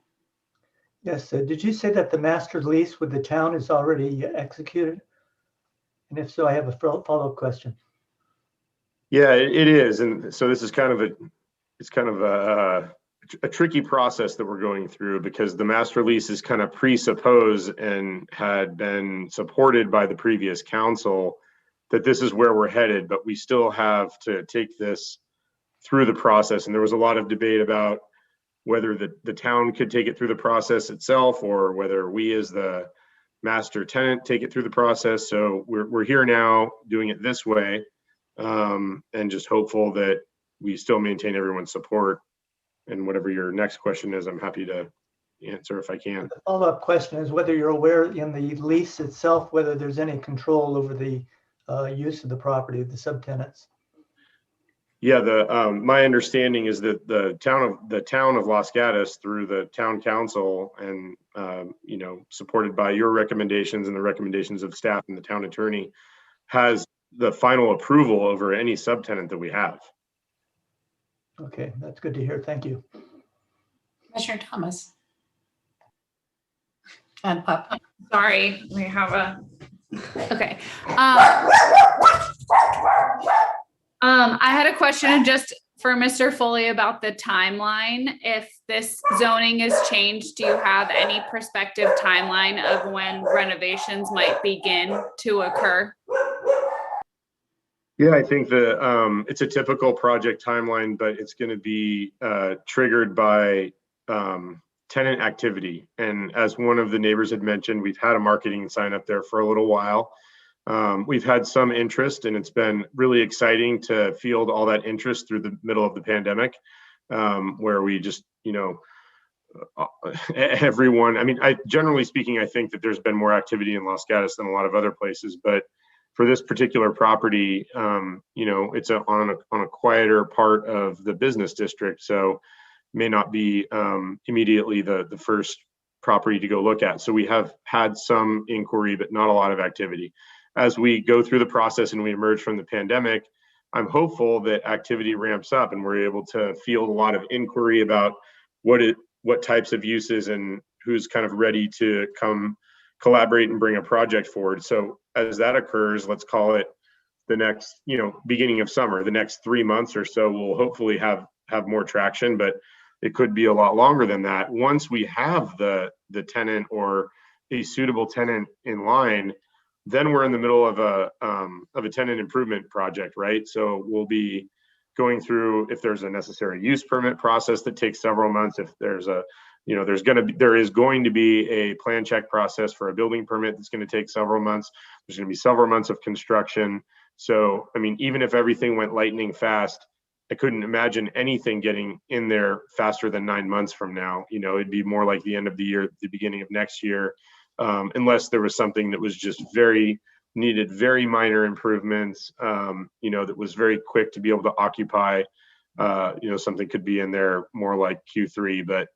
Yes, did you say that the master lease with the town is already executed? And if so, I have a follow-up question. Yeah, it is. And so this is kind of a tricky process that we're going through, because the master lease is kind of presupposed and had been supported by the previous council that this is where we're headed, but we still have to take this through the process. And there was a lot of debate about whether the town could take it through the process itself, or whether we as the master tenant take it through the process. So we're here now doing it this way, and just hopeful that we still maintain everyone's support. And whatever your next question is, I'm happy to answer if I can. The follow-up question is whether you're aware in the lease itself, whether there's any control over the use of the property of the subtenants. Yeah, my understanding is that the town of Los Gatos, through the town council and supported by your recommendations and the recommendations of staff and the town attorney, has the final approval over any subtenant that we have. Okay, that's good to hear. Thank you. Commissioner Thomas. And Pup. Sorry, we have a, okay. I had a question just for Mr. Foley about the timeline. If this zoning is changed, do you have any prospective timeline of when renovations might begin to occur? Yeah, I think it's a typical project timeline, but it's going to be triggered by tenant activity. And as one of the neighbors had mentioned, we've had a marketing sign up there for a little while. We've had some interest, and it's been really exciting to field all that interest through the middle of the pandemic, where we just, everyone, I mean, generally speaking, I think that there's been more activity in Los Gatos than a lot of other places, but for this particular property, it's on a quieter part of the business district, so may not be immediately the first property to go look at. So we have had some inquiry, but not a lot of activity. As we go through the process and we emerge from the pandemic, I'm hopeful that activity ramps up and we're able to field a lot of inquiry about what types of uses and who's kind of ready to come collaborate and bring a project forward. So as that occurs, let's call it the next, beginning of summer, the next 3 months or so, we'll hopefully have more traction, but it could be a lot longer than that. Once we have the tenant or a suitable tenant in line, then we're in the middle of a tenant improvement project, right? So we'll be going through, if there's a necessary use permit process that takes several months, if there's there is going to be a plan check process for a building permit that's going to take several months. There's going to be several months of construction. So, I mean, even if everything went lightning fast, I couldn't imagine anything getting in there faster than 9 months from now. It'd be more like the end of the year, the beginning of next year, unless there was something that was just needed very minor improvements, that was very quick to be able to occupy. Something could be in there more like Q3, but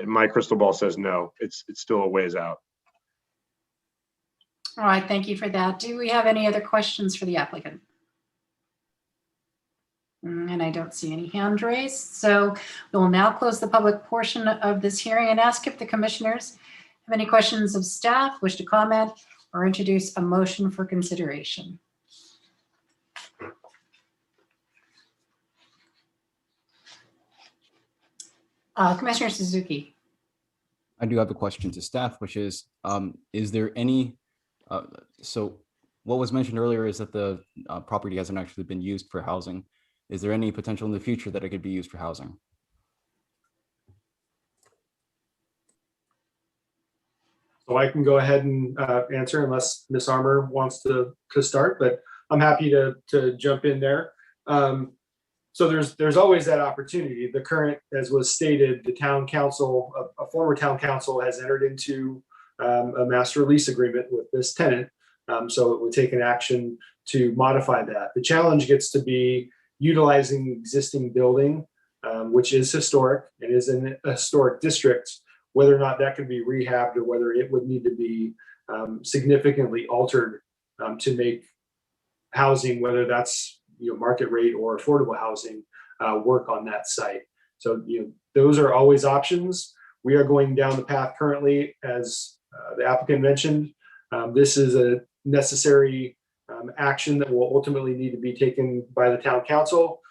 my crystal ball says no, it's still a ways out. All right, thank you for that. Do we have any other questions for the applicant? And I don't see any hand raised. So we'll now close the public portion of this hearing and ask if the commissioners have any questions of staff, wish to comment, or introduce a motion for consideration. Commissioner Suzuki. I do have a question to staff, which is there any, so what was mentioned earlier is that the property hasn't actually been used for housing. Is there any potential in the future that it could be used for housing? So I can go ahead and answer unless Ms. Armour wants to start, but I'm happy to jump in there. So there's always that opportunity. The current, as was stated, the town council, a former town council has entered into a master lease agreement with this tenant. So it would take an action to modify that. The challenge gets to be utilizing the existing building which is historic and is in a historic district, whether or not that could be rehabbed or whether it would need to be significantly altered to make housing, whether that's market rate or affordable housing, work on that site. So those are always options. We are going down the path currently, as the applicant mentioned. This is a necessary action that will ultimately need to be taken by the town council,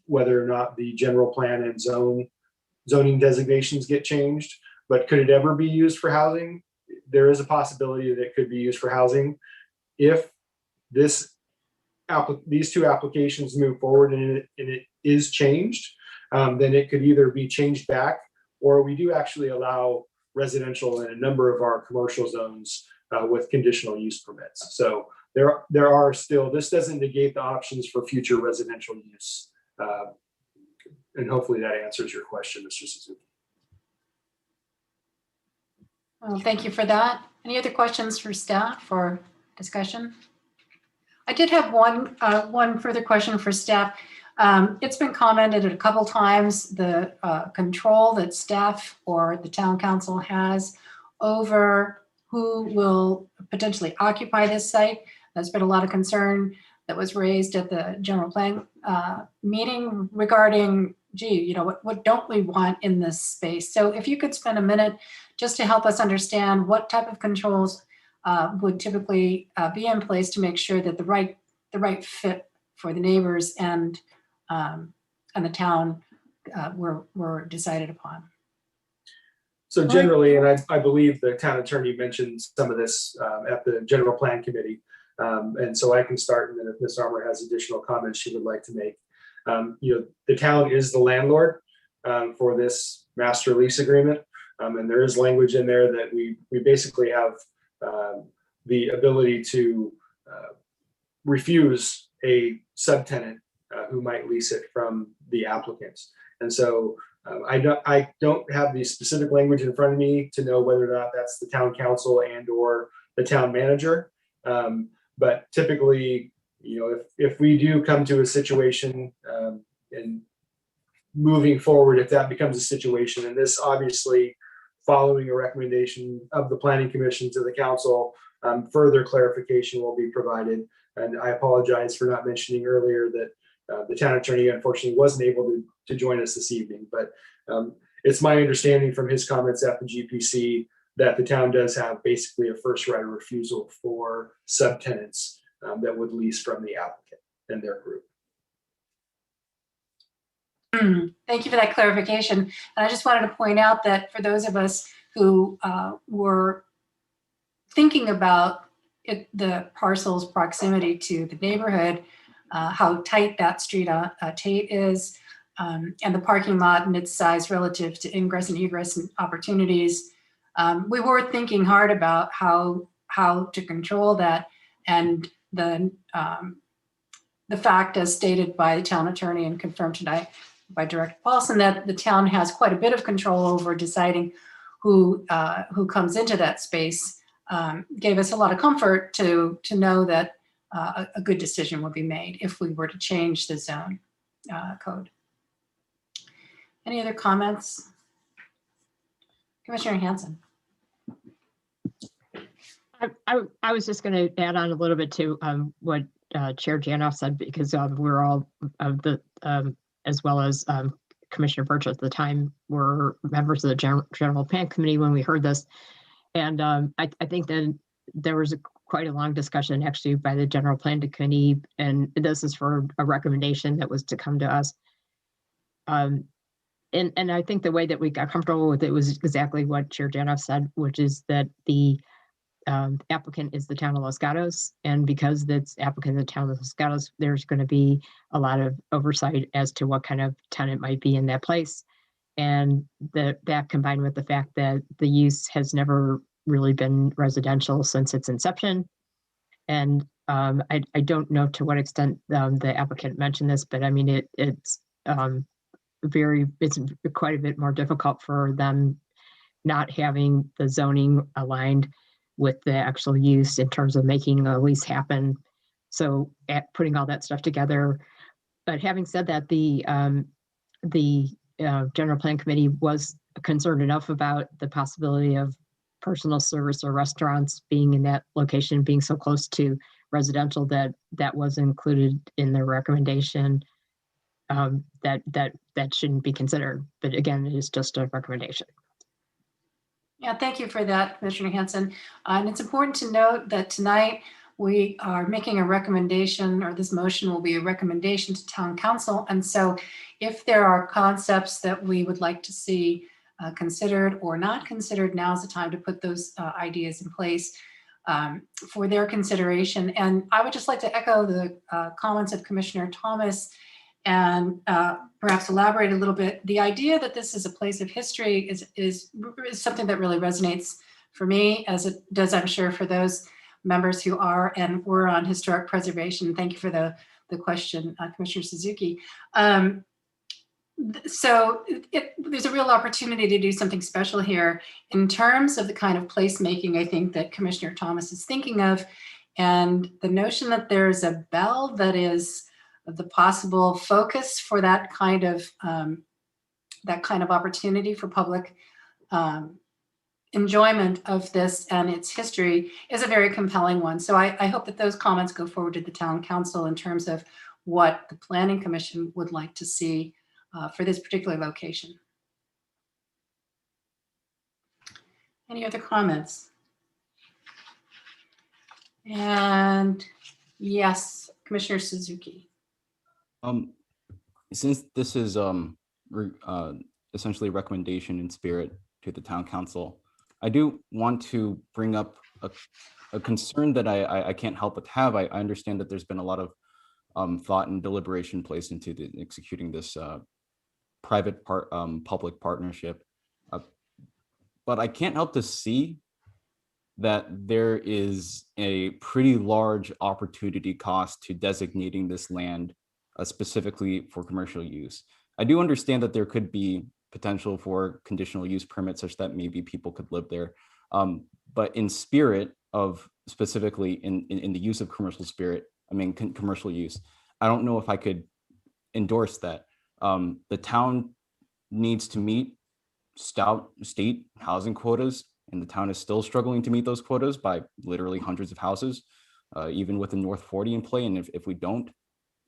whether or not the general plan and zoning designations get changed. But could it ever be used for housing? There is a possibility that it could be used for housing. If these two applications move forward and it is changed, then it could either be changed back, or we do actually allow residential in a number of our commercial zones with conditional use permits. So there are still, this doesn't negate the options for future residential use. And hopefully that answers your question, Mr. Suzuki. Well, thank you for that. Any other questions for staff or discussion? I did have one further question for staff. It's been commented a couple times, the control that staff or the town council has over who will potentially occupy this site. There's been a lot of concern that was raised at the general plan meeting regarding, what don't we want in this space? So if you could spend a minute just to help us understand what type of controls would typically be in place to make sure that the right fit for the neighbors and the town were decided upon. So generally, and I believe the town attorney mentioned some of this at the general plan committee. And so I can start, and then if Ms. Armour has additional comments she would like to make. The town is the landlord for this master lease agreement. And there is language in there that we basically have the ability to refuse a subtenant who might lease it from the applicant. And so I don't have the specific language in front of me to know whether or not that's the town council and or the town manager. But typically, if we do come to a situation and moving forward, if that becomes a situation, and this obviously following a recommendation of the planning commission to the council, further clarification will be provided. And I apologize for not mentioning earlier that the town attorney unfortunately wasn't able to join us this evening, but it's my understanding from his comments at the GPC that the town does have basically a first right of refusal for subtenants that would lease from the applicant and their group. Thank you for that clarification. And I just wanted to point out that for those of us who were thinking about the parcel's proximity to the neighborhood, how tight that street Tate is, and the parking lot and its size relative to ingress and egress and opportunities. We were thinking hard about how to control that, and the fact, as stated by the town attorney and confirmed tonight by Director Paulson, that the town has quite a bit of control over deciding who comes into that space, gave us a lot of comfort to know that a good decision would be made if we were to change the zone code. Any other comments? Commissioner Hanson. I was just going to add on a little bit to what Chair Janoff said, because we're all of the, as well as Commissioner Birch at the time, were members of the General Plan Committee when we heard this. And I think that there was quite a long discussion actually by the General Plan Committee, and this is for a recommendation that was to come to us. And I think the way that we got comfortable with it was exactly what Chair Janoff said, which is that the applicant is the town of Los Gatos, and because that's applicant in the town of Los Gatos, there's going to be a lot of oversight as to what kind of tenant might be in that place. And that combined with the fact that the use has never really been residential since its inception. And I don't know to what extent the applicant mentioned this, but I mean, it's quite a bit more difficult for them not having the zoning aligned with the actual use in terms of making a lease happen. So putting all that stuff together. But having said that, the the General Plan Committee was concerned enough about the possibility of personal service or restaurants being in that location, being so close to residential, that was included in the recommendation. That shouldn't be considered, but again, it is just a recommendation. Yeah, thank you for that, Commissioner Hanson. And it's important to note that tonight we are making a recommendation, or this motion will be a recommendation to Town Council. And so if there are concepts that we would like to see considered or not considered, now's the time to put those ideas in place for their consideration. And I would just like to echo the comments of Commissioner Thomas and perhaps elaborate a little bit. The idea that this is a place of history is something that really resonates for me, as it does, I'm sure, for those members who are and were on historic preservation. Thank you for the question, Commissioner Suzuki. So there's a real opportunity to do something special here in terms of the kind of placemaking I think that Commissioner Thomas is thinking of, and the notion that there's a bell that is the possible focus for that kind of opportunity for public enjoyment of this and its history is a very compelling one. So I hope that those comments go forward to the Town Council in terms of what the Planning Commission would like to see for this particular location. Any other comments? And yes, Commissioner Suzuki. Since this is essentially a recommendation in spirit to the Town Council, I do want to bring up a concern that I can't help but have. I understand that there's been a lot of thought and deliberation placed into executing this private public partnership, but I can't help to see that there is a pretty large opportunity cost to designating this land specifically for commercial use. I do understand that there could be potential for conditional use permits such that maybe people could live there. But in spirit of specifically in the use of commercial commercial use, I don't know if I could endorse that. The town needs to meet state housing quotas, and the town is still struggling to meet those quotas by literally hundreds of houses, even with the North 40 in play. And if we don't,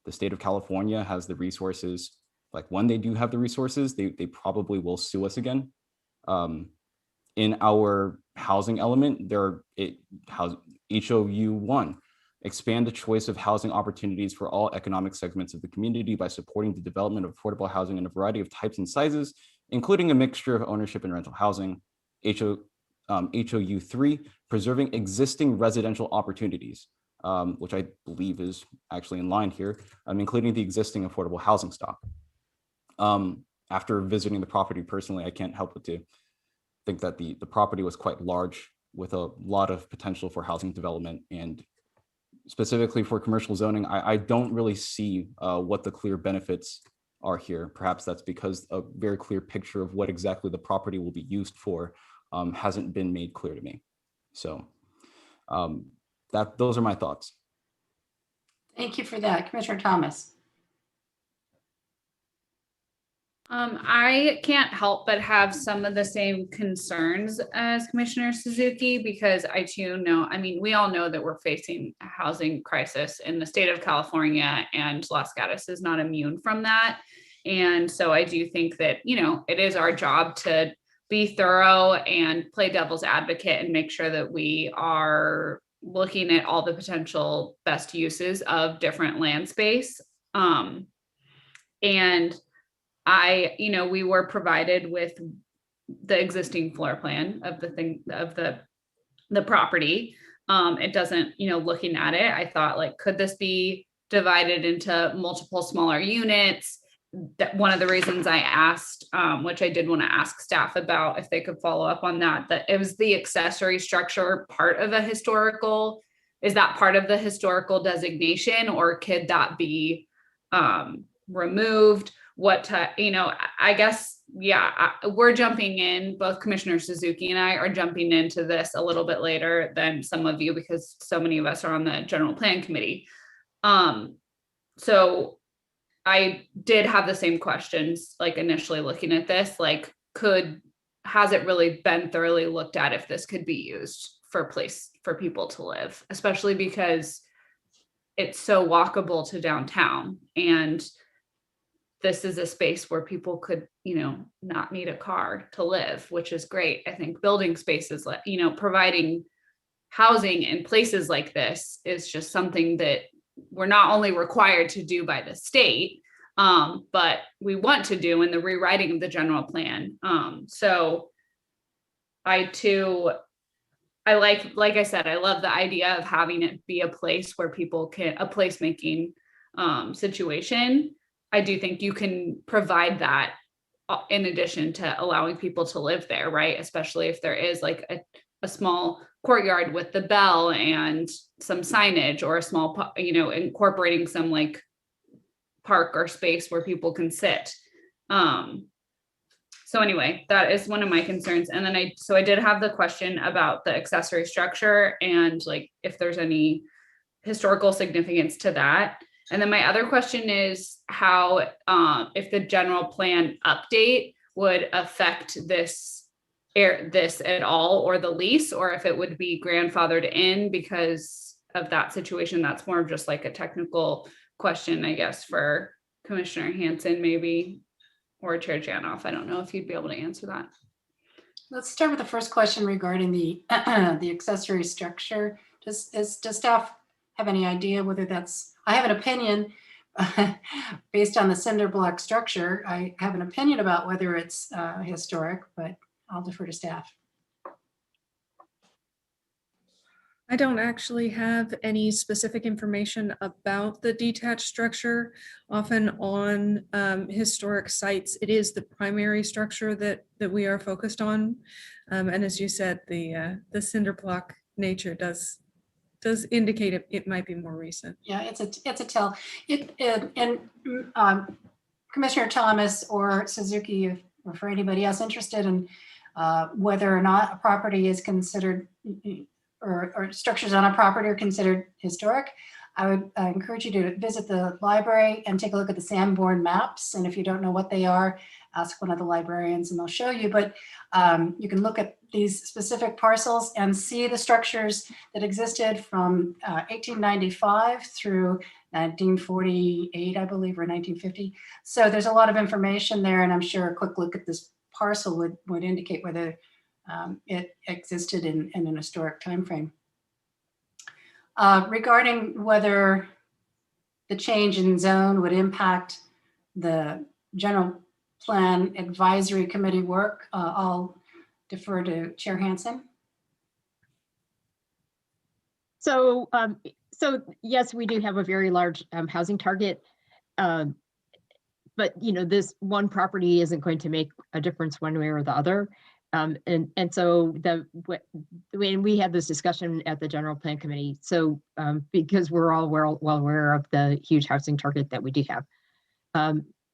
the state of California has the resources. Like when they do have the resources, they probably will sue us again. In our housing element, HOU 1, expand the choice of housing opportunities for all economic segments of the community by supporting the development of affordable housing in a variety of types and sizes, including a mixture of ownership and rental housing. HOU 3, preserving existing residential opportunities, which I believe is actually in line here, including the existing affordable housing stock. After visiting the property personally, I can't help but to think that the property was quite large with a lot of potential for housing development, and specifically for commercial zoning, I don't really see what the clear benefits are here. Perhaps that's because a very clear picture of what exactly the property will be used for hasn't been made clear to me. So those are my thoughts. Thank you for that, Commissioner Thomas. I can't help but have some of the same concerns as Commissioner Suzuki, because I too know, we all know that we're facing a housing crisis in the state of California, and Los Gatos is not immune from that. And so I do think that, it is our job to be thorough and play devil's advocate and make sure that we are looking at all the potential best uses of different land space. And we were provided with the existing floor plan of the property. It doesn't, looking at it, I thought, could this be divided into multiple smaller units? That one of the reasons I asked, which I did want to ask staff about if they could follow up on that it was the accessory structure part of a historical. Is that part of the historical designation, or could that be removed? I guess, we're jumping in, both Commissioner Suzuki and I are jumping into this a little bit later than some of you, because so many of us are on the General Plan Committee. So I did have the same questions, like initially looking at this, like has it really been thoroughly looked at if this could be used for a place for people to live, especially because it's so walkable to downtown, and this is a space where people could, not need a car to live, which is great. I think building spaces, providing housing in places like this is just something that we're not only required to do by the state, but we want to do in the rewriting of the general plan. So I like I said, I love the idea of having it be a place where people can, a placemaking situation. I do think you can provide that in addition to allowing people to live there, right? Especially if there is like a small courtyard with the bell and some signage, or a small, incorporating some like park or space where people can sit. So anyway, that is one of my concerns. And then I did have the question about the accessory structure and like if there's any historical significance to that. And then my other question is how, if the general plan update would affect this at all, or the lease, or if it would be grandfathered in because of that situation. That's more of just like a technical question, I guess, for Commissioner Hanson, maybe, or Chair Janoff. I don't know if you'd be able to answer that. Let's start with the first question regarding the accessory structure. Does staff have any idea whether that's, I have an opinion based on the cinder block structure. I have an opinion about whether it's historic, but I'll defer to staff. I don't actually have any specific information about the detached structure. Often on historic sites, it is the primary structure that we are focused on. And as you said, the cinder block nature does indicate it might be more recent. Yeah, it's a tell. Commissioner Thomas or Suzuki, or for anybody else interested in whether or not a property is considered, or structures on a property are considered historic, I would encourage you to visit the library and take a look at the Sanborn maps. And if you don't know what they are, ask one of the librarians and they'll show you. But you can look at these specific parcels and see the structures that existed from 1895 through 1948, I believe, or 1950. So there's a lot of information there, and I'm sure a quick look at this parcel would indicate whether it existed in an historic timeframe. Regarding whether the change in zone would impact the general plan advisory committee work, I'll defer to Chair Hanson. So yes, we do have a very large housing target, but this one property isn't going to make a difference one way or the other. And so when we had this discussion at the general plan committee, so because we're all well aware of the huge housing target that we do have.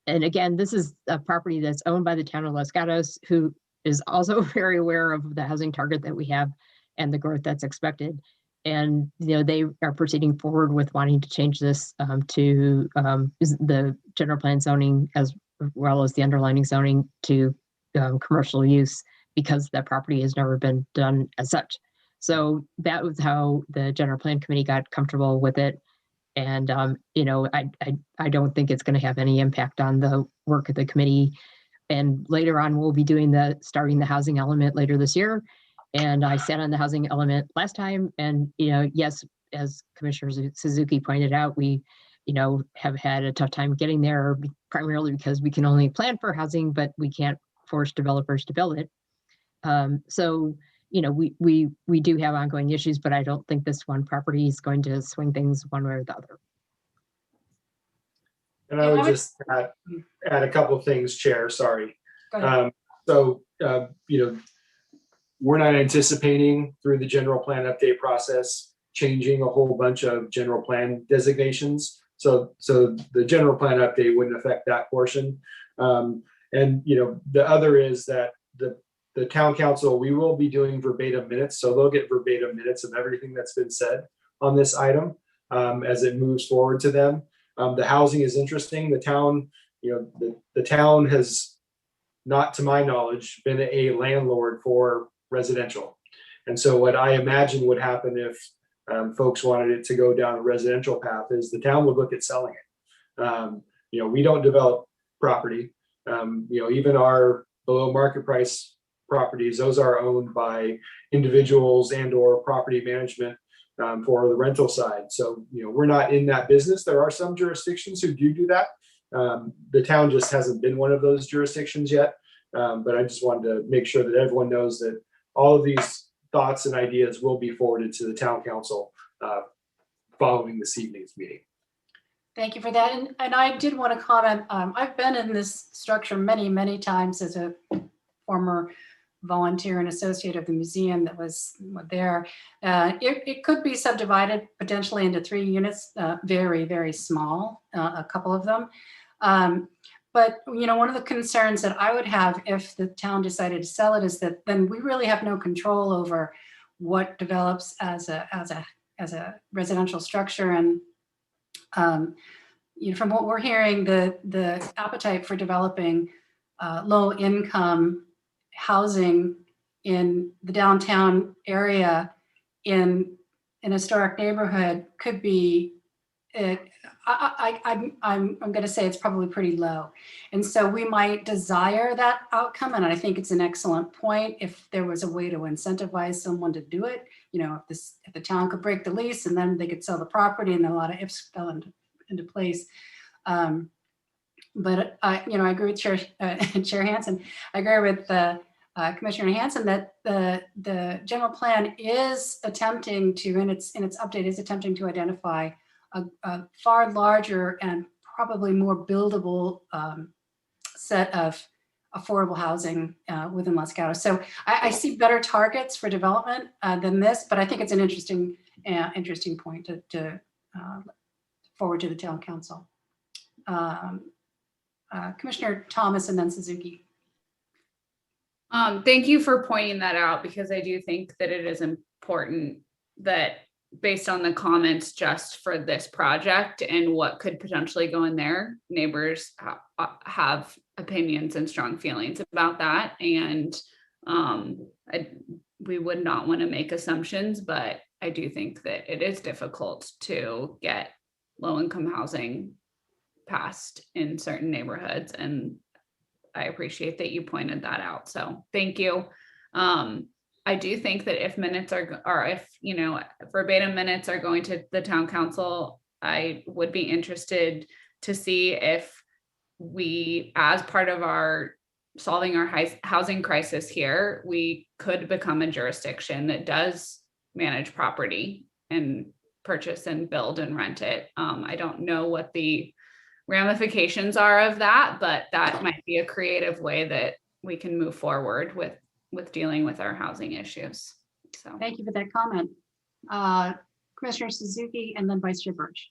And again, this is a property that's owned by the town of Los Gatos, who is also very aware of the housing target that we have and the growth that's expected. And they are proceeding forward with wanting to change this to the general plan zoning as well as the underlining zoning to commercial use, because that property has never been done as such. So that was how the general plan committee got comfortable with it. And, I don't think it's going to have any impact on the work of the committee. And later on, we'll be starting the housing element later this year. And I sat on the housing element last time. And, yes, as Commissioner Suzuki pointed out, we, have had a tough time getting there, primarily because we can only plan for housing, but we can't force developers to build it. So, we do have ongoing issues, but I don't think this one property is going to swing things one way or the other. And I would just add a couple of things, Chair, sorry. We're not anticipating through the general plan update process changing a whole bunch of general plan designations. So the general plan update wouldn't affect that portion. And the other is that the town council, we will be doing verbatim minutes. So they'll get verbatim minutes of everything that's been said on this item as it moves forward to them. The housing is interesting. The town, the town has, not to my knowledge, been a landlord for residential. And so what I imagine would happen if folks wanted it to go down a residential path is the town would look at selling it. We don't develop property. Even our below market price properties, those are owned by individuals and or property management for the rental side. So, we're not in that business. There are some jurisdictions who do that. The town just hasn't been one of those jurisdictions yet. But I just wanted to make sure that everyone knows that all of these thoughts and ideas will be forwarded to the town council following this evening's meeting. Thank you for that. And I did want to comment. I've been in this structure many, many times as a former volunteer and associate of the museum that was there. It could be subdivided potentially into 3 units, very, very small, a couple of them. But one of the concerns that I would have if the town decided to sell it is that then we really have no control over what develops as a residential structure. And from what we're hearing, the appetite for developing low income housing in the downtown area in an historic neighborhood could be, I'm going to say it's probably pretty low. And so we might desire that outcome. And I think it's an excellent point if there was a way to incentivize someone to do it. If the town could break the lease and then they could sell the property, and a lot of ifs fell into place. But I agree with Chair Hansen. I agree with Commissioner Hansen that the general plan is attempting to, in its update, is attempting to identify a far larger and probably more buildable set of affordable housing within Los Gatos. So I see better targets for development than this, but I think it's an interesting point to forward to the town council. Commissioner Thomas and then Suzuki. Thank you for pointing that out, because I do think that it is important that based on the comments just for this project and what could potentially go in there, neighbors have opinions and strong feelings about that. And we would not want to make assumptions, but I do think that it is difficult to get low-income housing passed in certain neighborhoods. And I appreciate that you pointed that out. So thank you. I do think that if minutes if verbatim minutes are going to the town council, I would be interested to see if we, as part of our solving our housing crisis here, we could become a jurisdiction that does manage property and purchase and build and rent it. I don't know what the ramifications are of that, but that might be a creative way that we can move forward with dealing with our housing issues. So thank you for that comment. Commissioner Suzuki and then Vice Chair Birch.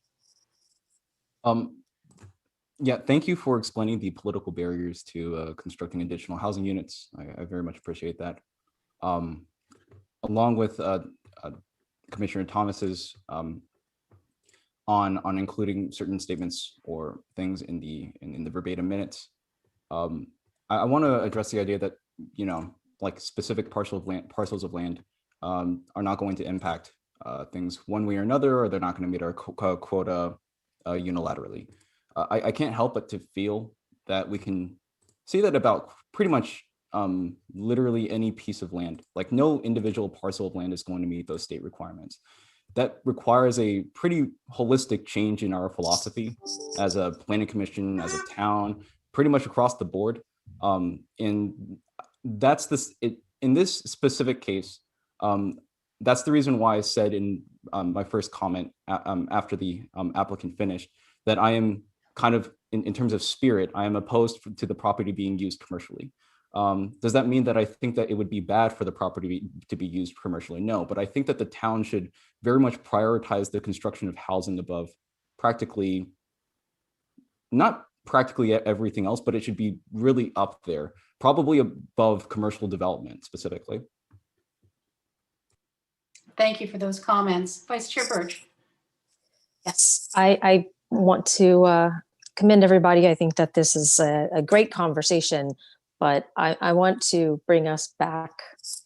Yeah, thank you for explaining the political barriers to constructing additional housing units. I very much appreciate that. Along with Commissioner Thomas's on including certain statements or things in the verbatim minutes. I want to address the idea that, like specific parcels of land are not going to impact things one way or another, or they're not going to meet our quota unilaterally. I can't help but to feel that we can see that about pretty much literally any piece of land. Like no individual parcel of land is going to meet those state requirements. That requires a pretty holistic change in our philosophy as a planning commission, as a town, pretty much across the board. And that's in this specific case, that's the reason why I said in my first comment after the applicant finished that I am kind of, in terms of spirit, I am opposed to the property being used commercially. Does that mean that I think that it would be bad for the property to be used commercially? No, but I think that the town should very much prioritize the construction of housing above not practically everything else, but it should be really up there, probably above commercial development specifically. Thank you for those comments. Vice Chair Birch. Yes, I want to commend everybody. I think that this is a great conversation, but I want to bring us back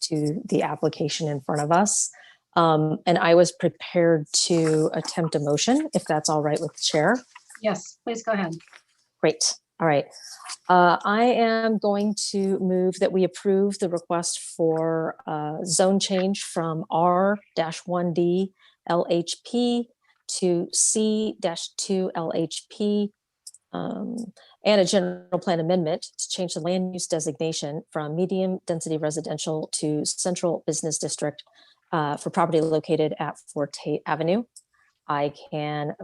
to the application in front of us. And I was prepared to attempt a motion, if that's all right with the chair. Yes, please go ahead. Great. All right. I am going to move that we approve the request for zone change from R-1D LHP to C-2 LHP, and a general plan amendment to change the land use designation from medium density residential to central business district for property located at 4 Tate Avenue. I can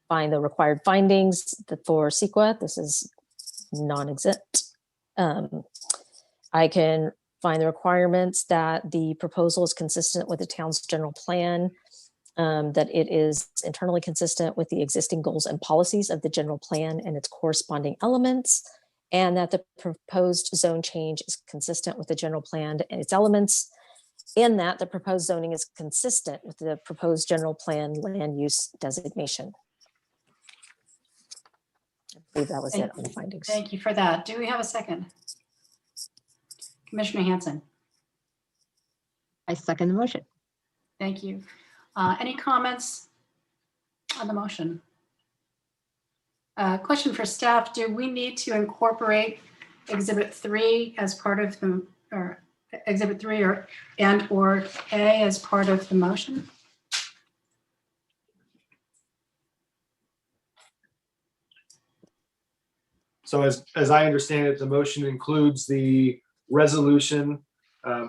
find the required findings for CEQA. This is non-exempt. I can find the requirements that the proposal is consistent with the town's general plan, that it is internally consistent with the existing goals and policies of the general plan and its corresponding elements, and that the proposed zone change is consistent with the general plan and its elements, and that the proposed zoning is consistent with the proposed general plan land use designation. I believe that was it on the findings. Thank you for that. Do we have a second? Commissioner Hanson. I second the motion. Thank you. Any comments on the motion? Question for staff. Do we need to incorporate Exhibit 3 as part of the, or Exhibit 3 or A as part of the motion? So as I understand it, the motion includes the resolution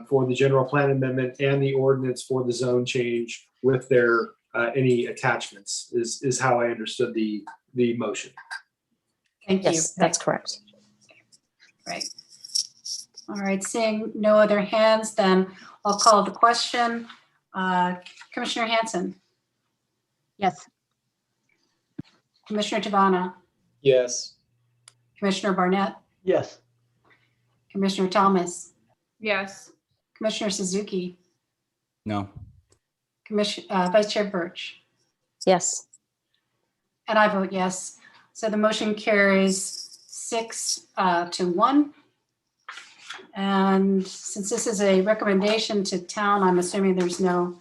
for the general plan amendment and the ordinance for the zone change with their any attachments is how I understood the motion. Thank you. Yes, that's correct. Right. All right, seeing no other hands, then I'll call the question. Commissioner Hanson, Yes. Commissioner Tabana, Yes. Commissioner Barnett, Yes. Commissioner Thomas, Yes. Commissioner Suzuki, No. Vice Chair Birch, Yes. and I vote yes. So the motion carries 6-1. And since this is a recommendation to town, I'm assuming there's no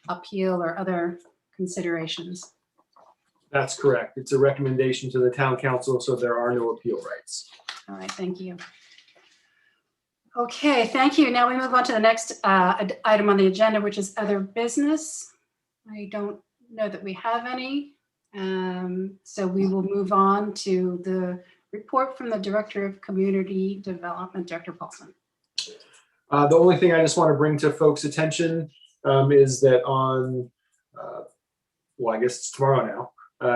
appeal or other considerations. That's correct. It's a recommendation to the town council, so there are no appeal rights. All right, thank you. Okay, thank you. Now we move on to the next item on the agenda, which is other business. I don't know that we have any. So we will move on to the report from the Director of Community Development, Dr. Paulson. The only thing I just want to bring to folks' attention is that on, well, I guess it's tomorrow now.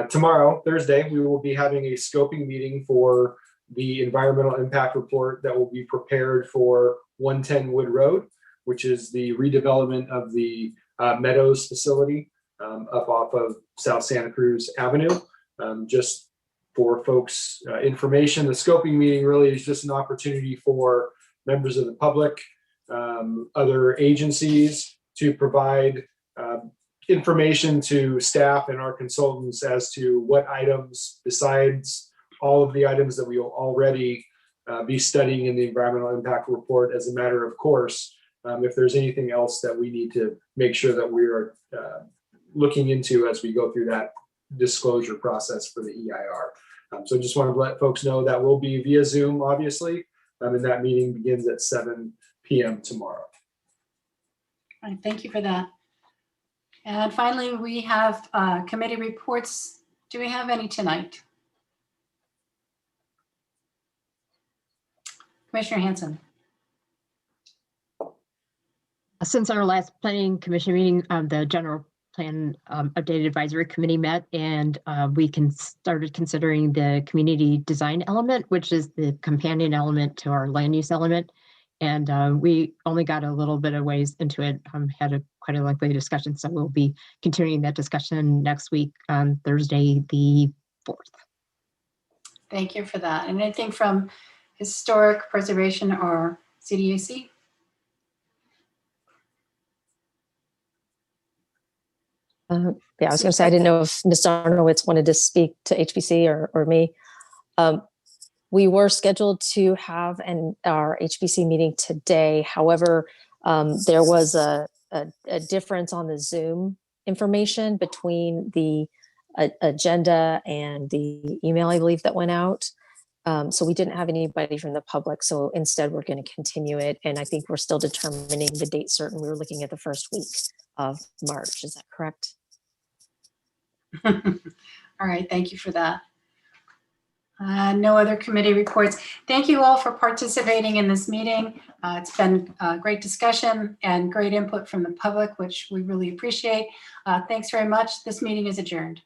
Tomorrow, Thursday, we will be having a scoping meeting for the environmental impact report that will be prepared for 110 Wood Road, which is the redevelopment of the Meadows facility up off of South Santa Cruz Avenue. Just for folks' information, the scoping meeting really is just an opportunity for members of the public, other agencies to provide information to staff and our consultants as to what items, besides all of the items that we will already be studying in the environmental impact report, as a matter of course, if there's anything else that we need to make sure that we are looking into as we go through that disclosure process for the EIR. So just wanted to let folks know that will be via Zoom, obviously, and that meeting begins at 7 p.m. tomorrow. All right, thank you for that. And finally, we have committee reports. Do we have any tonight? Commissioner Hanson. Since our last planning commission meeting, the general plan updated advisory committee met, and we started considering the community design element, which is the companion element to our land use element. And we only got a little bit of ways into it, had quite a lengthy discussion. So we'll be continuing that discussion next week on Thursday, the 4th. Thank you for that. And anything from Historic Preservation or CDAC? Yeah, I was going to say, I didn't know if Ms. Arnowitz wanted to speak to HPC or me. We were scheduled to have our HPC meeting today. However, there was a difference on the Zoom information between the agenda and the email, I believe, that went out. So we didn't have anybody from the public. So instead, we're going to continue it. And I think we're still determining the date certain. We were looking at the first week of March. Is that correct? All right, thank you for that. No other committee reports. Thank you all for participating in this meeting. It's been a great discussion and great input from the public, which we really appreciate. Thanks very much. This meeting is adjourned.